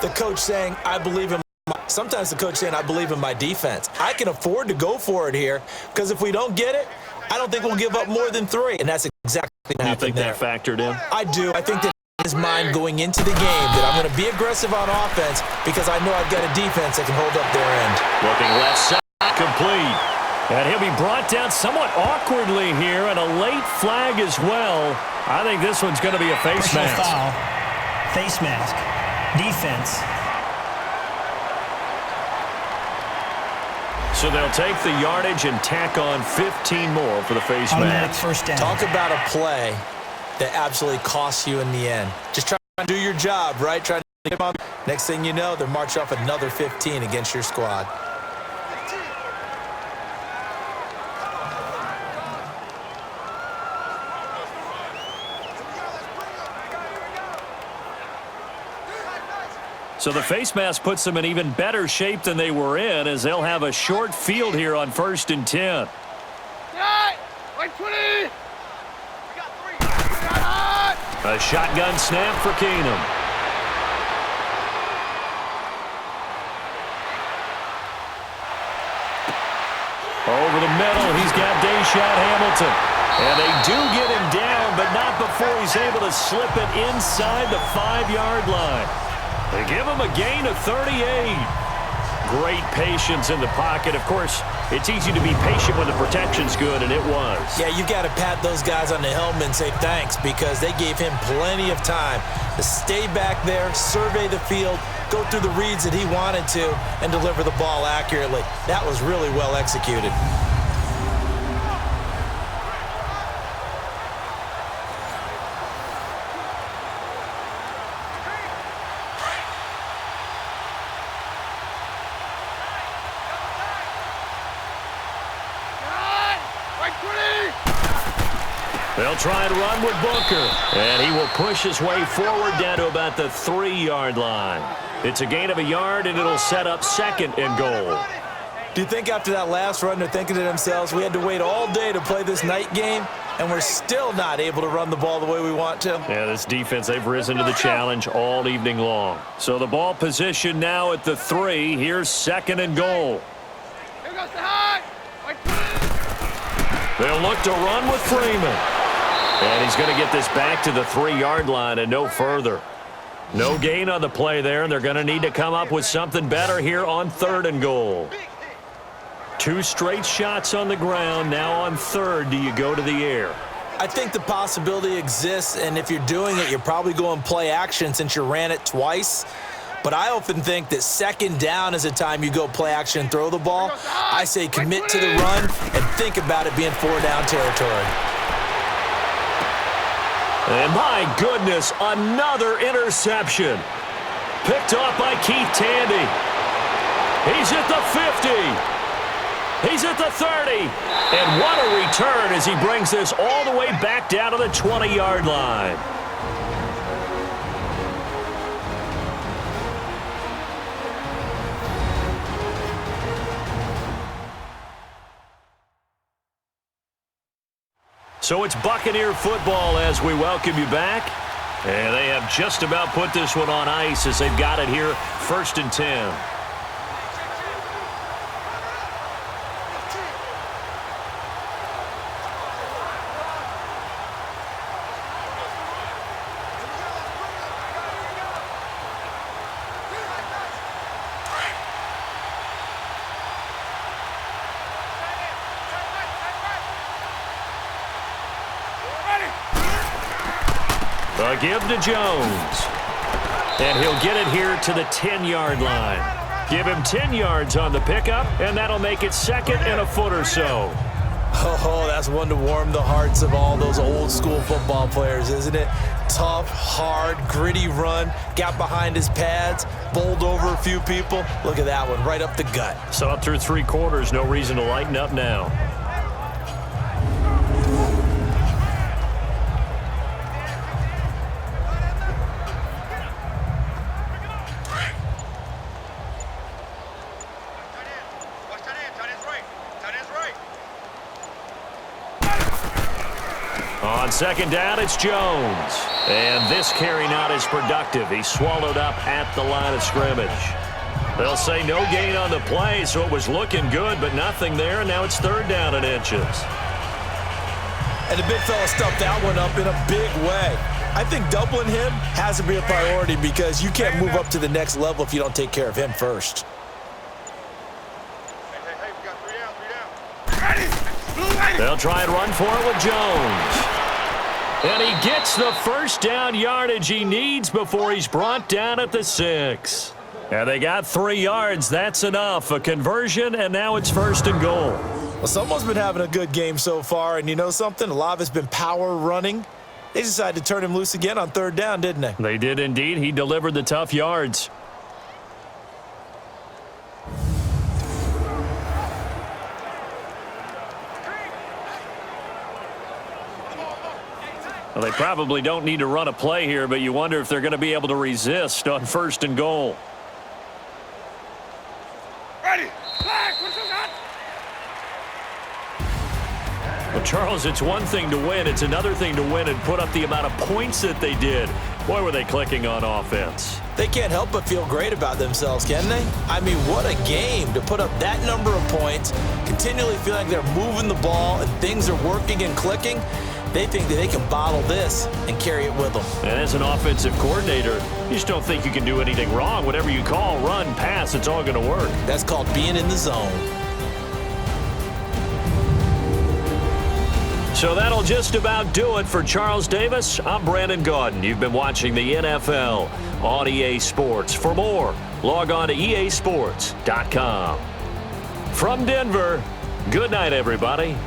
the coach saying, I believe in sometimes the coach saying, I believe in my defense. I can afford to go for it here, because if we don't get it, I don't think we'll give up more than 3. And that's exactly what happened there. You think that factored in? I do. I think that his mind going into the game that I'm going to be aggressive on offense because I know I've got a defense that can hold up their end. Looking left side, complete. And he'll be brought down somewhat awkwardly here, and a late flag as well. I think this one's going to be a face mask. Foul. Face mask. Defense. So they'll take the yardage and tack on 15 more for the face Automatic mask. first down. Talk about a play that absolutely costs you in the end. Just try to do your job, right? Trying to get them up. Next thing you know, they're marching off another 15 against your squad. So the face mask puts them in even better shape than they were in, as they'll have a short field here on 1st and 10. White 20! We got 3! A shotgun snap for Keenum. Over the middle, he's got Deshaun Hamilton. And they do get him down, but not before he's able to slip it inside the 5-yard line. They give him a gain of 38. Great patience in the pocket. Of course, it's easy to be patient when the protection's good, and it was. Yeah, you got to pat those guys on the helmet and say thanks because they gave him plenty of time to stay back there, survey the field, go through the reads that he wanted to, and deliver the ball accurately. That was really well executed. They'll try and run with Booker. And he will push his way forward down to about the 3-yard line. It's a gain of a yard, and it'll set up 2nd and goal. Do you think after that last run they're thinking to themselves, we had to wait all day to play this night game, and we're still not able to run the ball the way we want to? Yeah, this defense, they've risen to the challenge all evening long. So the ball position now at the 3. Here's 2nd and goal. Here goes the high! White 20! They'll look to run with Freeman. And he's going to get this back to the 3-yard line and no further. No gain on the play there, and they're going to need to come up with something better here on 3rd and goal. 2 straight shots on the ground. Now on 3rd, do you go to the air? I think the possibility exists, and if you're doing it, you're probably going play action since you ran it twice. But I often think that 2nd down is a time you go play action and throw the ball. I say commit to the run and think about it being 4-down territory. And my goodness, another interception. Picked off by Keith Tandy. He's at the 50. He's at the 30. And what a return as he brings this all the way back down to the 20-yard line. So it's Buccaneer football as we welcome you back. And they have just about put this one on ice as they've got it here, 1st and 10. A give to Jones. And he'll get it here to the 10-yard line. Give him 10 yards on the pickup, and that'll make it 2nd and a foot or so. Oh, that's one to warm the hearts of all those old-school football players, isn't it? Tough, hard, gritty run. Got behind his pads, bowled over a few people. Look at that one, right up the gut. Saw it through 3 quarters. No reason to lighten up now. On 2nd down, it's Jones. And this carry not as productive. He's swallowed up at the line of scrimmage. They'll say no gain on the play, so it was looking good, but nothing there, and now it's 3rd down and inches. And the big fella stuffed that one up in a big way. I think doubling him has to be a priority because you can't move up to the next level if you don't take care of him first. Hey, we got 3 down. They'll try and run for it with Jones. And he gets the 1st down yardage he needs before he's brought down at the 6. And they got 3 yards. That's enough. A conversion, and now it's 1st and goal. Well, someone's been having a good game so far, and you know something? A lot of it's been power running. They decided to turn him loose again on 3rd down, didn't they? They did indeed. He delivered the tough yards. Well, they probably don't need to run a play here, but you wonder if they're going to be able to resist on 1st and goal. Ready. Flag. What's Well, Charles, it's one thing to win. It's another thing to win and put up the amount of points that they did. Boy, were they clicking on offense. They can't help but feel great about themselves, can they? I mean, what a game to put up that number of points, continually feeling like they're moving the ball and things are working and clicking. They think that they can bottle this and carry it with them. And as an offensive coordinator, you just don't think you can do anything wrong. Whatever you call, run, pass, it's all going to work. That's called being in the zone. So that'll just about do it for Charles Davis. I'm Brandon Gaudin. You've been watching the NFL on EA Sports. For more, log on to easports.com. From Denver, good night, everybody.